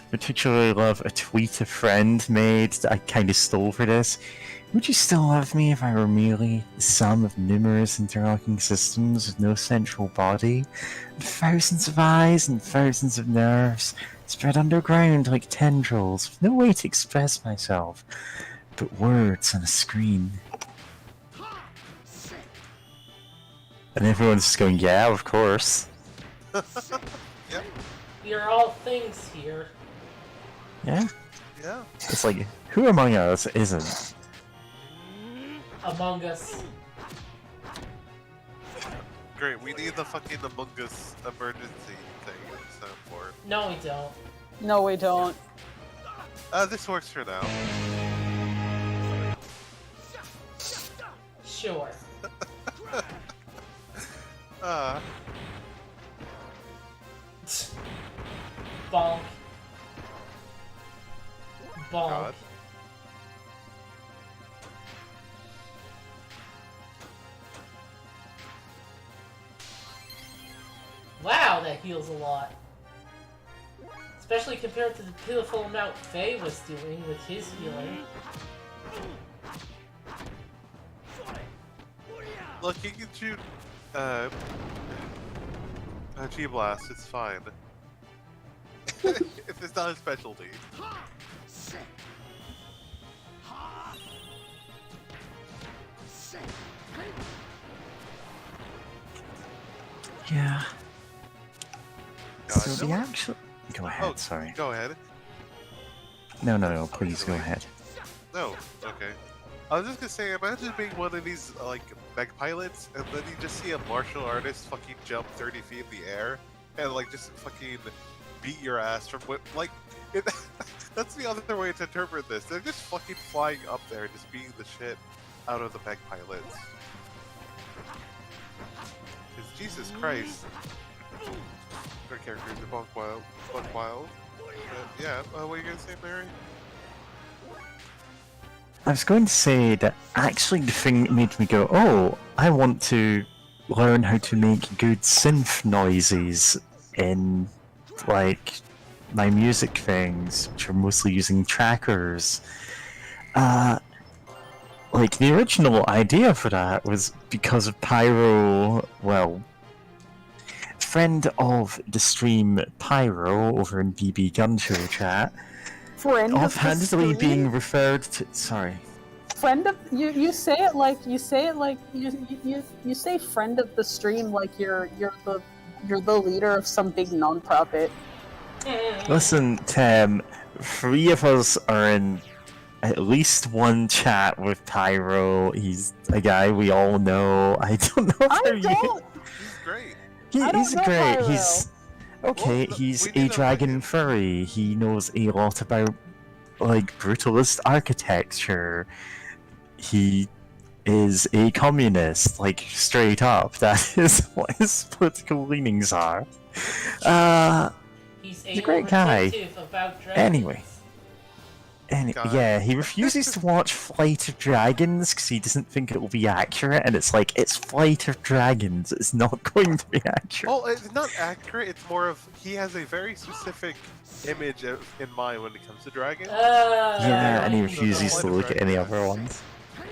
Particularly love a tweet a friend made that I kind of stole for this. Would you still love me if I were merely the sum of numerous interlocking systems with no central body, and thousands of eyes and thousands of nerves, spread underground like tendrils, with no way to express myself, but words on a screen? And everyone's just going, yeah, of course. Yep. We are all things here. Yeah. Yeah. It's like, who among us isn't? Among Us. Great. We need the fucking Among Us emergency thing to sound for. No, we don't. No, we don't. This works for now. Sure. Bonk. Bonk. God. Wow, that heals a lot. Especially compared to the pitiful amount Faye was doing with his healing. Look, he can shoot, a G-Blast, it's fine. If it's not a specialty. Yeah. God, So the actual... Go ahead, Oh, sorry. Go ahead. No, please go ahead. No, okay. I was just gonna say, imagine being one of these, like, mech pilots, and then you just see a martial artist fucking jump 30 feet in the air, and, like, just fucking beat your ass from what, like, it, that's the other way to interpret this. They're just fucking flying up there, just beating the shit out of the mech pilots. 'Cause Jesus Christ. Our characters are buck wild. Yeah, what are you gonna say, Mary? I was going to say that actually the thing that made me go, oh, I want to learn how to make good synth noises in, like, my music things, which are mostly using trackers. Like, the original idea for that was because of Pyro, well, friend of the stream Pyro over in BB Guncho chat, Friend of the offhandedly being stream? referred to. Sorry. Friend of you say it like you say friend of the stream like you're the leader of some big non-profit. Listen, Tim, 3 of us are in at least one chat with Pyro. He's a guy we all know. I don't know I if don't. He's great. I don't he's know great. Pyro. He's okay. Well, He's we a need to dragon fucking- furry. He knows a lot about, like, brutalist architecture. He is a communist, like, straight up. That is what his political leanings are. He's a great guy. About dragons. Anyway. And guy. yeah, he refuses to watch Flight of Dragons because he doesn't think it will be accurate, and it's like, it's Flight of Dragons, it's not going to be accurate. Well, it's not accurate. It's more of he has a very specific image in mind when it comes to dragons. Yeah, and he The refuses Flight to of look at any Dragons. other ones.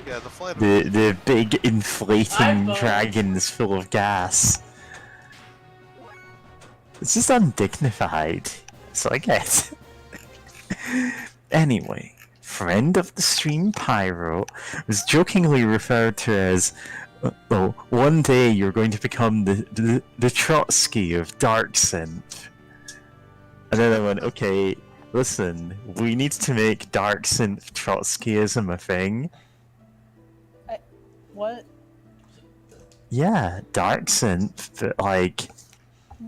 Yeah, the flight. The big inflating Eyeball. dragons full of gas. It's just undignified. So I get. Anyway, friend of the stream Pyro was jokingly referred to as, oh, one day you're going to become the Trotsky of Dark Synth. And then I went, okay, listen, we need to make Dark Synth Trotskyism a thing. What? Yeah, Dark Synth, but like,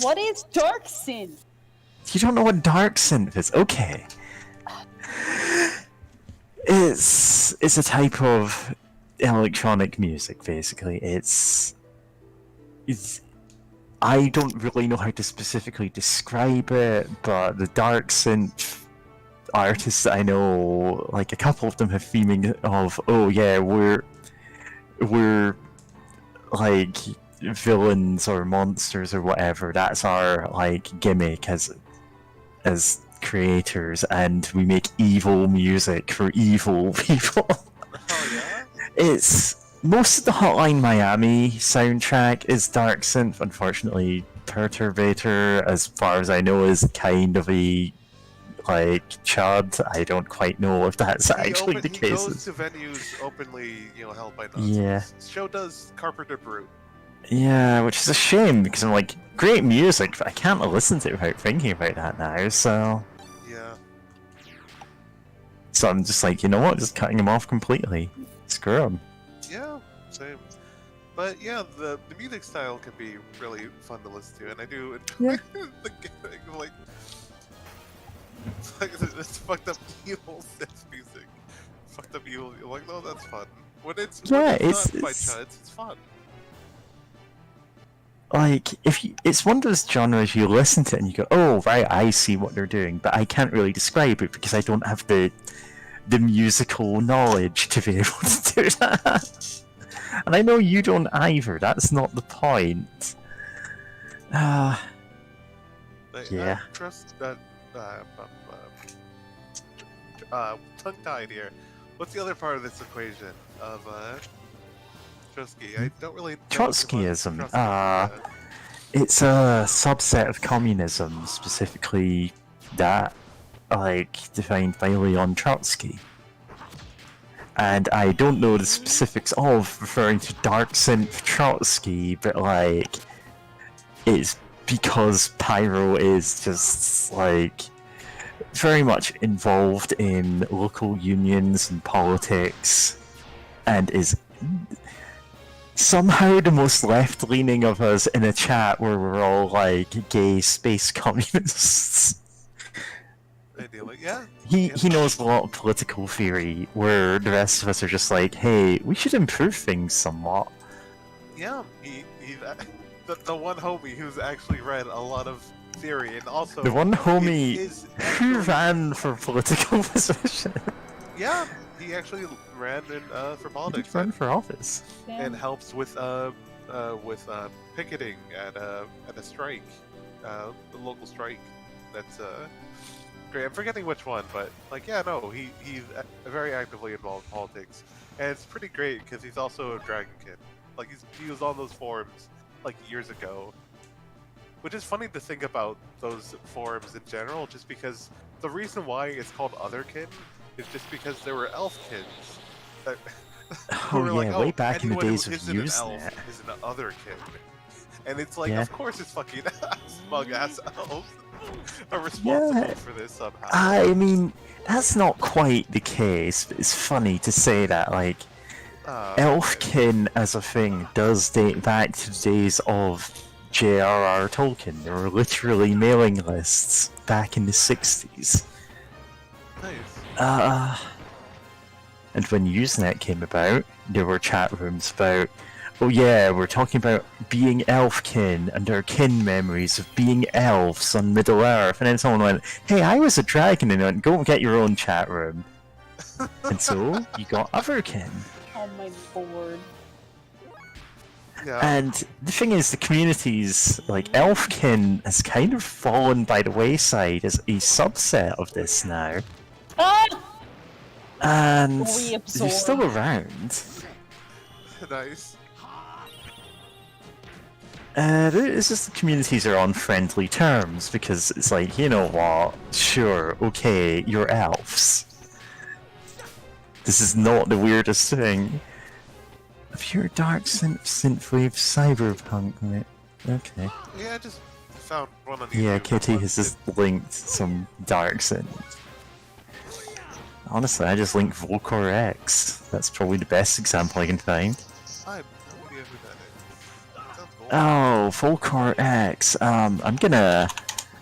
What is dark synth? you don't know what Dark Synth is? Okay. It's a type of electronic music, basically. It's I don't really know how to specifically describe it, but the Dark Synth artists that I know, like a couple of them have theming of, oh yeah, we're like villains or monsters or whatever. That's our like gimmick as creators, and we make evil music for evil people. Oh yeah. It's most of the Hotline Miami soundtrack is dark synth. Unfortunately, Perturbator, as far as I know, is kind of a like chud. I don't quite know if that's actually the He case. goes to venues openly, held by nonsense. Yeah. Show does Carpenter Brute. Yeah, which is a shame because I'm like, great music, but I can't listen to it without thinking about that now. Yeah. So I'm just like, you know what? Just cutting him off completely. Screw him. Yeah. Same. But yeah, the music style can be really fun to listen to, and I do enjoy the gimmick, like it's fucked up evil synth music. Fucked up evil. Like, no, that's fun. When it's Yeah, not by it's- chuds, it's fun. Like, it's one of those genres you listen to it and you go, oh, right, I see what they're doing, but I can't really describe it because I don't have the musical knowledge to be able to do that. And I know you don't either, that's not the point. Like, Yeah. Trust that. Tongue-tied here. What's the other part of this equation of Trotsky? I don't really know too much Trotskyism, Trotsky, yeah. It's a subset of communism, specifically that, like, defined by Leon Trotsky. And I don't know the specifics of referring to Dark Synth Trotsky, but, like, it's because Pyro is just, like, very much involved in local unions and politics, and is somehow the most left-leaning of us in a chat where we're all like gay space communists. Ideally, yeah. He knows a lot of political theory, where the rest of us are just like, hey, we should improve things somewhat. Yeah, he's the one homie who's actually read a lot of theory, and also The one homie is who ran for political position. Yeah, he actually ran for politics Ran for office. and helps with picketing at a strike, a local strike. That's great. I'm forgetting which one, but like, yeah, no, he's very actively involved in politics, and it's pretty great because he's also a Dragon Kid. Like he was on those forums like years ago, which is funny to think about those forums in general, just because the reason why it's called Otherkin is just because there were elf kids that who were Oh like, yeah, way back in the anyone who days of isn't an using elf it. is an otherkin. And it's like, Yeah. of course it's fucking smug ass elves are responsible Yeah. for this somehow. I mean, that's not quite the case, but it's funny to say that, like, Elfkin as a thing does date back to the days of J.R.R. Tolkien. There were literally mailing lists back in the 60s. Nice. And when Usenet came about, there were chat rooms about, oh yeah, we're talking about being Elfkin and our kin memories of being elves on Middle Earth. And then someone went, hey, I was a dragon, and went, go get your own chat room. And so you got Otherkin. Oh my lord. Yeah. And the thing is, the communities, like Elfkin, has kind of fallen by the wayside as a subset of this now. Ah! And Reabsorb. they're still around. Nice. It's just the communities are on friendly terms because it's like, you know what, sure, okay, you're elves. This is not the weirdest thing. A pure dark synthwave cyberpunk, right? Okay. Yeah, I just found one on YouTube. Yeah, Kitty has It- just linked some dark synth. Honestly, I just linked Volcor X. That's probably the best example I can find. I have no idea who that is. Sounds cool. Oh, Volcor X. I'm gonna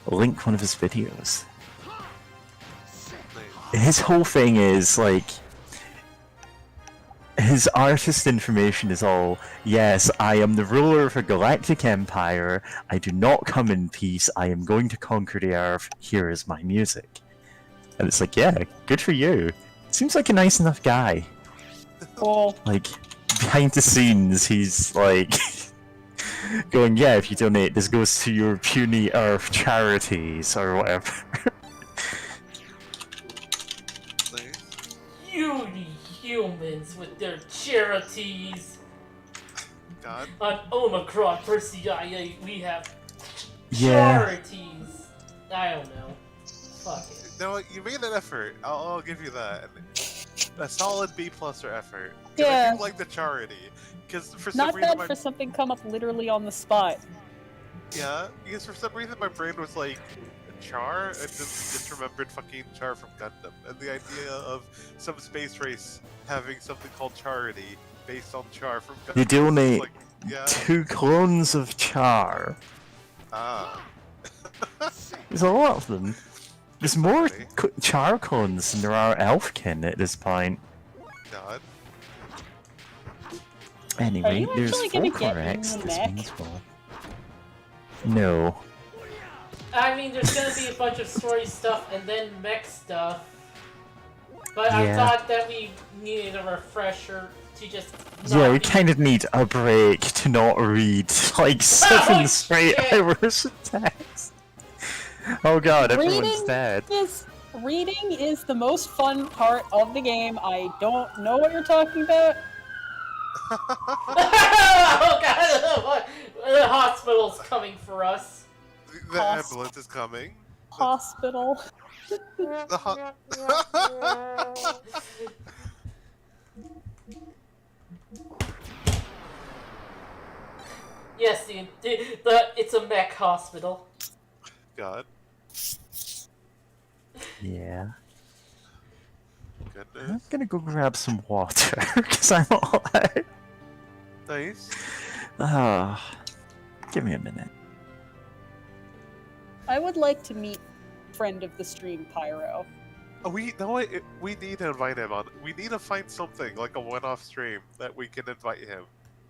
link one of his videos. Nice. His whole thing is like his artist information is all, yes, I am the ruler of a galactic empire, I do not come in peace, I am going to conquer the earth, here is my music. And it's like, yeah, good for you. Seems like a nice enough guy. Cool. Like, behind the scenes, he's like going, yeah, if you donate, this goes to your puny earth charities or whatever. Nice. Puny humans with their charities. God. On Omicron for CIA, we have Yeah. charities. I don't know. Fuck it. No, you made an effort. I'll give you that. A solid B plus or effort. 'Cause Yeah. I do like the charity. Because for some Not reason bad for something come up literally on the spot. yeah, because for some reason my brain was like Char, and just remembered fucking Char from Gundam, and the idea of some space race having something called charity based on Char from Gundam. You donate like, yeah, 2 clones of Char. ah, There's a lot of them. There's more Funny. Char clones than there are Elfkin at this point. God. Anyway, you there's actually gonna get Volcor in X the this mech? means well. No. I mean, there's gonna be a bunch of story stuff and then mech stuff. But I Yeah. thought that we needed a refresher to just. Yeah, not we be- kind of need a break to not read like 7 straight shit. hours of text. Oh god, everyone's Reading dead. Reading is the most fun part of the game. I don't know what you're talking about. Oh god! The hospital's coming for us. The Cost. ambulance is coming. Hospital. The Yes, it's a mech hospital. God. Yeah. I'm Goodness. gonna go grab some water, because I'm all out. Nice. Ah, give me a minute. I would like to meet friend of the stream Pyro. Oh, we know what? We need to invite him on. We need to find something like a one-off stream that we can invite him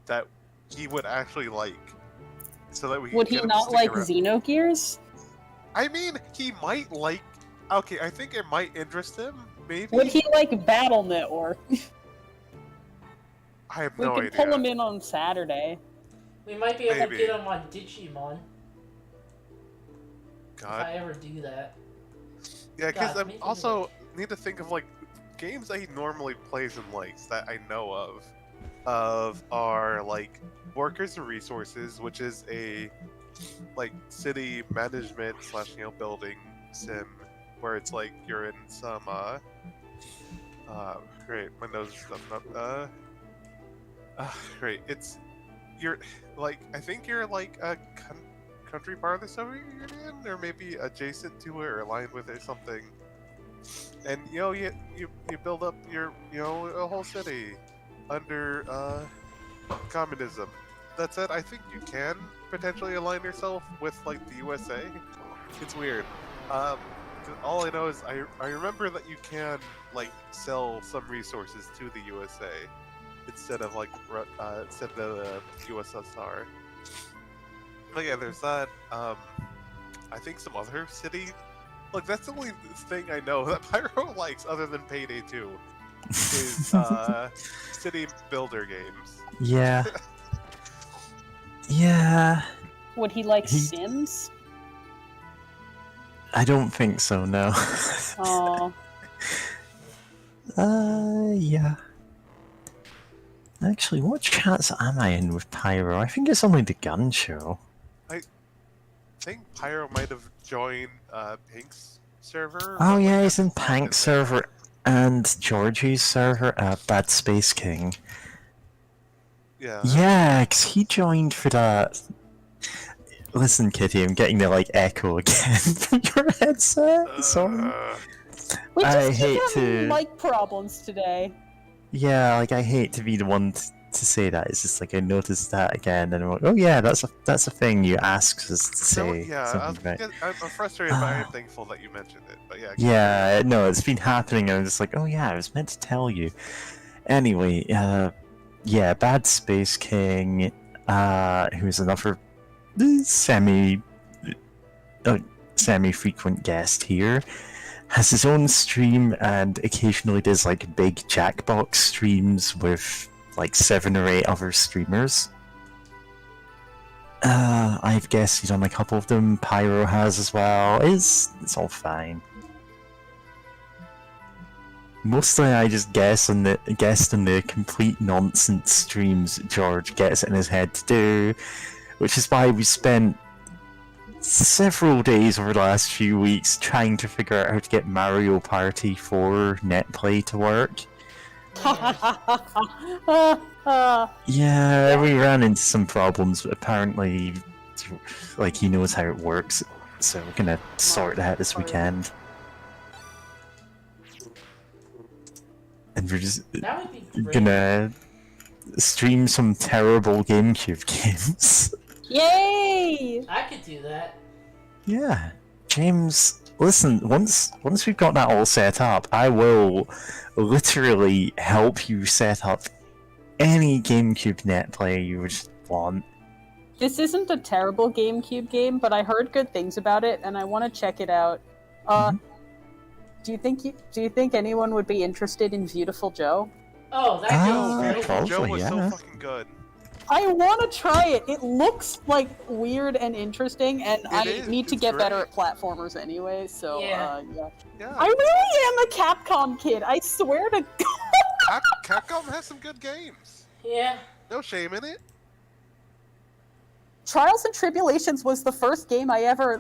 that he would actually like, so that we can Would he get him to not stick like around. Xenogears? I mean, he might like. Okay, I think it might interest him. Maybe. Would he like Battle Network? I have We no could idea. pull him in on Saturday. We might be able Maybe. to get him on Digimon if God. I ever do that. Yeah, because God, I maybe also need to think of like games that he normally plays and likes that I know of. Are like Workers and Resources, which is a like city management / building sim where it's like you're in some great, my nose is stuffed up. Great, it's you're like I think you're like a country part of the Soviet Union, or maybe adjacent to it or aligned with it or something. And you build up your a whole city under communism. That said, I think you can potentially align yourself with like the USA. It's weird. 'Cause all I know is I remember that you can like sell some resources to the USA instead of like instead of the USSR. But yeah, there's that. I think some other city Look, that's the only thing I know that Pyro likes other than Payday 2 is city builder games. Yeah. Yeah. Would he like He- Sims? I don't think so, no. Oh, Yeah. Actually, what chats am I in with Pyro? I think it's only the gun show. I think Pyro might have joined Pink's server. Oh but, like, yeah, he's in hasn't signed Pank in there. server and Georgie's server, Bad Space King. Yeah. Yeah, 'cause he joined for that. Listen, Kitty, I'm getting the echo again from your headset. Sorry. we I just hate keep having to- mic problems today. Yeah, I hate to be the one to say that. It's just I noticed that again, and I'm like, oh yeah, that's a thing you asked us to say. Something about. I'm frustrated, but I'm thankful that you mentioned it. But yeah. Yeah, no, it's been happening. I'm just like, oh yeah, I was meant to tell you. Anyway, yeah, Bad Space King, who's another semi-frequent guest here, has his own stream and occasionally does big Jackbox streams with 7 or 8 other streamers. I've guested on a couple of them. Pyro has as well. It's all fine. Mostly, I just guessed on the complete nonsense streams George gets it in his head to do, which is why we spent several days over the last few weeks trying to figure out how to get Mario Party 4 netplay to work. Yeah, we ran into some problems, but apparently, he knows how it works, so we're gonna sort it out this weekend. And we're just That would be great. gonna stream some terrible GameCube games. Yay! I could do that. Yeah, James, listen, once we've got that all set up, I will literally help you set up any GameCube netplay you would want. This isn't a terrible GameCube game, but I heard good things about it, and I want to check it out. Do you think anyone would be interested in Beautiful Joe? Oh, that Ah, goes great. probably. Joe was so yeah. fucking good. I want to try it. It looks weird and interesting, and I is, need to it's get better great. at platformers anyway. So Yeah. yeah. Yeah. I really am a Capcom kid. I swear to God. Capcom has some good games. Yeah. No shame in it. Trials and Tribulations was the first game I ever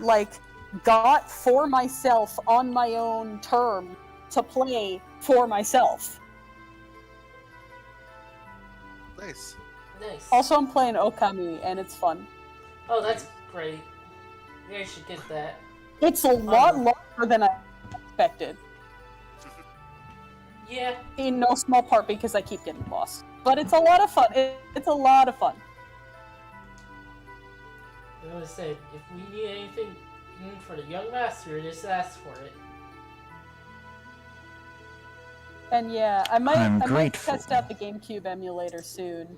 got for myself on my own term to play for myself. Nice. Nice. Also, I'm playing Okami, and it's fun. Oh, that's great. You guys should get that. It's a lot longer than I expected. Yeah. In no small part because I keep getting lost. But it's a lot of fun. It's a lot of fun. I was say, if we need anything for the young master, just ask for it. And yeah, I might grateful. test out the GameCube emulator soon,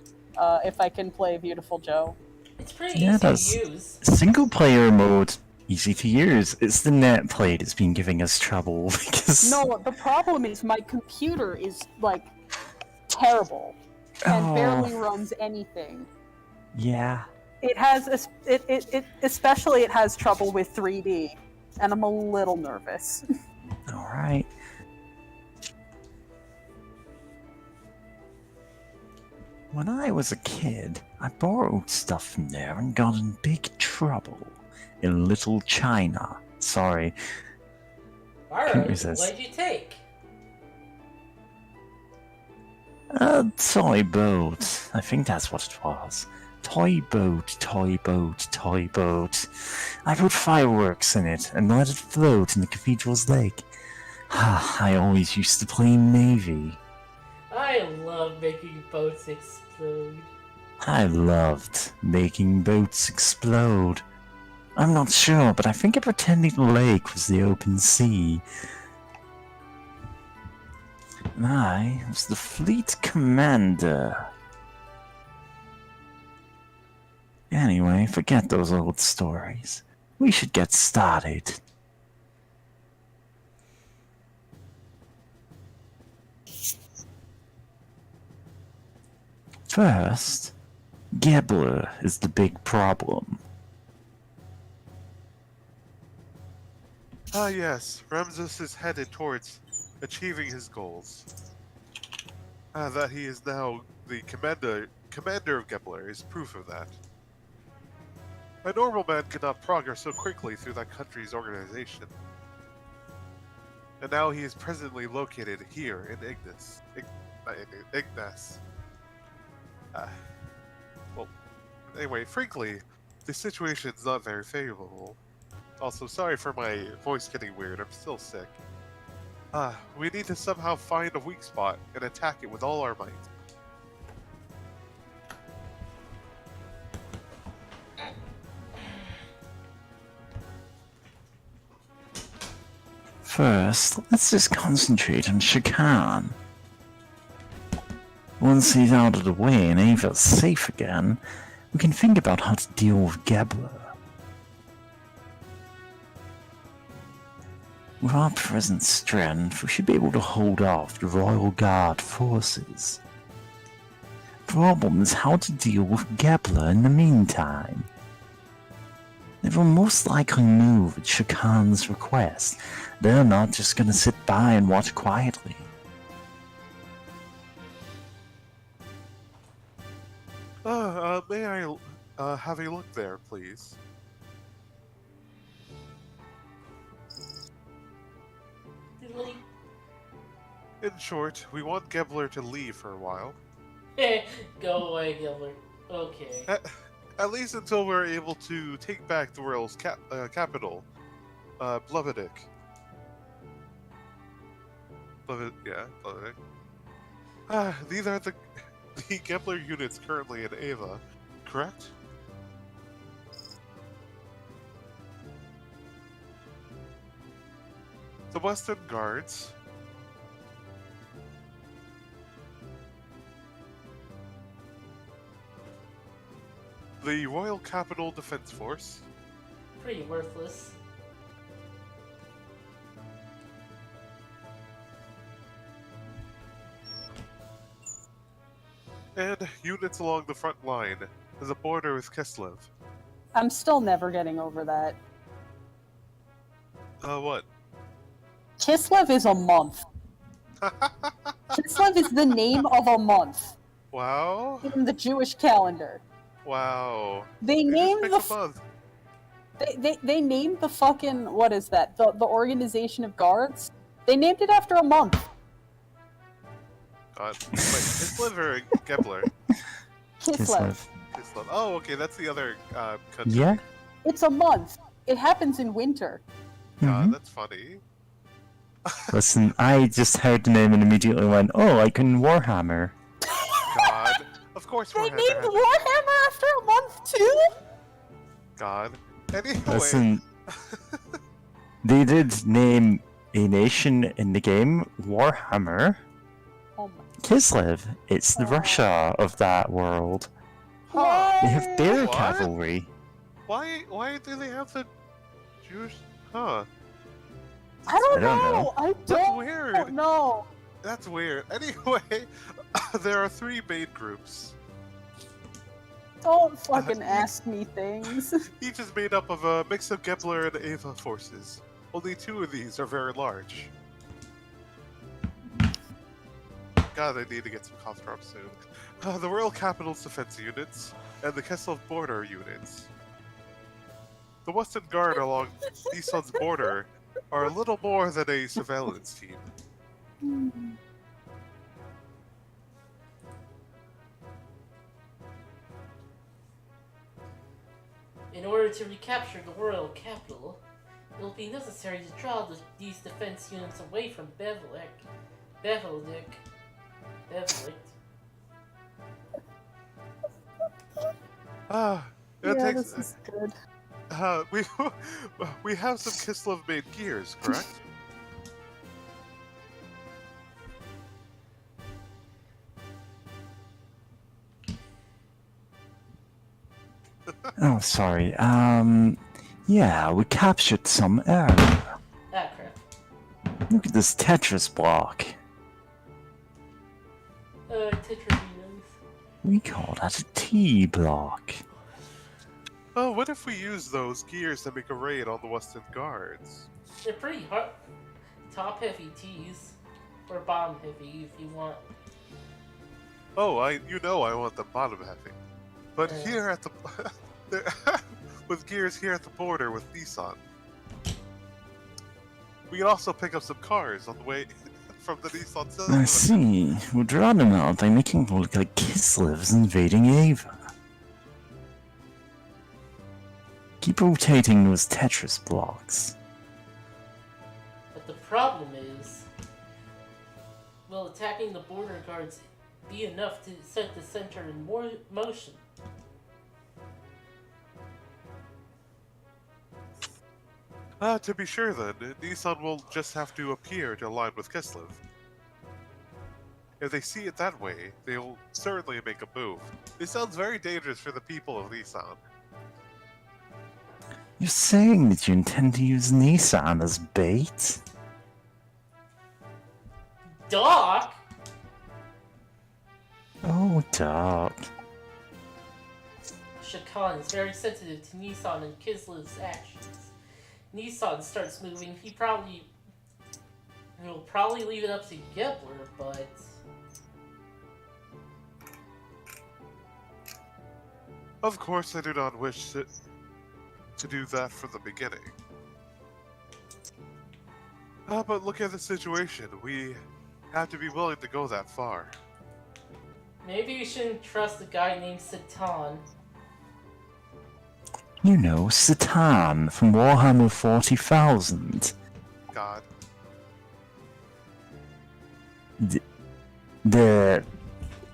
if I can play Beautiful Joe. It's pretty Yeah, easy that's- to use. Single player mode, easy to use. It's the netplay that's been giving us trouble because No, the problem is my computer is terrible and Oh. barely runs anything. Yeah. It has especially it has trouble with 3D, and I'm a little nervous. All right. When I was a kid, I borrowed stuff from there and got in big trouble in Little China. Sorry. Alright, resist. what'd you take? A toy boat. I think that's what it was. Toy boat, toy boat, toy boat. I put fireworks in it and let it float in the cathedral's lake. I always used to play Navy. I love making boats explode. I loved making boats explode. I'm not sure, but I think I pretended the lake was the open sea. And I was the fleet commander. Anyway, forget those old stories. We should get started. First, Gebler is the big problem. Ah, yes, Ramses is headed towards achieving his goals. That he is now the commander of Gebler is proof of that. A normal man could not progress so quickly through that country's organization. And now he is presently located here in Ignis. Ignis. Well, anyway, frankly, the situation is not very favorable. Also, sorry for my voice getting weird, I'm still sick. We need to somehow find a weak spot and attack it with all our might. First, let's just concentrate on Shakan. Once he's out of the way and Ava's safe again, we can think about how to deal with Gebler. With our present strength, we should be able to hold off the Royal Guard forces. Problem is how to deal with Gebler in the meantime. They will most likely move at Shakan's request. They're not just gonna sit by and watch quietly. May I have a look there, please? Diddly. In short, we want Gebler to leave for a while. Go away, Gilbert. Okay. At least until we're able to take back the world's capital, Blovedik. Blovedik. These are the Gebler units currently in Ava, correct? The Western Guards. The Royal Capital Defense Force. Pretty worthless. And units along the front line, the border with Kislev. I'm still never getting over that. What? Kislev is a month. Kislev is the name of a month Wow. in the Jewish calendar. Wow. They You just named picked the a month. they named the fucking what is that? The organization of guards. They named it after a month. God. Wait, Kislev or Gebler? Kislev. Kislev. Oh, okay, that's the other country. Yeah? It's a month. It happens in winter. Mhm. That's funny. Listen, I just heard the name and immediately went, oh, like in Warhammer. God. Of course They we're named Warhammer after a month too. God. Anyway. Listen, they did name a nation in the game Warhammer. Oh my. Kislev. It's the Russia of that world. Huh. They have their What? cavalry. Why do they have the Jewish? Huh. I don't don't know. know. I That's don't weird. know. That's weird. Anyway, there are 3 main groups. Don't fucking ask me things. Each is made up of a mix of Gebler and Ava forces. Only 2 of these are very large. God, I need to get some cough drops soon. The Royal Capital's defense units, and the Kislev border units. The Western Guard along Nissan's border are a little more than a surveillance team. In order to recapture the royal capital, it will be necessary to draw these defense units away from Bevelik. It Yeah, takes, this is good. we have some Kislev-made gears, correct? Oh, sorry. Yeah, we captured some earlier. Ah, crap. Look at this Tetris block. Tetra be nice. We call that a T block. Oh, what if we use those gears to make a raid on the Western Guards? They're pretty hard. Top heavy T's. Or bottom heavy if you want. Oh, you know I want the bottom heavy. But Yeah. here at the... with gears here at the border with Nissan. We can also pick up some cars on the way from the Nissan I side. see. We'll draw them out by making them look like Kislev's invading Ava. Keep rotating those Tetris blocks. But the problem is, will attacking the border guards be enough to set the center in more motion? To be sure then, Nissan will just have to appear to align with Kislev. If they see it that way, they'll certainly make a move. This sounds very dangerous for the people of Nissan. You're saying that you intend to use Nissan as bait? Doc! Oh, Doc. Shakan is very sensitive to Nissan and Kislev's actions. Nissan starts moving, he'll probably leave it up to Gepler, but... Of course, I do not wish to do that from the beginning. But look at the situation. We have to be willing to go that far. Maybe you shouldn't trust a guy named Satan. You know, Satan from Warhammer 40,000. God. The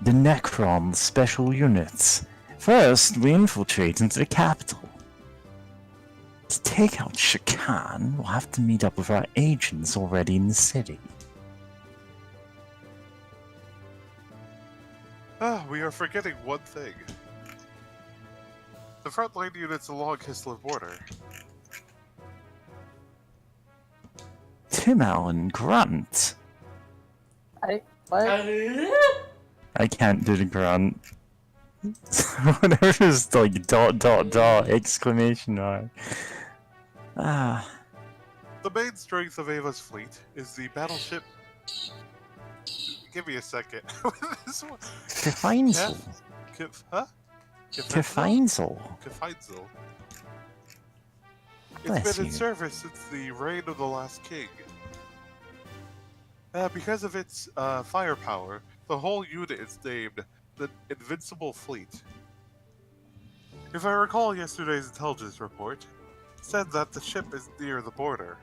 Necron special units. First, we infiltrate into the capital. To take out Shakan, we'll have to meet up with our agents already in the city. We are forgetting one thing. The frontline units along Kislev border. Tim Allen Grunt. What? I can't do the grunt. Whatever is like dot exclamation mark. The main strength of Ava's fleet is the battleship. Give me a second. This one. Gefeinsel. Huh? Gefeinsel. Gefeinsel. Bless It's been in you. service since the reign of the last king. Because of its firepower, the whole unit is named the Invincible Fleet. If I recall yesterday's intelligence report, it said that the ship is near the border.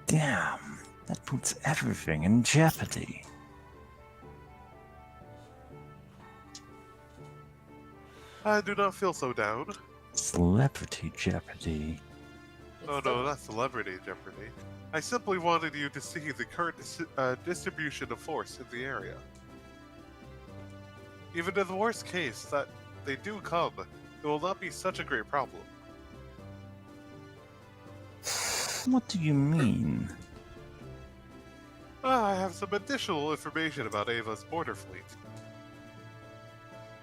Damn, that puts everything in jeopardy. I do not feel so down. Celebrity jeopardy. Oh no, not celebrity jeopardy. I simply wanted you to see the current distribution of force in the area. Even in the worst case that they do come, it will not be such a great problem. What do you mean? I have some additional information about Ava's border fleet.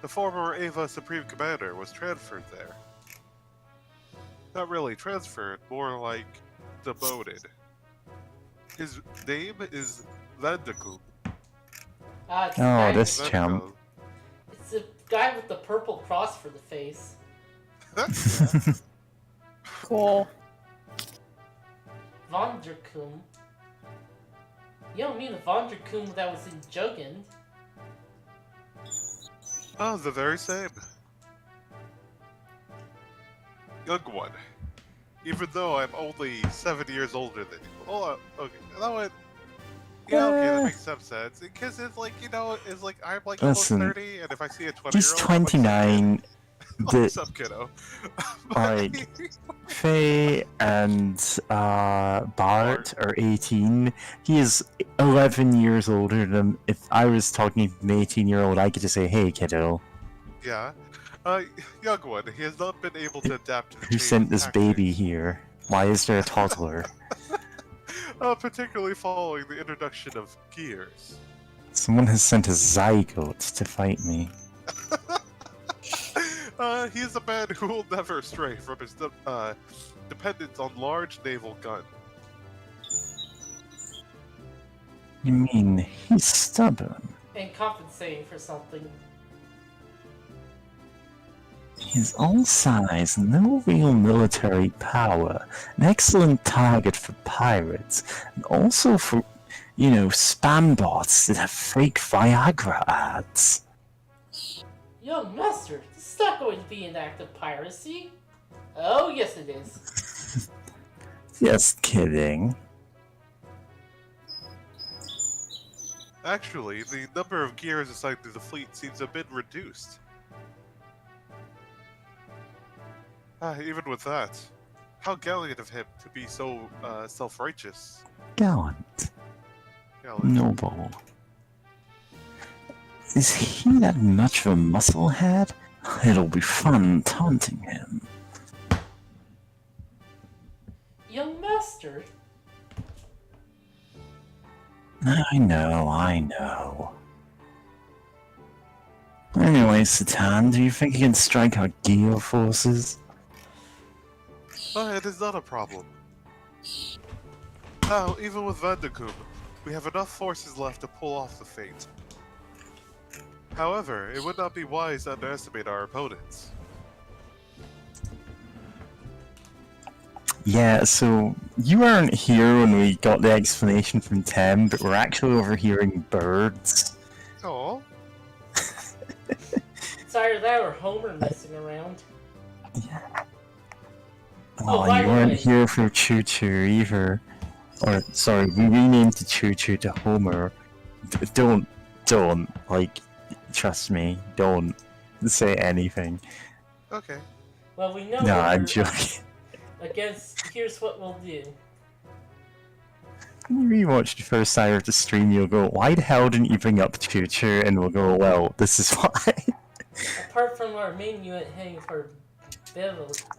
The former Ava Supreme Commander was transferred there. Not really transferred, more like demoted. His name is Vandakum. It's the Oh, guy, this chump. It's the guy with the purple cross for the face. Cool. Vonderkum. You don't mean the Vonderkum that was in Jugend. Oh, the very same. Young one. Even though I'm only 7 years older than you. Oh, okay. That one. Yeah, okay, that makes some sense. Because it's like, you know, it's like I'm like Listen, almost 30, and if I see a 20-year-old, He's 29. What's up, kiddo? Alright. Faye and Bart are 18. He is 11 years older than if I was talking to an 18-year-old, I could just say, hey, kiddo. Yeah. Young one, he has not been able to adapt to the Who change sent in this tactics. baby here? Why is there a toddler? particularly following the introduction of gears. Someone has sent a zygote to fight me. He is a man who will never stray from his dependence on large naval guns. You mean he's stubborn? And compensating for something. He's all size, no real military power, an excellent target for pirates, and also for, spam bots that have fake Viagra ads. Young master, this is not going to be an act of piracy. Oh, yes it is. Just kidding. Actually, the number of gears assigned to the fleet seems a bit reduced. Even with that, how gallant of him to be so self-righteous. Gallant. Gallant. Noble. Is he that much of a musclehead? It'll be fun taunting him. Young master, I know. Anyway, Satan, do you think you can strike our gear forces? It is not a problem. Now, even with Vanderkoom, we have enough forces left to pull off the fate. However, it would not be wise to underestimate our opponents. Yeah, so you weren't here when we got the explanation from Tim, but we're actually overhearing birds. Oh, it's either that or Homer messing around. Yeah. Oh, Oh, by you the weren't way- here for Choo Choo either. Or, sorry, we renamed Choo Choo to Homer. Don't, trust me, don't say anything. okay. Well, we know No, what I'm we're- joking. I guess here's what we'll do. When you rewatch the first hour of the stream, you'll go, why the hell didn't you bring up Choo Choo? And we'll go, well, this is why. Apart from our main unit heading for Bledovic!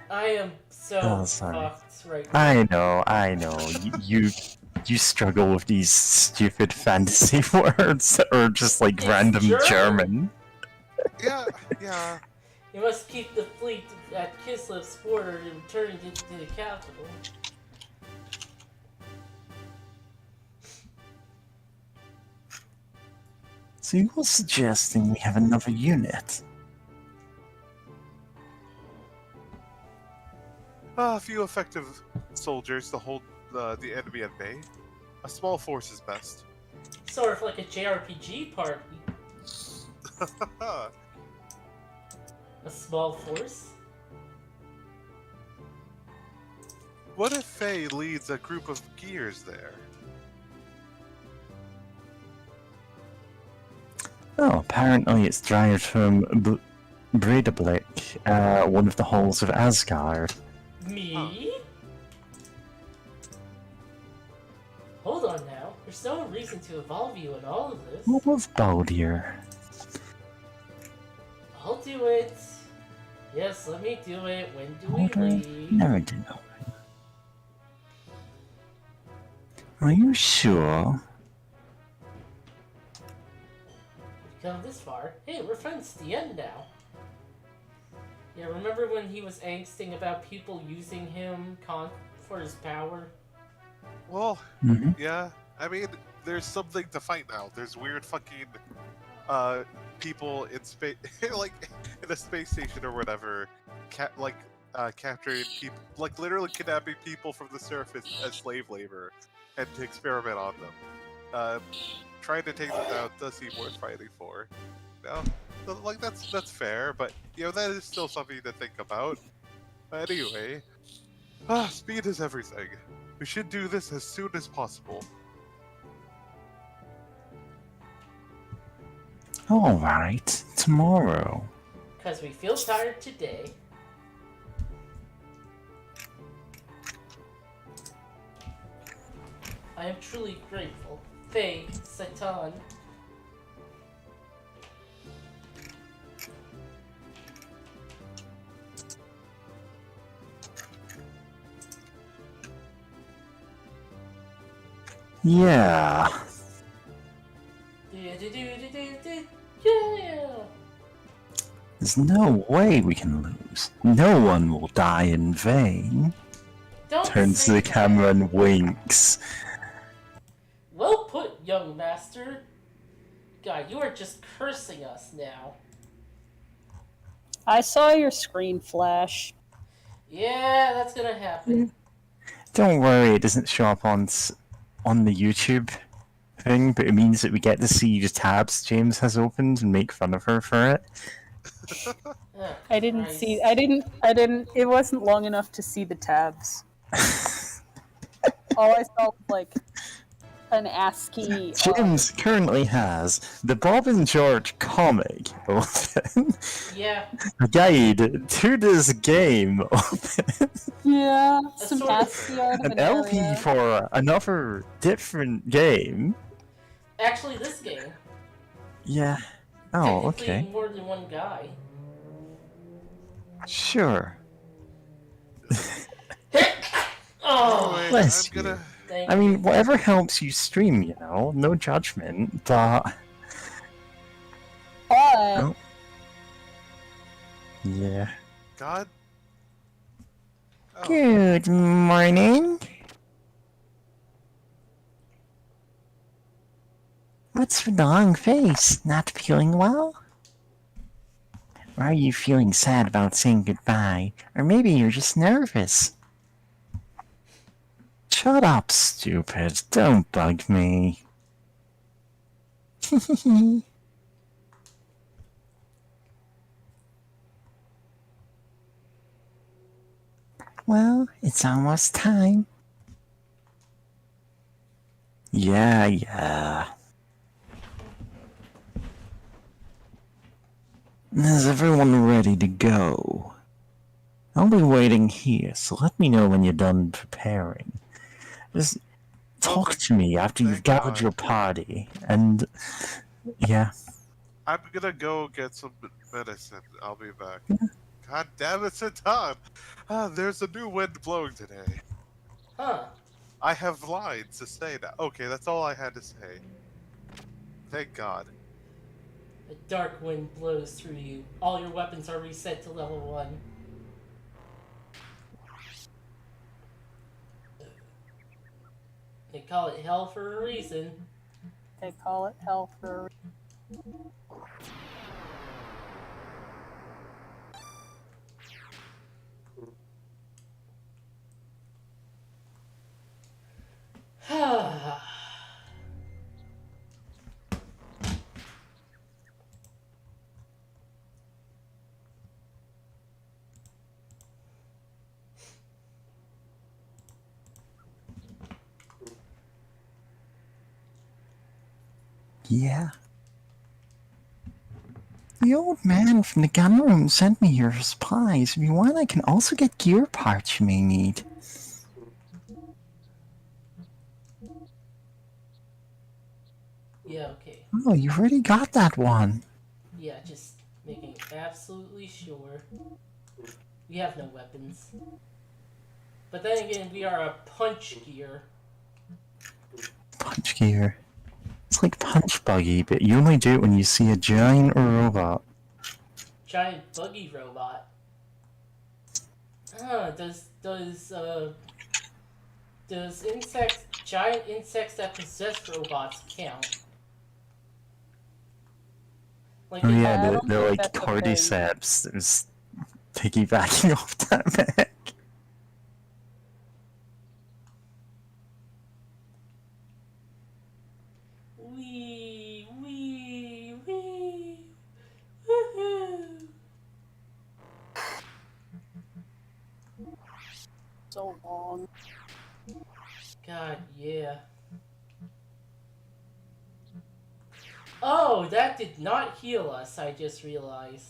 I am so Oh, sorry. fucked right now. I know. You struggle with these stupid fantasy words that are just like It's random German. German. Yeah. You must keep the fleet at Kislev's border and return it to the capital. So you were suggesting we have another unit? A few effective soldiers to hold the enemy at bay. A small force is best. Sort of like a JRPG party. A small force? What if Faye leads a group of gears there? Oh, apparently it's derived from Breidablik, one of the halls of Asgard. Me? Hold on now. There's no reason to involve you in all of this. What was Baldir? I'll do it. Yes, let me do it. When do we Baldir? leave? Never did know. Are you sure? We've come this far. Hey, we're friends to the end now. Yeah, remember when he was angsting about people using him for his power? Well, Mm-hmm. yeah. I mean, there's something to fight now. There's weird fucking people in space, like in a space station or whatever, capturing people, like literally kidnapping people from the surface as slave labor, and to experiment on them. Trying to take them down does seem worth fighting for. No, like that's fair, but that is still something to think about. Anyway, speed is everything. We should do this as soon as possible. Alright, tomorrow. Because we feel tired today. I am truly grateful. Faye, Satan. Yeah. Yeah. There's no way we can lose. No one will die in vain. Don't Turns to say the camera that. and winks. Well put, young master. God, you are just cursing us now. I saw your screen flash. Yeah, that's gonna happen. Don't worry, it doesn't show up on the YouTube thing, but it means that we get to see the tabs James has opened and make fun of her for it. Oh, I didn't Christ. see. I didn't. It wasn't long enough to see the tabs. All I saw was like an ASCII. James currently has the Bob and George comic open, Yeah, a guide to this game open, Yeah, A some sort of- ASCII art of an an LP area. for another different game. actually, this game. Yeah. Oh, Technically, okay. more than one guy. Sure. Oh, Anyway, bless I'm gonna. thank I you. mean, whatever helps you stream, you know? No judgment, but... But Oh. Yeah. God. Oh, Good morning. What's the long face? Not feeling well? Or are you feeling sad about saying goodbye? Or maybe you're just nervous. Shut up, stupid. Don't bug me. Well, it's almost time. Yeah. Is everyone ready to go? I'll be waiting here, so let me know when you're done preparing. Just talk to me after you've thank gathered God. your party, and... yeah. I'm gonna go get some medicine. I'll be back. God damn it, Satan! There's a new wind blowing today. Huh. I have lines to say that. Okay, that's all I had to say. Thank God. A dark wind blows through you. All your weapons are reset to level 1. They call it hell for a reason. they call it hell for. Yeah. The old man from the gun room sent me your supplies. If you want, I can also get gear parts you may need. Yeah, okay. Oh, you've already got that one. Yeah, just making absolutely sure. We have no weapons. But then again, we are a punch gear. Punch gear. It's like punch buggy, but you only do it when you see a giant robot. Giant buggy robot. Does giant insects that possess robots count? Like Oh they- yeah, I they're, don't they're think like that's a thing. cordyceps that was piggybacking off that mech. Wee, wee, wee. Woohoo. So long. God, yeah. Oh, that did not heal us, I just realized.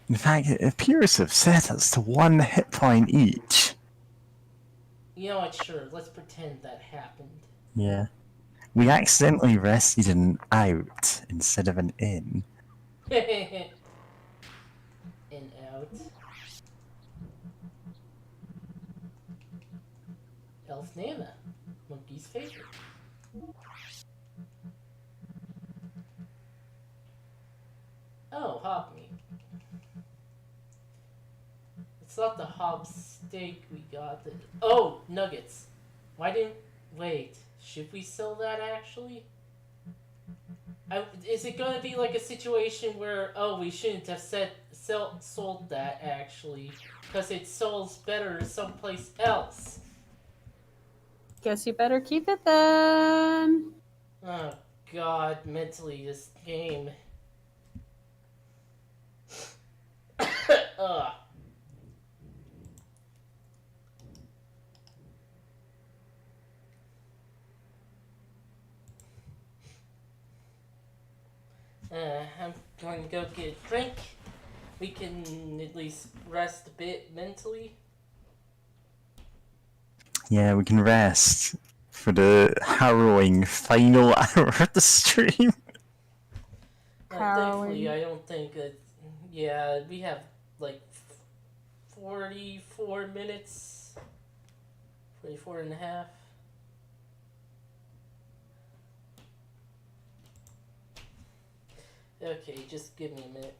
In fact, it appears to have set us to 1 hit point each. You know what, sure, let's pretend that happened. Yeah. We accidentally rested an out instead of an in. In, out. Elf Nana. Monkey's favorite. Oh, hog meat. It's not the hog steak we got. Oh, nuggets. Why didn't... Wait, should we sell that actually? Is it going to be like a situation where, oh, we shouldn't have sold that actually, because it sells better someplace else? Guess you better keep it then. Oh god, mentally, this game. Ugh. I'm going to go get a drink. We can at least rest a bit mentally. Yeah, we can rest for the harrowing final hour of the stream. Thankfully, I don't think that. Yeah, we have like 44 minutes. 44 and a half. Okay, just give me a minute.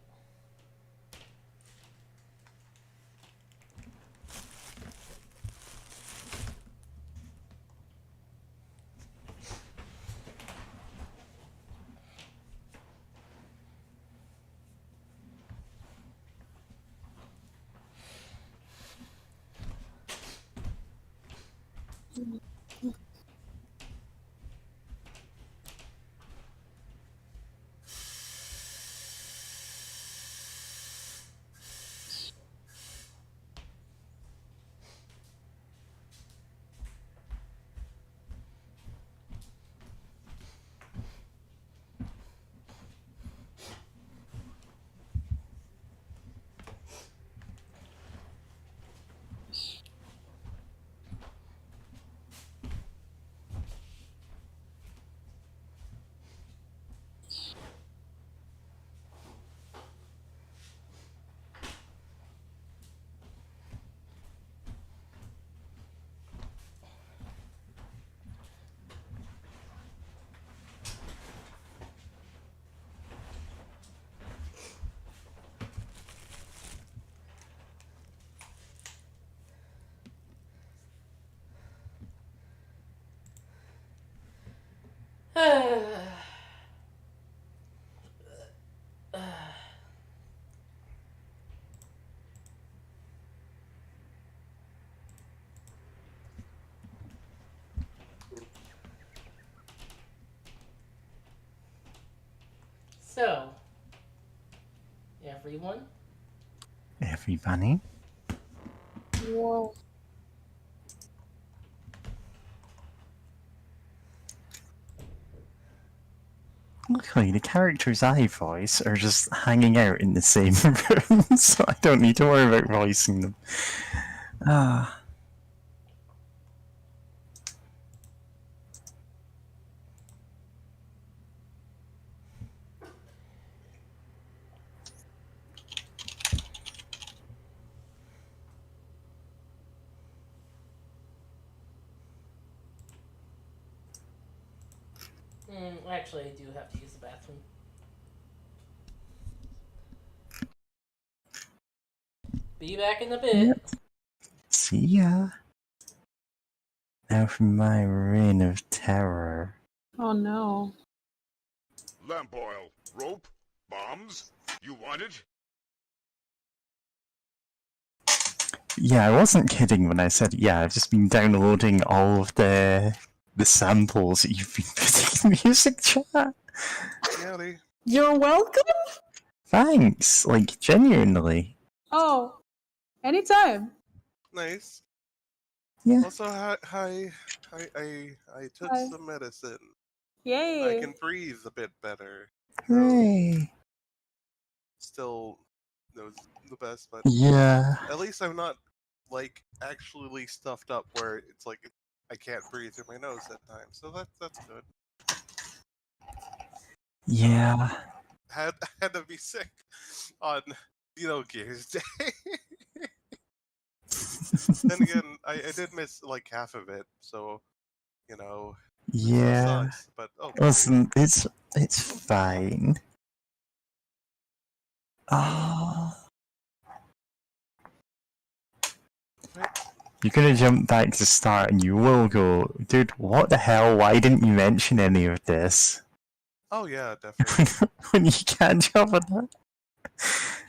So, everyone, Everybody. Whoa. Luckily, the characters I voice are just hanging out in the same room, so I don't need to worry about voicing them. Ah. actually, I do have to use the bathroom. Be back in a bit. Yep. See ya. Now for my reign of terror. Oh no. Lamp oil, rope, bombs. You want it? Yeah, I wasn't kidding when I said, yeah, I've just been downloading all of the samples that you've been putting in music chat. Howdy. You're welcome? Thanks, like, genuinely. Oh. Anytime. Nice. Yeah. Also, I took Hi. some medicine. Yay. I can breathe a bit better. Hooray. Still, knows the best, but Yeah. at least I'm not like actually stuffed up where it's like I can't breathe through my nose at times. So that's good. Yeah. Had to be sick on Xenogears Day. Then again, I did miss like half of it, so you know, Yeah. sucks. But okay. Listen, it's fine. Ah. You're gonna jump back to start and you will go, dude, what the hell? Why didn't you mention any of this? Oh yeah, definitely. When you can't jump on that?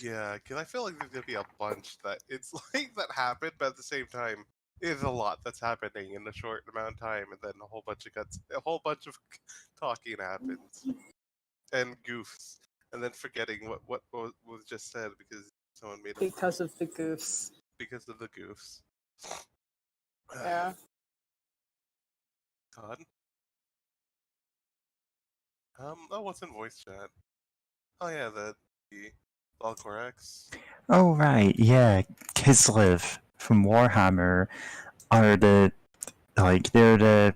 Yeah, because I feel like there's gonna be a bunch that it's like that happened, but at the same time, there's a lot that's happening in a short amount of time, and then a whole bunch of talking happens, and goofs, and then forgetting what was just said because someone made it Because of the goofs. because of the goofs. Yeah. God. Oh, what's in voice chat? Oh yeah, the Valcorax. Oh right, yeah. Kislev from Warhammer are they're the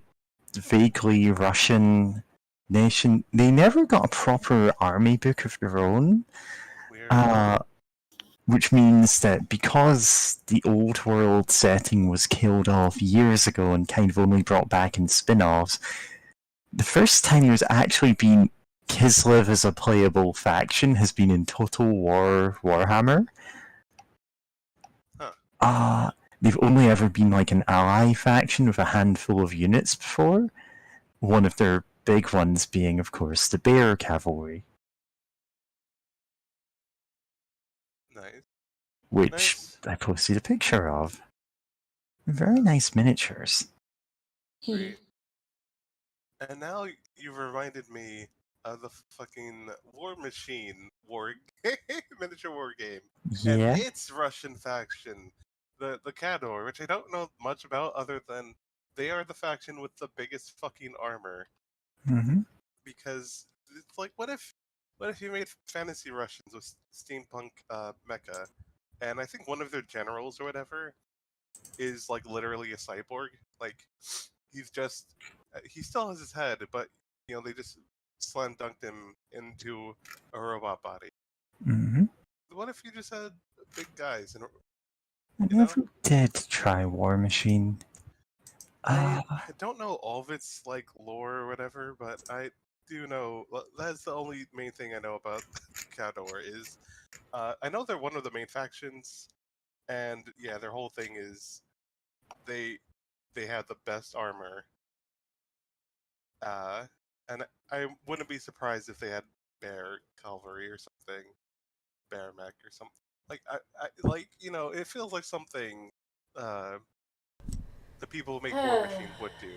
vaguely Russian nation. They never got a proper army book of their own. Weird. Which means that because the old world setting was killed off years ago and kind of only brought back in spin-offs, the first time there's actually been Kislev as a playable faction has been in Total War Warhammer. Huh. They've only ever been like an ally faction with a handful of units before. One of their big ones being, of course, the Bear Cavalry, Nice. which Nice. I posted a picture of. Very nice miniatures. Great. And now you've reminded me of the fucking War Machine war game, miniature war game, and Yeah. its Russian faction, the Kador, which I don't know much about other than they are the faction with the biggest fucking armor. Mm-hmm. Because it's like, what if you made fantasy Russians with steampunk mecha, and I think one of their generals or whatever is like literally a cyborg, like he's just he still has his head, but they just slam dunked him into a robot body. Mm-hmm. What if you just had big guys and I never did try War Machine. I don't know all of its like lore or whatever, but I do know that's the only main thing I know about Kador is I know they're one of the main factions, and yeah, their whole thing is they have the best armor. And I wouldn't be surprised if they had bear cavalry or something, bear mech or something. Like it feels like something the people who make War Machine would do.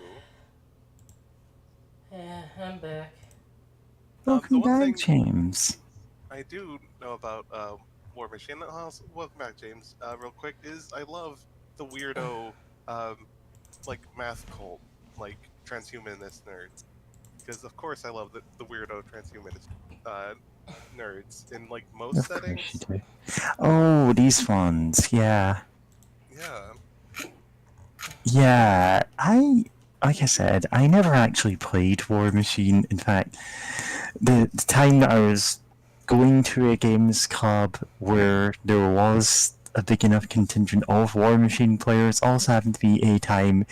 Yeah, I'm back. Welcome The one back, thing James. I do know about War Machine, welcome back, James. Real quick, is I love the weirdo like math cult, like transhumanist nerds. Because of course I love the weirdo transhumanist nerds in like most Of course you settings. do. Oh, these ones, yeah. Yeah. Yeah, like I said, I never actually played War Machine. In fact, the time that I was going to a games club where there was a big enough contingent of War Machine players also happened to be a time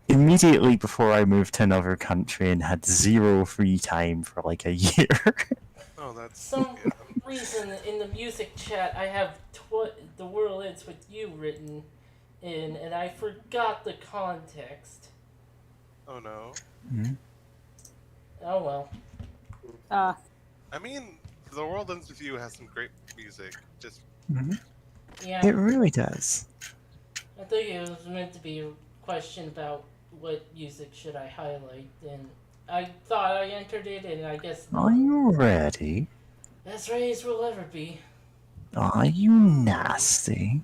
immediately before I moved to another country and had zero free time for like a year. Oh, that's Some reason in the music chat I have The World Ends With You written in, and I forgot the context. Oh no. Oh well. I mean, The World Ends With You has some great music. Just Yeah. It really does. I think it was meant to be a question about what music should I highlight, and I thought I entered it, and I guess Are you ready? as ready as we'll ever be. Are you nasty?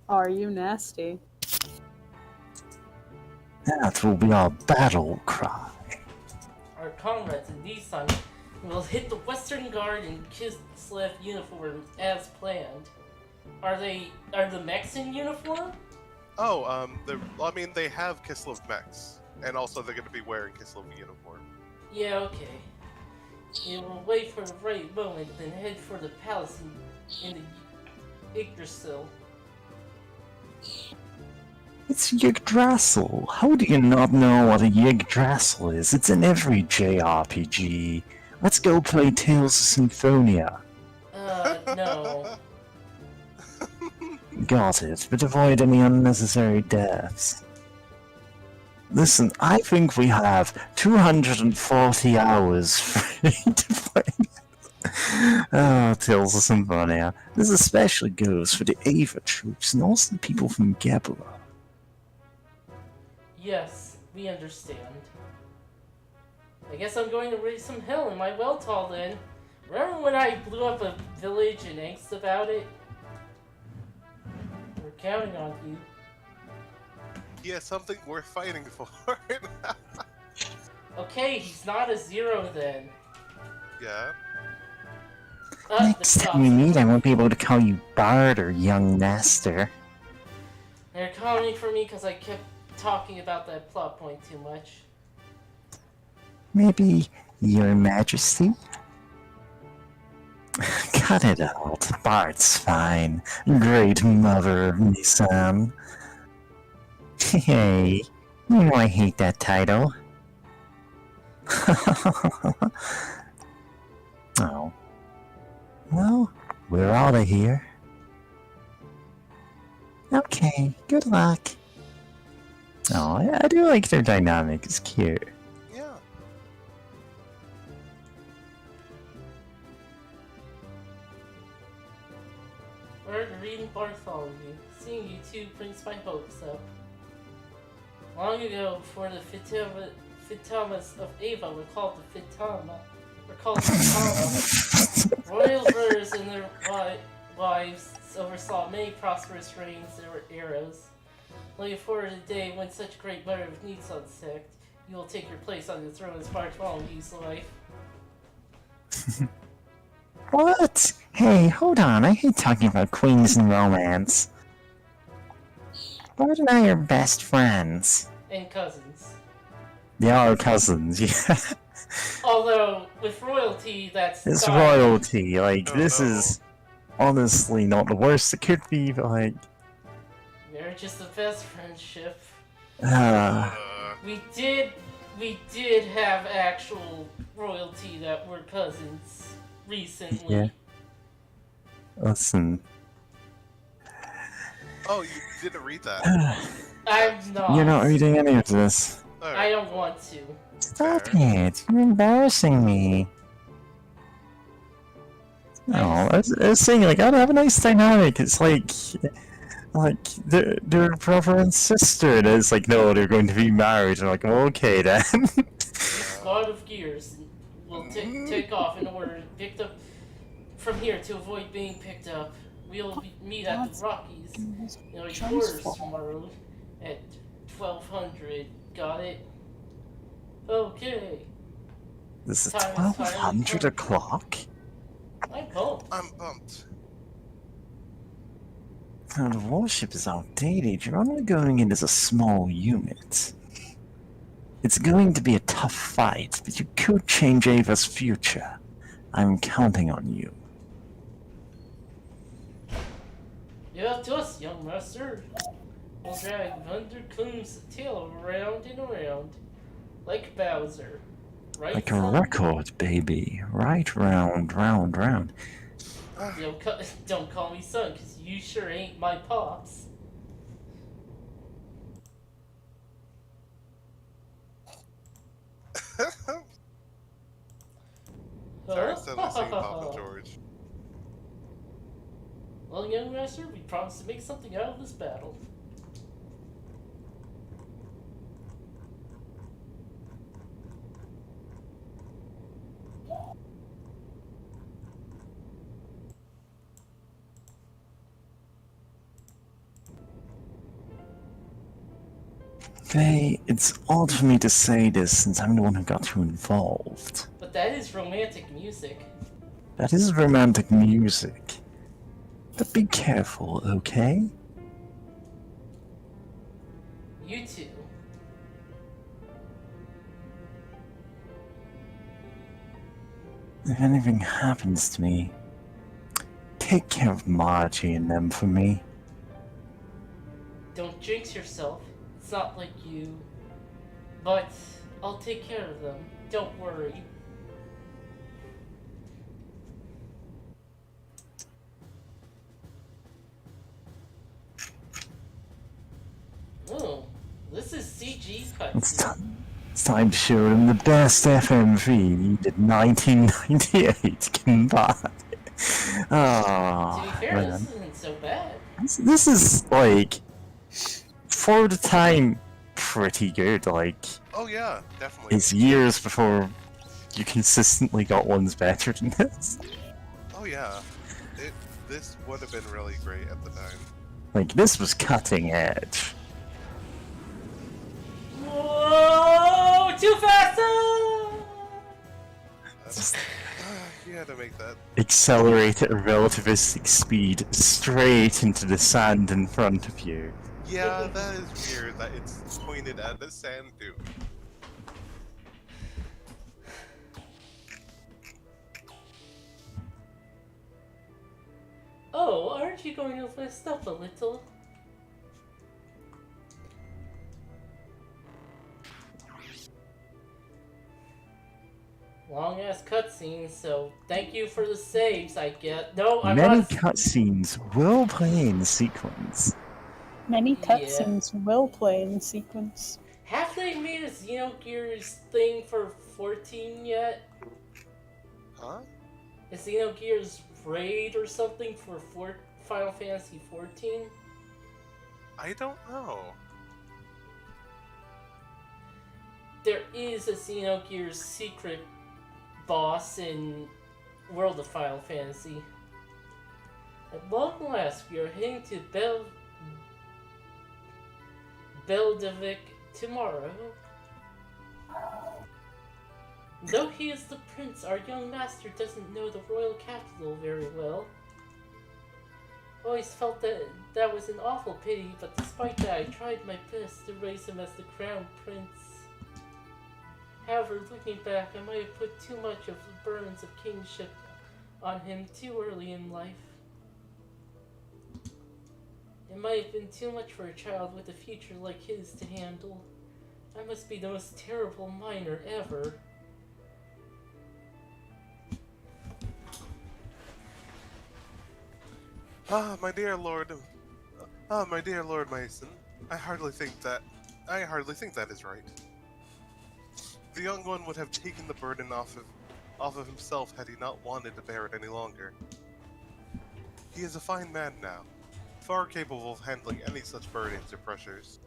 Are you nasty? That will be our battle cry. Our comrades in Nissan will hit the Western Guard in Kislev uniform as planned. Are the mechs in uniform? they have Kislev mechs, and also they're going to be wearing Kislev uniform. Yeah, okay. We will wait for the right moment, then head for the palace in the Yggdrasil. It's Yggdrasil. How do you not know what a Yggdrasil is? It's in every JRPG. Let's go play Tales of Symphonia. No. Got it, but avoid any unnecessary deaths. Listen, I think we have 240 hours free to play. Oh, Tales of Symphonia. This especially goes for the Ava troops and also the people from Gebla. Yes, we understand. I guess I'm going to raise some hell in my Weltall then. Remember when I blew up a village and angst about it? We're counting on you. Yeah, something worth fighting for. Okay, he's not a zero then. Yeah. Next time we meet, I won't be able to call you Bard or Young Master. They're coming for me because I kept talking about that plot point too much. Maybe Your Majesty? Cut it out. Bard's fine. Great mother of me son. Hey, you know I hate that title. Oh. Well, we're out of here. Okay, good luck. Oh, I do like their dynamic. It's cute. Yeah. We're reading Bartholomew. Seeing you two brings my hopes up. Long ago, before the Fitamas of Ava were called the Fitama, royalers and their wives oversaw many prosperous reigns or eras. Looking forward to the day when such great mother of Nixon sect, you will take your place on the throne as Bartholomew's life. What? Hey, hold on. I hate talking about queens and romance. Bard and I are best friends. And cousins. They are cousins, yeah. Although, with royalty, that's It's dying. royalty. Like, Oh, this no. is honestly not the worst it could be, but like... They're just the best friendship. Uh, We did have actual royalty that were cousins recently. Yeah. Listen. Oh, you didn't read that. I'm not. You're not reading any of this. I Alright. don't want to. Stop it. You're embarrassing me. No, I was saying, like, I'd have a nice dynamic. It's like they're brother and sister, and it's like, no, they're going to be married. I'm like, okay then. God of Gears will take off in order picked up from here to avoid being picked up. We'll meet at the Rockies. Yours tomorrow at 1200. Got it? Okay. This is Time is 1200 time. o'clock? I'm pumped. I'm pumped. Oh, the warship is outdated. You're only going in as a small unit. It's going to be a tough fight, but you could change Ava's future. I'm counting on you. You have to us, young master. We'll drag Thundercloom's tail around and around. Like Bowser. Right, Like a son? record, baby. Right round, round, round. Don't call me son, cause you sure ain't my pops. Sorry, instead of saying Papa George. Well, young master, we promise to make something out of this battle. Faye, it's odd for me to say this since I'm the one who got you involved. But that is romantic music. That is romantic music. But be careful, okay? You two. If anything happens to me, take care of Margie and them for me. Don't jinx yourself. It's not like you. But I'll take care of them. Don't worry. Oh, this is CG It's, cutscene. it's time to show them the best FMV needed 1998 can buy. To Oh, be fair, man. this isn't so bad. This is, like, for the time, pretty good. Like, Oh yeah, definitely. it's years before you consistently got ones better than this. Oh yeah. This would have been really great at the time. Like, this was cutting edge. Whoa! Too fast! You had to make that. Accelerate at a relativistic speed straight into the sand in front of you. Yeah, that is weird that it's pointed at the sand dune. Oh, aren't you going to mess up a little? Long ass cutscene, so thank you for the saves, I get. No, I'm Many not. cutscenes will play in sequence. Many Yeah. cutscenes will play in sequence. Have they made a Xenogears thing for 14 yet? Huh? A Xenogears raid or something for Final Fantasy 14? I don't know. There is a Xenogears secret boss in World of Final Fantasy. At long last, we are heading to Beldevik tomorrow. Though he is the prince, our young master doesn't know the royal capital very well. Always felt that was an awful pity, but despite that, I tried my best to raise him as the crown prince. However, looking back, I might have put too much of the burdens of kingship on him too early in life. It might have been too much for a child with a future like his to handle. I must be the most terrible minor ever. Ah, my dear Lord. My dear Lord Mason. I hardly think that is right. The young one would have taken the burden off of himself had he not wanted to bear it any longer. He is a fine man now, far capable of handling any such burdens or pressures.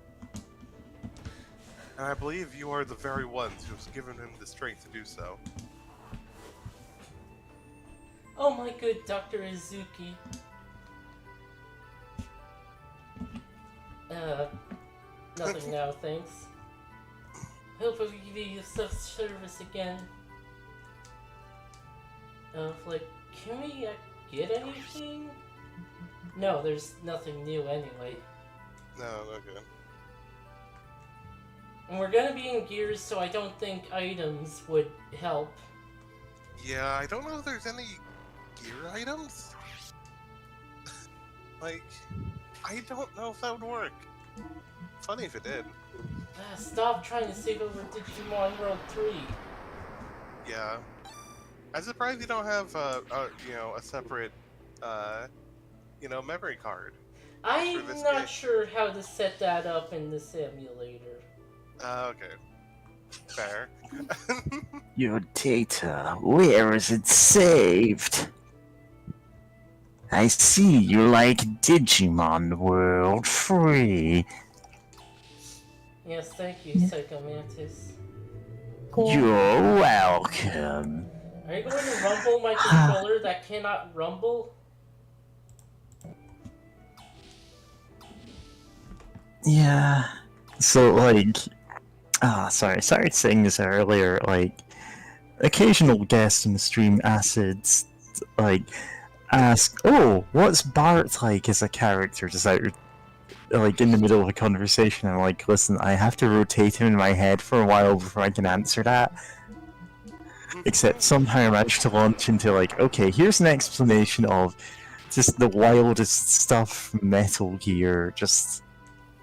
And I believe you are the very ones who have given him the strength to do so. Oh my good Dr. Izuki. Nothing now, thanks. Hope I can give you some service again. Like, can we get anything? No, there's nothing new anyway. No, okay. And we're gonna be in Gears, so I don't think items would help. Yeah, I don't know if there's any gear items. Like, I don't know if that would work. Funny if it did. Stop trying to save over Digimon World 3. Yeah. I'm surprised you don't have a separate, memory card. I'm this not game. sure how to set that up in the simulator. Okay. Fair. Your data, where is it saved? I see you like Digimon World Free. Yes, thank you, Psycho Mantis. Cool. You're welcome. Are you going to rumble my controller that cannot rumble? Yeah. So, like... sorry saying this earlier, like... Occasional guests in the stream, Acids, like, ask, oh, what's Bart like as a character? Just like, in the middle of a conversation, I'm like, listen, I have to rotate him in my head for a while before I can answer that. Except somehow I managed to launch into, like, okay, here's an explanation of just the wildest stuff from Metal Gear, just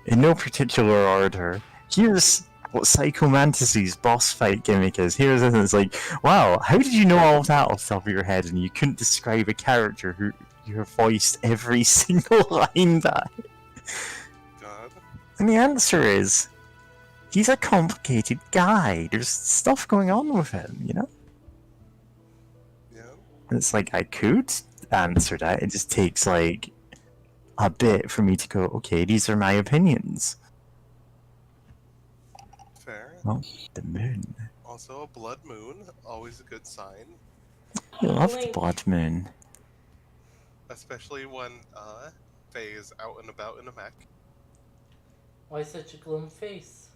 in no particular order. Here's what Psychomantisy's boss fight gimmick is. Here's it, and it's like, wow, how did you know all of that off the top of your head, and you couldn't describe a character who you have voiced every single line by? God. And the answer is, he's a complicated guy. There's stuff going on with him, you know? Yeah. And it's like, I could answer that. It just takes, like, a bit for me to go, okay, these are my opinions. Fair. Well, the moon. Also, a blood moon, always a good sign. I love the Link. blood moon. Especially when Faye is out and about in a mech. Why such a glum face?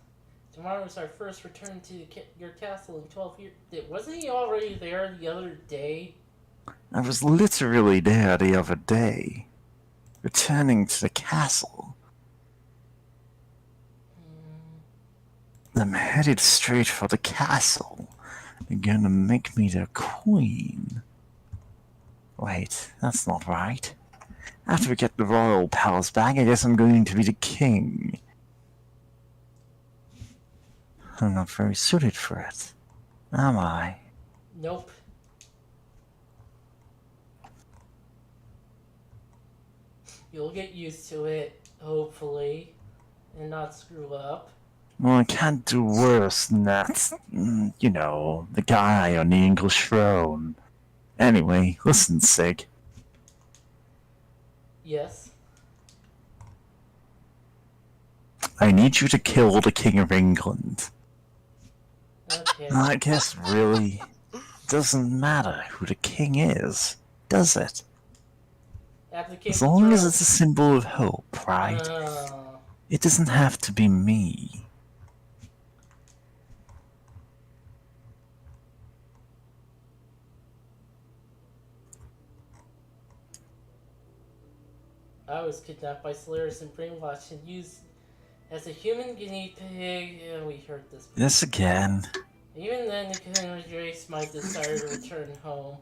Tomorrow is our first return to your castle in 12 years. Wasn't he already there the other day? I was literally there the other day, returning to the castle. I'm headed straight for the castle. They're gonna make me their queen. Wait, that's not right. After we get the royal palace back, I guess I'm going to be the king. I'm not very suited for it, am I? Nope. You'll get used to it, hopefully, and not screw up. Well, I can't do worse than that. You know, the guy on the English throne. Anyway, listen, Sig. Yes. I need you to kill the King of England. Okay. I guess really doesn't matter who the king is, does it? Application As long as thrown. it's a symbol of hope, right? It doesn't have to be me. I was kidnapped by Solaris and brainwashed and used as a human guinea pig. Yeah, we heard this before. This again. Even then, it couldn't erase my desire to return home.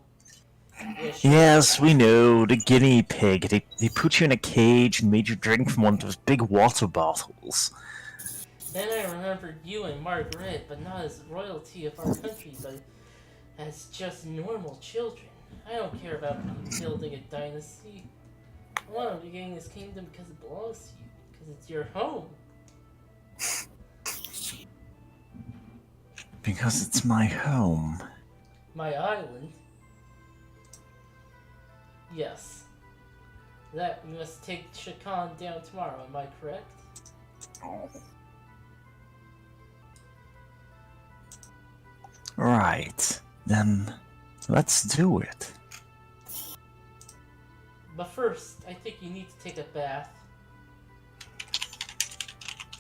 Yeah, sure. Yes, we know, the guinea pig. They put you in a cage and made you drink from one of those big water bottles. Then I remembered you and Margaret, but not as royalty of our country, but as just normal children. I don't care about building a dynasty. I want to regain this kingdom because it belongs to you, because it's your home. Because it's my home. My island. Yes. That we must take Shakan down tomorrow, am I correct? Right. Then, let's do it. But first, I think you need to take a bath.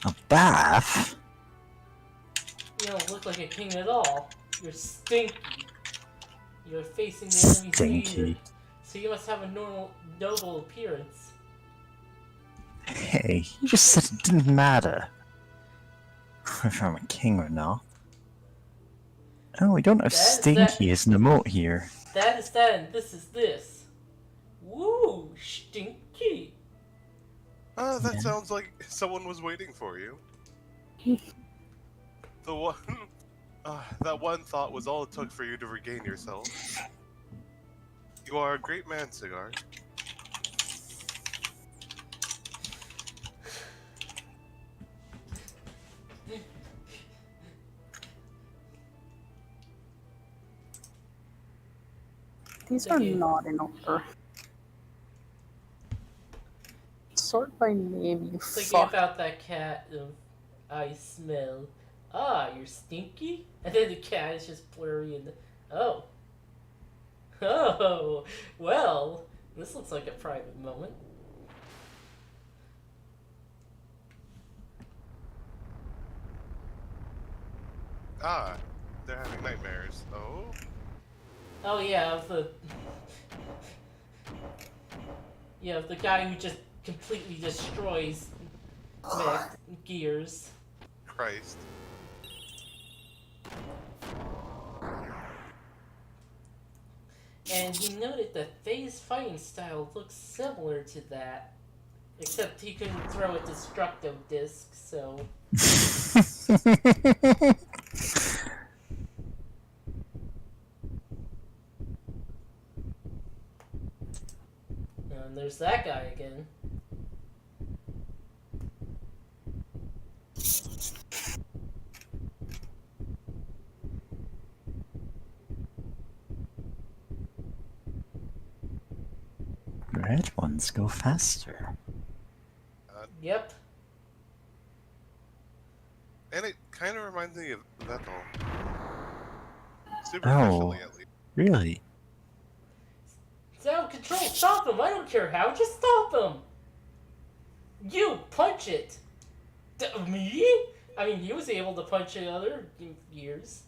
A bath? You don't look like a king at all. You're stinky. You're facing the enemy's danger, Stinky. so you must have a noble appearance. Hey, you just said it didn't matter if I'm a king or not. Oh, we don't have That is stinky as an emote here. That is that, and this is this. Woo, stinky. That Yeah. sounds like someone was waiting for you. The one, that one thought was all it took for you to regain yourself. You are a great man, Cigar. These are Thank you. not in order. Sort by name, you Thinking fuck. about that cat of I smell. Ah, you're stinky? And then the cat is just blurry and oh. Oh, well, this looks like a private moment. Ah, they're having nightmares. Oh? Oh yeah, of the of the guy who just completely destroys mech gears. Christ. And he noted that Faye's fighting style looks similar to that. Except he couldn't throw a destructo disc, so... And there's that guy again. Red ones go faster. Yep. And it kind of reminds me of Vettel. Superficially, at least. Really? It's out of control. Stop him. I don't care how. Just stop him. You punch it. Me? I mean, he was able to punch it other years.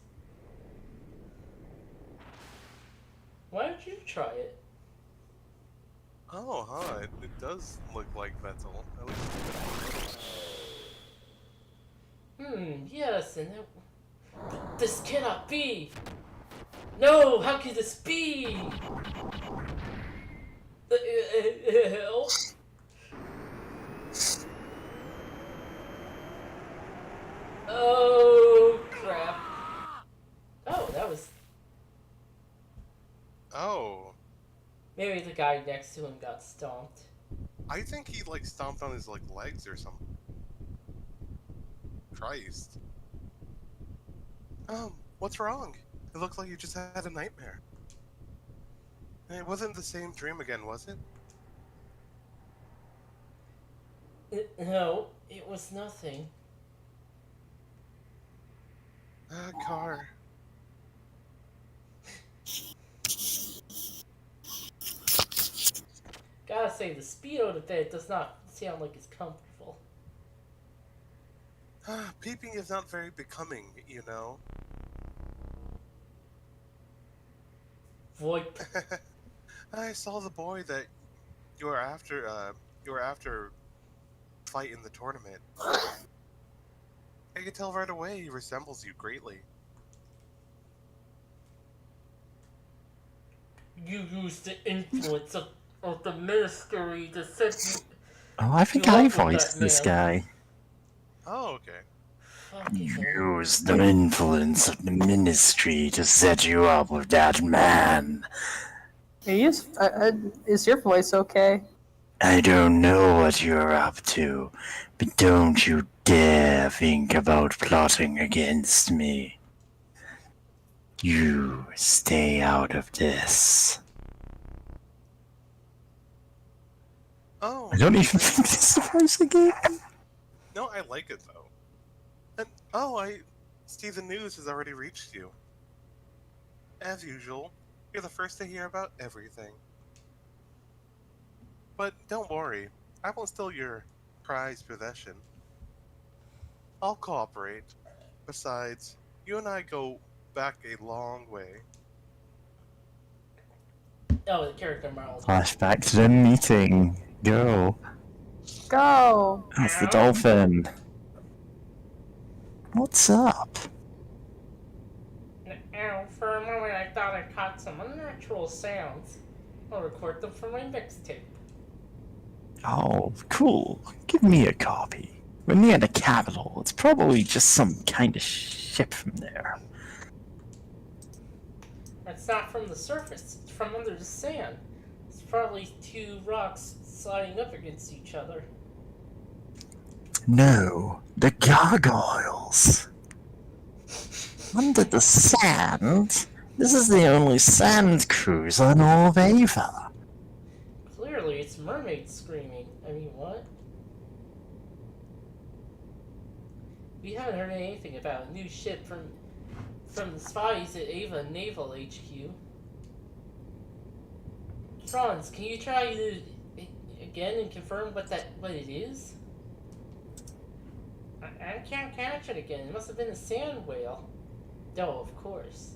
Why don't you try it? Oh, huh. It does look like Vettel. At least. Yes, and that... This cannot be! No, how can this be? Help! Oh, crap. Oh, that was... Oh. Maybe the guy next to him got stomped. I think he, like, stomped on his, like, legs or something. Christ. What's wrong? It looks like you just had a nightmare. It wasn't the same dream again, was it? No, it was nothing. Car. Gotta say, the speed out of bed does not sound like it's comfortable. Peeping is not very becoming, you know. VoIP. I saw the boy that you were after, fight in the tournament. I could tell right away he resembles you greatly. You used the influence of the ministry to set you... Oh, I think You I look like voiced that this man. guy. Oh, okay. Fucking hell. Use the influence of the ministry to set you up with that man. Is your voice okay? I don't know what you're up to, but don't you dare think about plotting against me. You stay out of this. Oh. I don't even think this is the voice again. No, I like it though. And I see the news has already reached you. As usual, you're the first to hear about everything. But don't worry, I won't steal your prized possession. I'll cooperate. Besides, you and I go back a long way. Oh, the character model. Flashback to the meeting. Go. Go! That's the dolphin. What's up? For a moment I thought I caught some unnatural sounds. I'll record them for my mixtape. Oh, cool. Give me a copy. We're near the capital. It's probably just some kind of ship from there. It's not from the surface, it's from under the sand. It's probably two rocks sliding up against each other. No, the gargoyles. Under the sand? This is the only sand cruise on all of Ava. Clearly, it's mermaids screaming. I mean, what? We haven't heard anything about a new ship from the spies at Ava Naval HQ. Franz, can you try it again and confirm what it is? I can't catch it again. It must have been a sand whale. No, of course.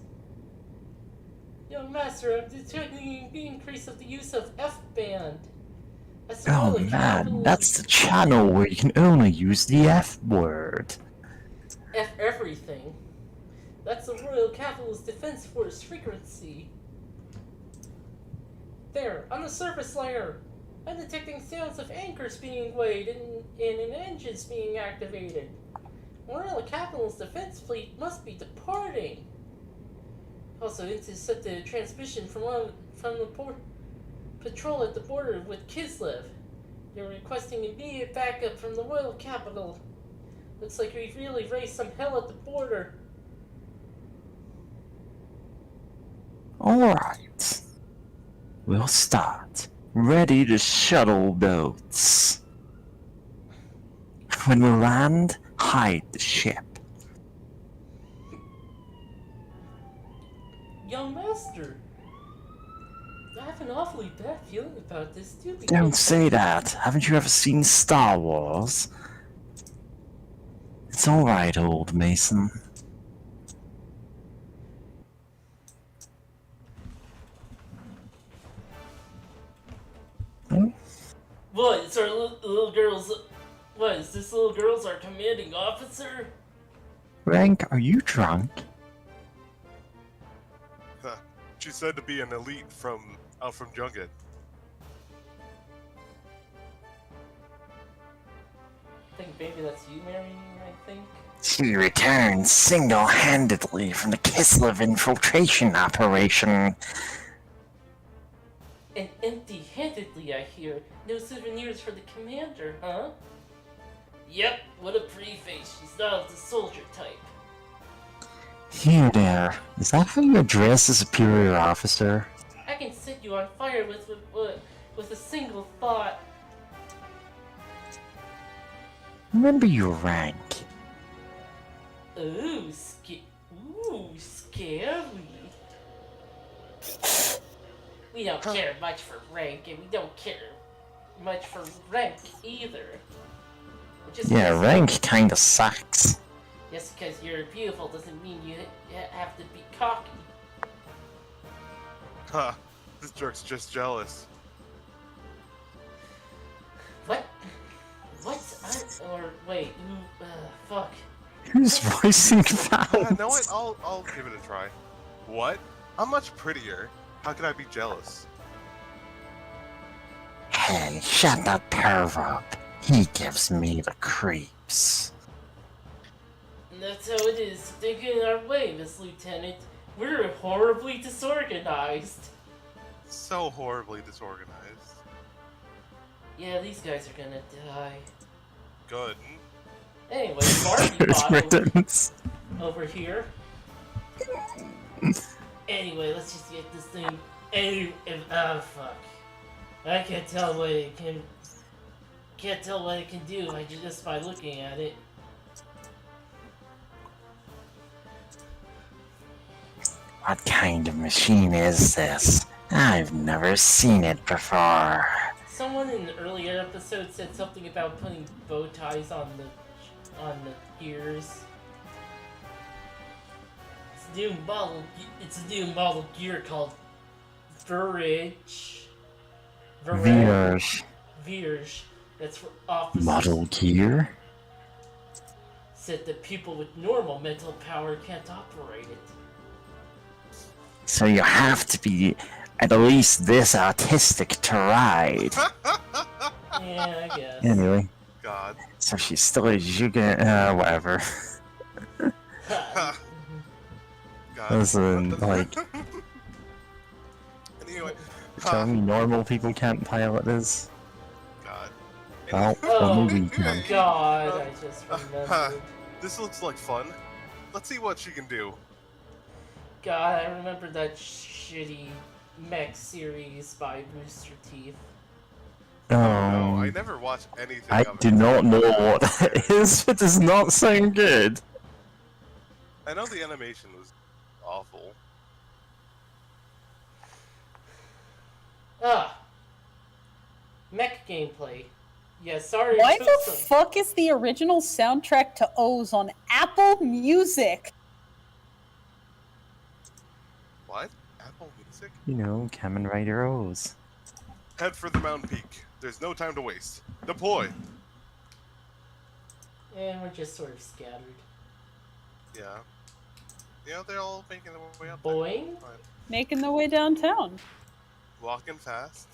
Young Master, I'm detecting the increase of the use of F-band. That's Oh really man, capital- that's the channel where you can only use the F word. F everything. That's the Royal Capital's Defense Force frequency. There, on the surface layer. I'm detecting sounds of anchors being weighed and engines being activated. Morella Capital's defense fleet must be departing. Also, intercept the transmission from the patrol at the border with Kislev. They're requesting immediate backup from the royal capital. Looks like we've really raised some hell at the border. Alright. We'll start. Ready to shuttle boats. When we land, hide the ship. Young master, I have an awfully bad feeling about this too. Don't say that. Haven't you ever seen Star Wars? It's alright, old Mason. What? Is our little girl's? What is this little girl's our commanding officer? Rank, are you drunk? Huh. She's said to be an elite from Junket. I think maybe that's you marrying, I think. She returned single-handedly from the Kislev infiltration operation. And empty-handedly, I hear. No souvenirs for the commander, huh? Yep, what a pretty face. She's not of the soldier type. Here there. Is that how you address a superior officer? I can set you on fire with a single thought. Remember your rank. Ooh, scary. We don't care much for rank, and we don't care much for rank either. Just Yeah, because- rank kinda sucks. Just because you're beautiful doesn't mean you have to be cocky. Huh. This jerk's just jealous. What? Or wait, fuck. Who's voicing that? You know what? I'll give it a try. What? I'm much prettier. How could I be jealous? Hey, shut that perv up. He gives me the creeps. And that's how it is. Thinking our way, Miss Lieutenant. We're horribly disorganized. So horribly disorganized. Yeah, these guys are gonna die. Good. Anyway, Barbie It's bot ridiculous. over here. Anyway, let's just get this thing. Fuck. I can't tell what it can. Can't tell what it can do just by looking at it. What kind of machine is this? I've never seen it before. Someone in an earlier episode said something about putting bow ties on the gears. It's a new model gear called Virage. Virage. That's for officers. Model gear? Said that people with normal mental power can't operate it. So you have to be at least this autistic to ride. Yeah, I guess. Anyway, God. so she's still a Juga, whatever. God. Listen, like, Anyway. tell me normal people can't pilot this? God. Well, Oh, only we can. God, I just remembered. This looks like fun. Let's see what she can do. God, I remember that shitty mech series by Rooster Teeth. No, I Um, never watched anything I of do it. not know what that is. It does not sound good. I know the animation was awful. Mech gameplay. Yeah, sorry. Why it the took some- fuck is the original soundtrack to O's on Apple Music? What? Apple Music? You know, Kamen Rider O's. Head for the mountain peak. There's no time to waste. Deploy. And we're just sort of scattered. Yeah. Yeah, they're all making their way up there. Boing? Fine. Making their way downtown. Walking fast.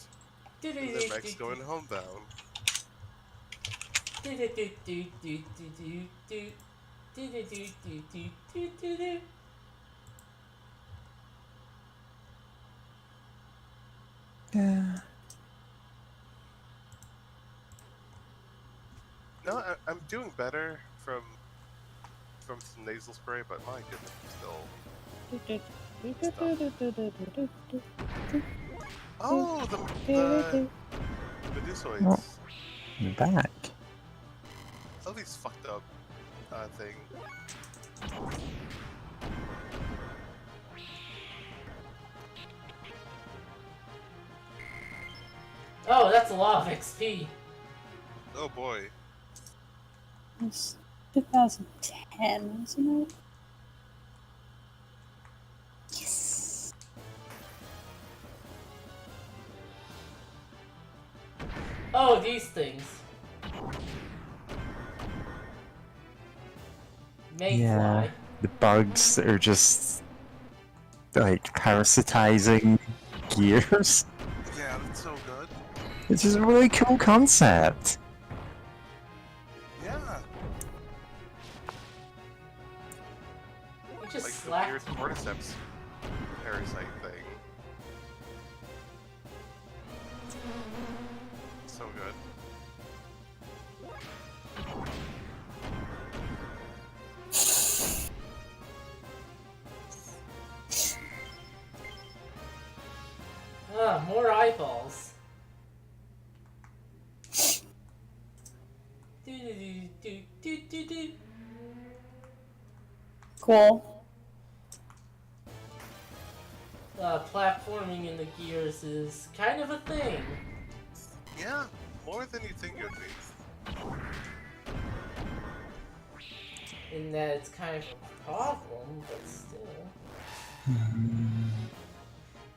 And then Mech's going homebound. Yeah. No, I'm doing better from some nasal spray, but my goodness, still. Oh, the Medusoids. Oh, you're back. Oh, these fucked up thing. Oh, that's a lot of XP. Oh boy. It's 2010, isn't it? Yes. Oh, these things. Mayfly. Yeah, the bugs that are just like parasitizing gears. Yeah, that's so good. It's just a really cool concept. Yeah. You just Like the slapped weird me. cordyceps parasite thing. So good. Ah, more eyeballs. Do-do-do-do-do-do-do. Cool. Platforming in the gears is kind of a thing. Yeah, more than you think it would be. In that it's kind of a problem, but still.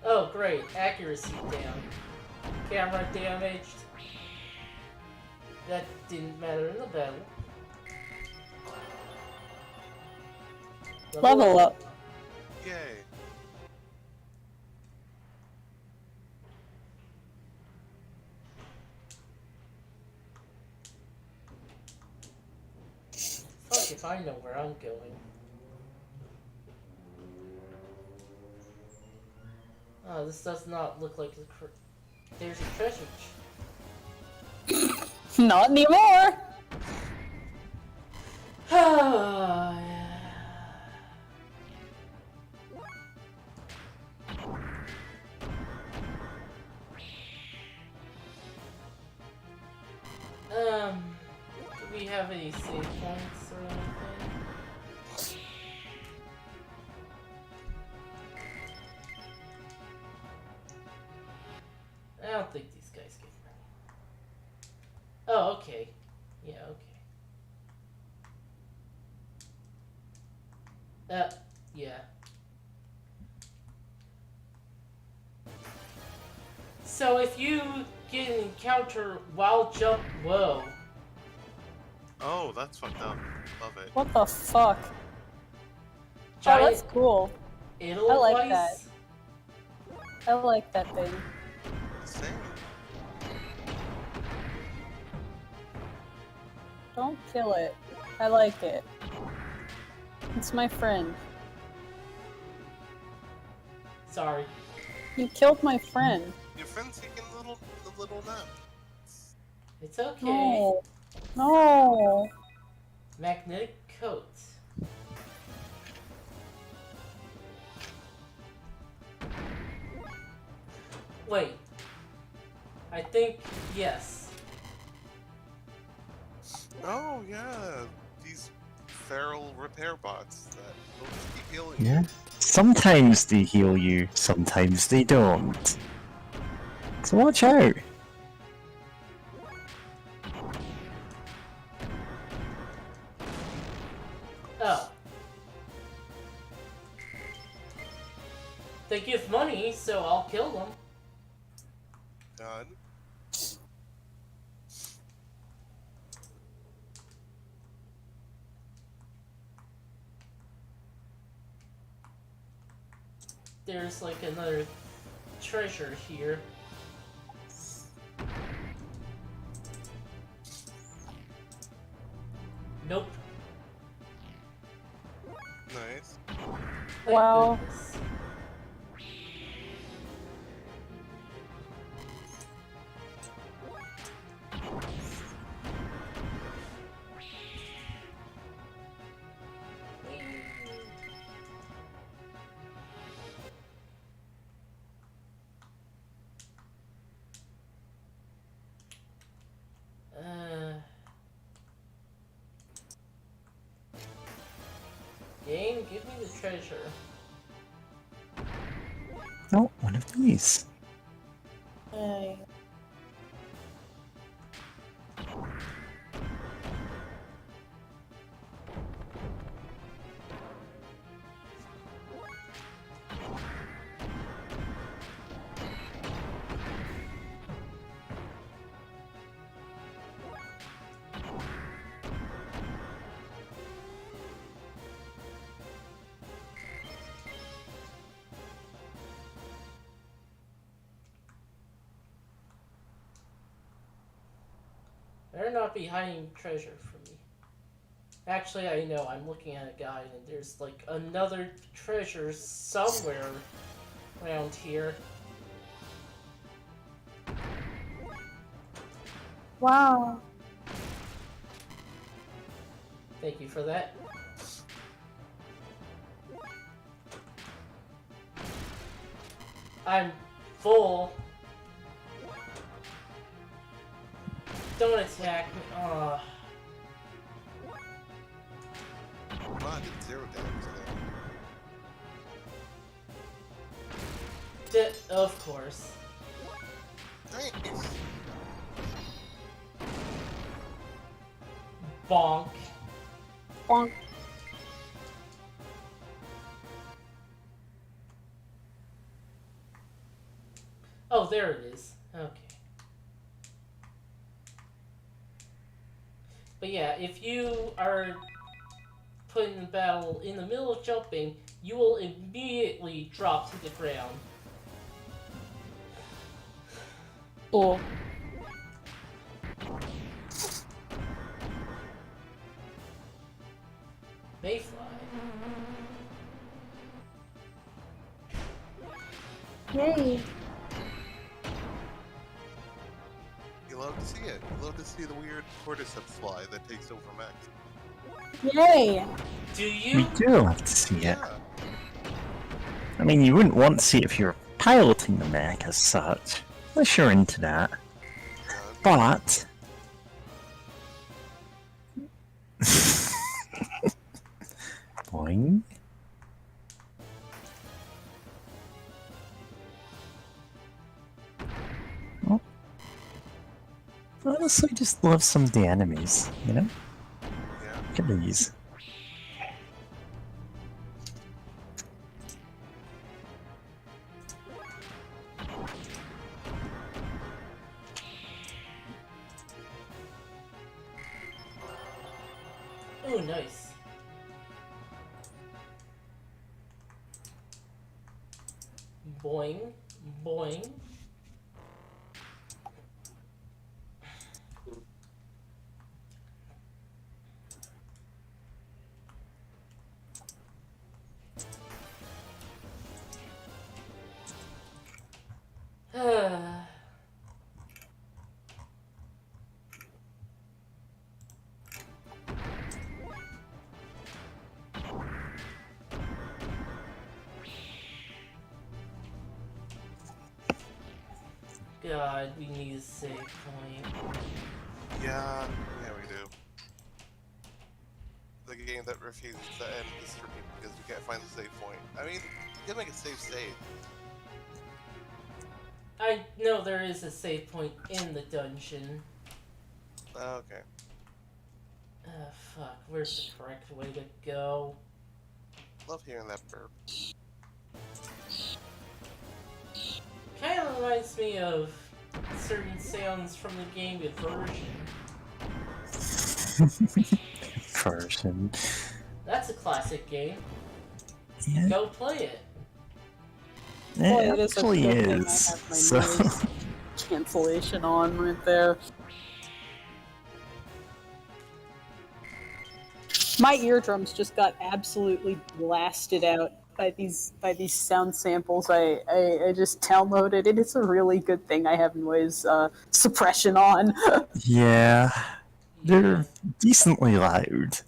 Oh, great. Accuracy down. Camera damaged. That didn't matter in the battle. Level up. Yay. Fuck if I know where I'm going. Oh, this does not look like there's a treasure. Not anymore. Ah, yeah. Do we have any save points or anything? I don't think these guys get money. Oh, okay. Yeah, okay. Yeah. So if you get an encounter while whoa. Oh, that's fucked up. Love it. What the fuck? Oh, Giant that's cool. I like that. I like that thing. Same. Don't kill it. I like it. It's my friend. Sorry. You killed my friend. Your friend's taking a little nap. It's okay. No. No. Magnetic coat. Wait. I think yes. Oh yeah, these feral repair bots that will just keep healing you. Yeah. Sometimes they heal you, sometimes they don't. So watch out. Oh. They give money, so I'll kill them. God. There's like another treasure here. Thank Wow. goodness. Game, give me the treasure. Oh, one of these. Better not be hiding treasure from me. Actually, I know. I'm looking at a guide, and there's like another treasure somewhere around here. Wow. Thank you for that. I'm full. Don't attack me. Aw. Come on, did 0 damage to them. Of course. Nice. Bonk. Bonk. Oh, there it is. Okay. But yeah, if you are put in battle in the middle of jumping, you will immediately drop to the ground. Cool. Mayfly. Yay. You love to see it. You love to see the weird cordyceps fly that takes over mechs. Yay. Do We you? do have to see it. Yeah. I mean, you wouldn't want to see it if you were piloting the mech as such. Unless you're into that. But... Boing. Oh. Honestly, just love some of the enemies, you know? Yeah. Look at these. Ooh, nice. Boing, boing. God, we need a save point. Yeah, we do. The game that refuses to end the stream because we can't find the save point. I mean, you can make a save. I know there is a save point in the dungeon. Oh, okay. Fuck, where's the correct way to go? Love hearing that burp. Kinda reminds me of certain sounds from the Game Boy version. Version. That's a classic game. Yeah, Go play it. Boy, it it is a actually good thing I is. have my So, noise cancellation on right there. My eardrums just got absolutely blasted out by these sound samples I just downloaded. It is a really good thing I have noise suppression on. Yeah, Yeah. they're decently loud.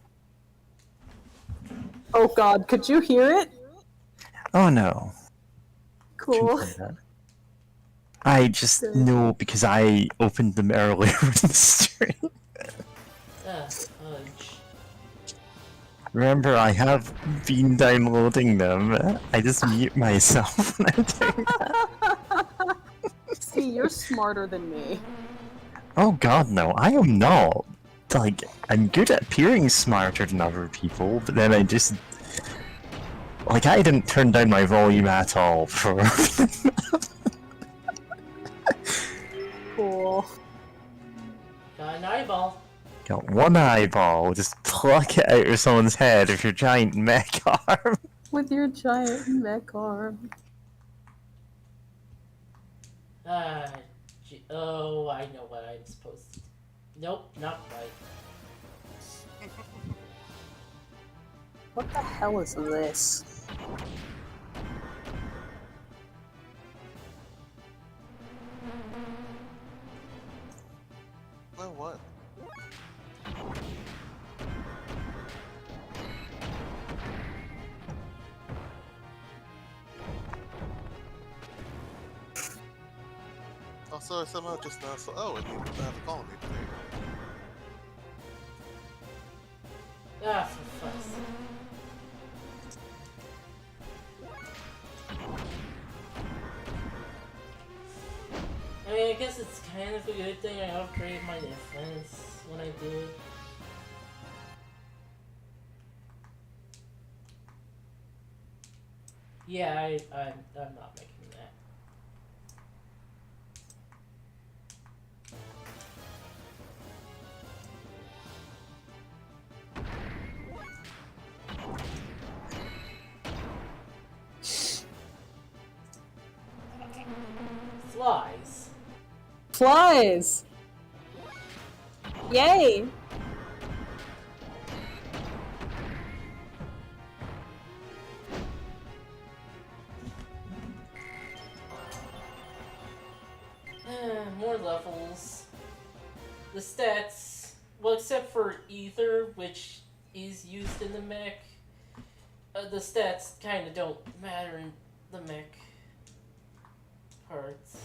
Oh god, could you hear it? Oh no. Cool. Shouldn't say that. I just know because I opened them earlier in the stream. Fudge. Remember, I have been downloading them. I just mute myself when I'm doing that. See, you're smarter than me. Oh god, no, I am not. Like, I'm good at appearing smarter than other people, but then I just... Like, I didn't turn down my volume at all for... Cool. Got an eyeball. Got one eyeball, just pluck it out of someone's head with your giant mech arm. With your giant mech arm. Oh, I know what I'm supposed to do. Nope, not right. What the hell is this? Well, what? Also, I somehow just now saw. Oh, and you have a colony today. Ah, for fuck's sake. I mean, I guess it's kind of a good thing I upgraded my defense when I did. Yeah, I'm not making that. Flies. Flies! Yay! More levels. The stats, well, except for Ether, which is used in the mech, the stats kind of don't matter in the mech parts.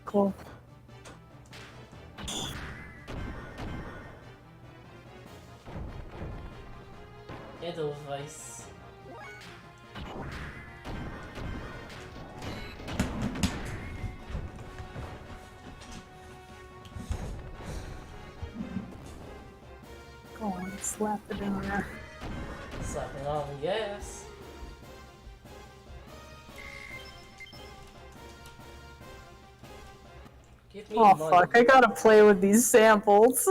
Cool. Edelweiss. Go on, slap it in there. Slapping on the ass. Give me Oh money. fuck, I gotta play with these samples.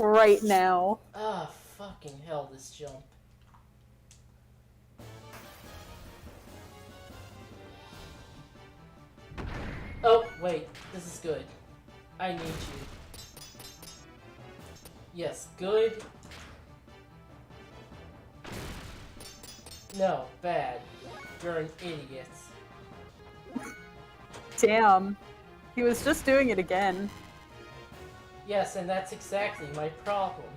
Right now. Ah, fucking hell, this jump. Oh, wait, this is good. I need you. Yes, good. No, bad. You're an idiot. Damn. He was just doing it again. Yes, and that's exactly my problem.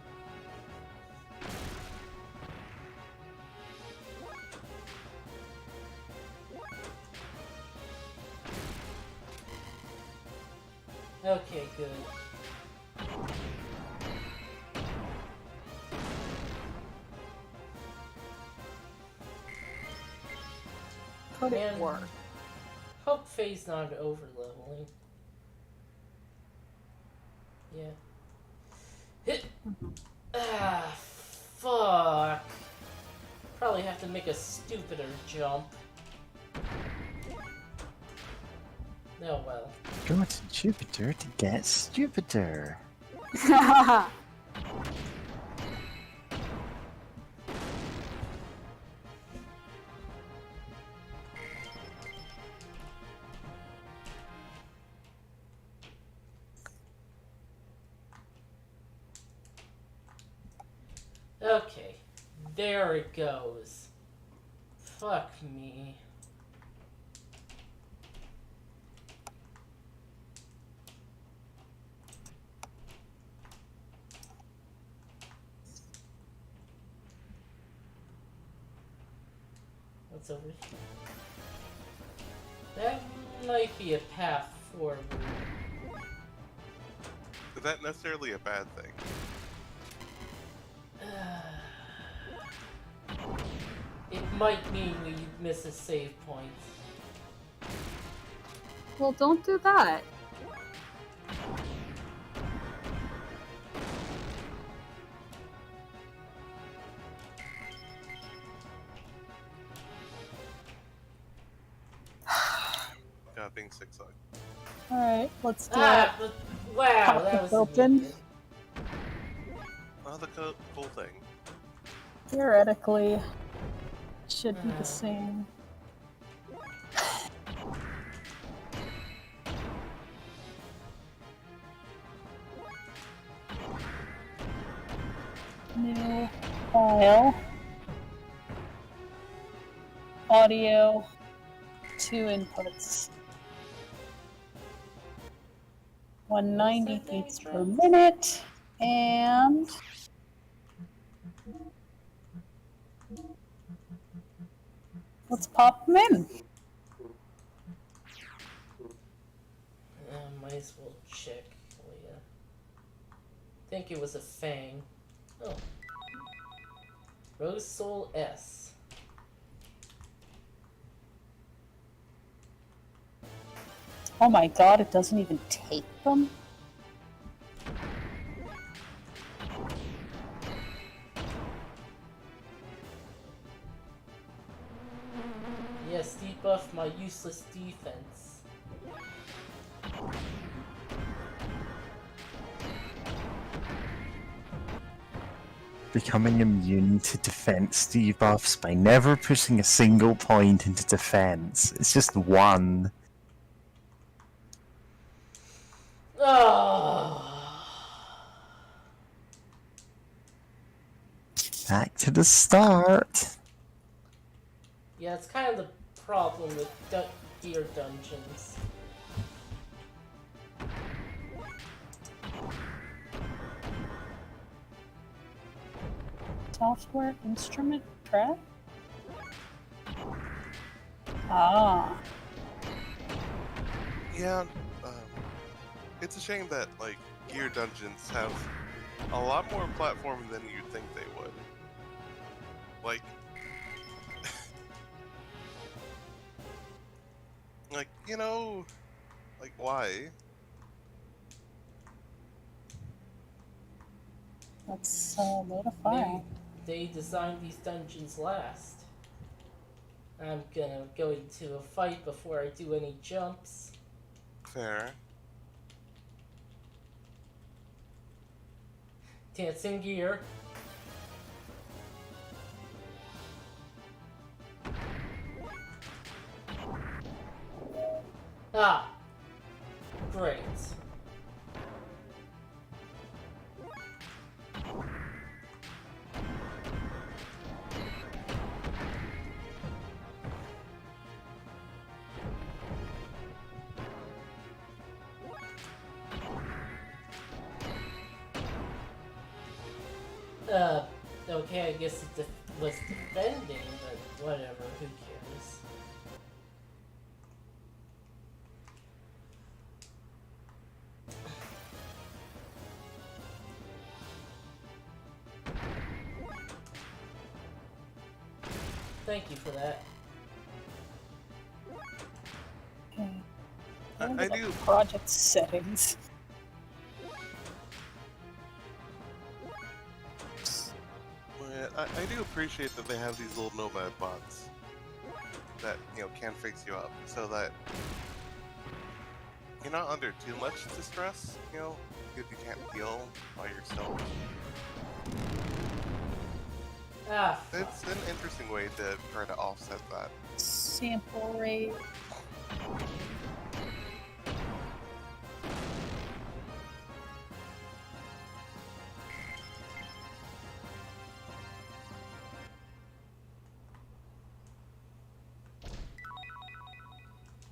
Okay, good. Could it Man. work? Hope Faye's not over-leveling. Yeah. Hit! Ah, fuck. Probably have to make a stupider jump. Oh well. Go to Jupiter to get stupider. Okay. There it goes. Fuck me. What's over here? That might be a path forward. Is that necessarily a bad thing? It might mean we miss a save point. Well, don't do that. God, being sick-suck. Alright, let's do Ah, it. but wow, Pop that it was open. immediate. Oh, the cool thing. Theoretically, should be the same. New file. Audio. 2 inputs. 190 beats per minute. And let's pop them in. Might as well check. Oh, yeah. Think it was a fang. Oh. Rose Soul S. Oh my god, it doesn't even take them? Yes, debuff my useless defense. Becoming immune to defense debuffs by never putting a single point into defense. It's just one. Oh. Back to the start. Yeah, it's kind of the problem with Gear Dungeons. Software instrument track? Ah. Yeah, it's a shame that, like, Gear Dungeons have a lot more platforming than you'd think they would. Like, like, you know, like, why? Let's load a file. They designed these dungeons last. I'm gonna go into a fight before I do any jumps. Fair. Dancing gear. Ah! Great. Okay, I guess it was defending, but whatever, who cares? Thank you for that. Okay. I do. Project settings. I do appreciate that they have these little nomad bots that, you know, can fix you up so that you're not under too much distress, you know, if you can't heal by yourself. Ah, It's an interesting way to try to offset that. Sample rate.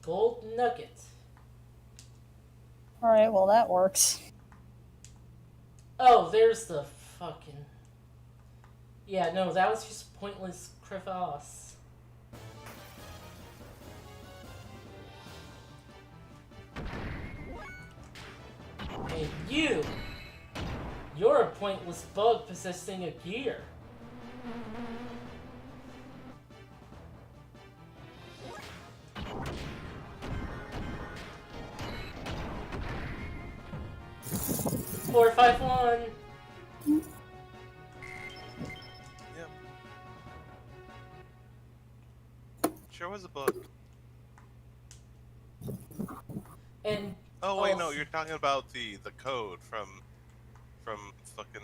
Gold nugget. Alright, well that works. Oh, there's the fucking... Yeah, no, that was just pointless crevasse. And you're a pointless bug possessing a gear. Four, five, one. Yep. Sure was a book. And Oh wait, no, also- you're talking about the code from fucking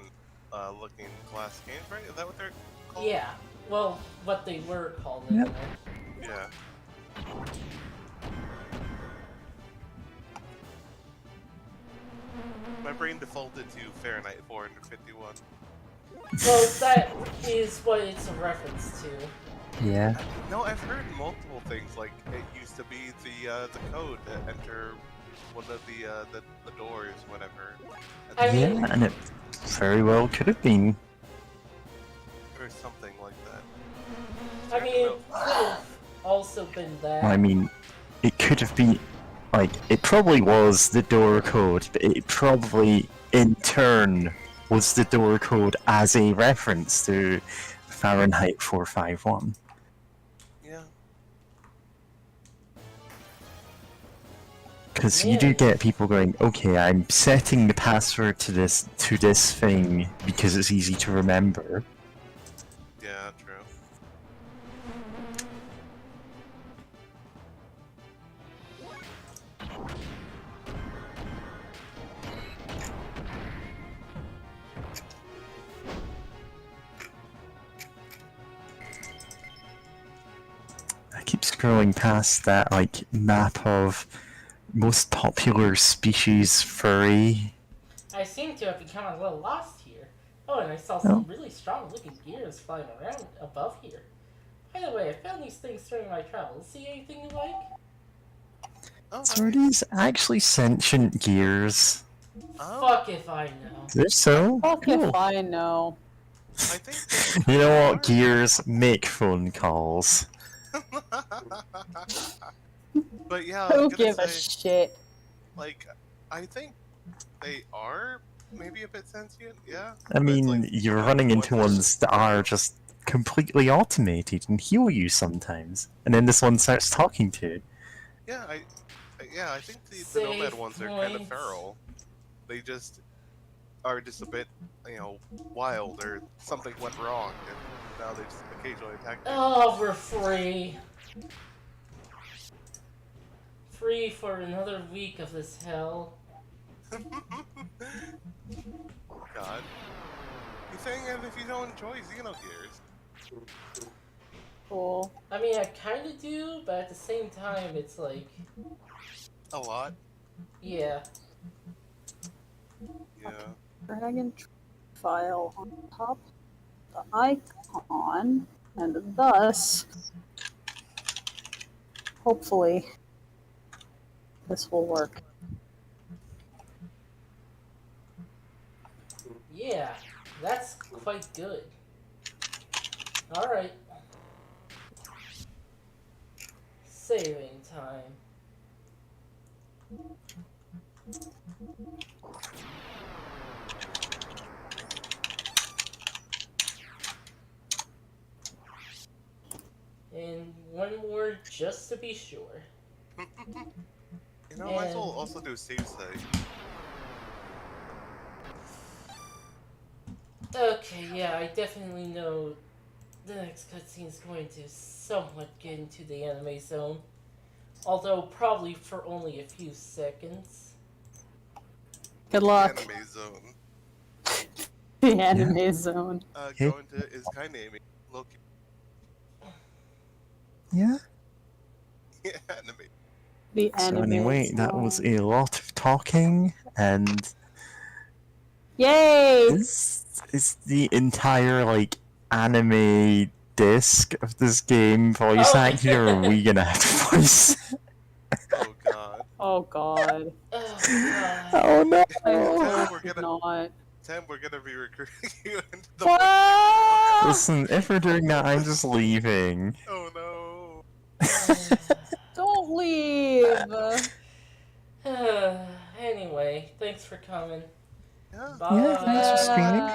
Looking Glass Games, right? Is that what they're called? yeah, well, what they were called. Yep. Anyway. Yeah. My brain defaulted to Fahrenheit 451. Well, that is what it's a reference to. Yeah. No, I've heard multiple things. Like it used to be the code to enter one of the doors, whatever. I mean- Yeah, and it very well could have been. Or something like that. I mean, it could have also been that. I mean, it could have been. Like, it probably was the door code, but it probably, in turn, was the door code as a reference to Fahrenheit 451. Yeah. Because you do Yeah. get people going, okay, I'm setting the password to this thing because it's easy to remember. Yeah. True. I keep scrolling past that, like, map of most popular species furry. I seem to have become a little lost here. Oh, and I saw some really strong-looking gears flying around above here. By the way, I found these things during my travels. See anything you like? Oh, So are these actually sentient gears? oh, Fuck if I know. Is it so? Fuck Cool. if I know. I think. You know what? Gears make phone calls. But yeah, I Who was gonna give a say, shit? like, I think they are maybe a bit sentient. Yeah. I But it's mean, like, you're running into ones that are just completely automated and heal you sometimes, and then this one starts talking to you. Yeah, I think the Save nomad ones are kind of points. feral. They just are just a bit, wild, or something went wrong, and now they just occasionally attack you. Oh, we're free. Free for another week of this hell. God. You're saying as if you don't enjoy Xenogears. Cool. I mean, I kind of do, but at the same time, it's like, A lot. yeah. Yeah. Drag and file on top of the icon, and thus, hopefully, this will work. Yeah, that's quite good. Alright. Saving time. And one more just to be sure. Might as well also do save state. Okay, yeah, I definitely know the next cutscene is going to somewhat get into the anime zone. Although probably for only a few seconds. Good luck. Anime zone. The anime zone. Going to is Kainami. Loki. Yeah. Yeah, anime. The So anime anyway, zone. that was a lot of talking, and Yay! this is the entire, like, anime disc of this game voice Oh. acted, or are we gonna have to voice? Oh god. Oh god. Oh no! I Tim, hope not. Tim, we're gonna be recruiting you into the Ah! Listen, if we're doing that, I'm just leaving. Oh no. Don't leave. Anyway, thanks for coming. Yeah. Bye. Yeah, thanks for streaming.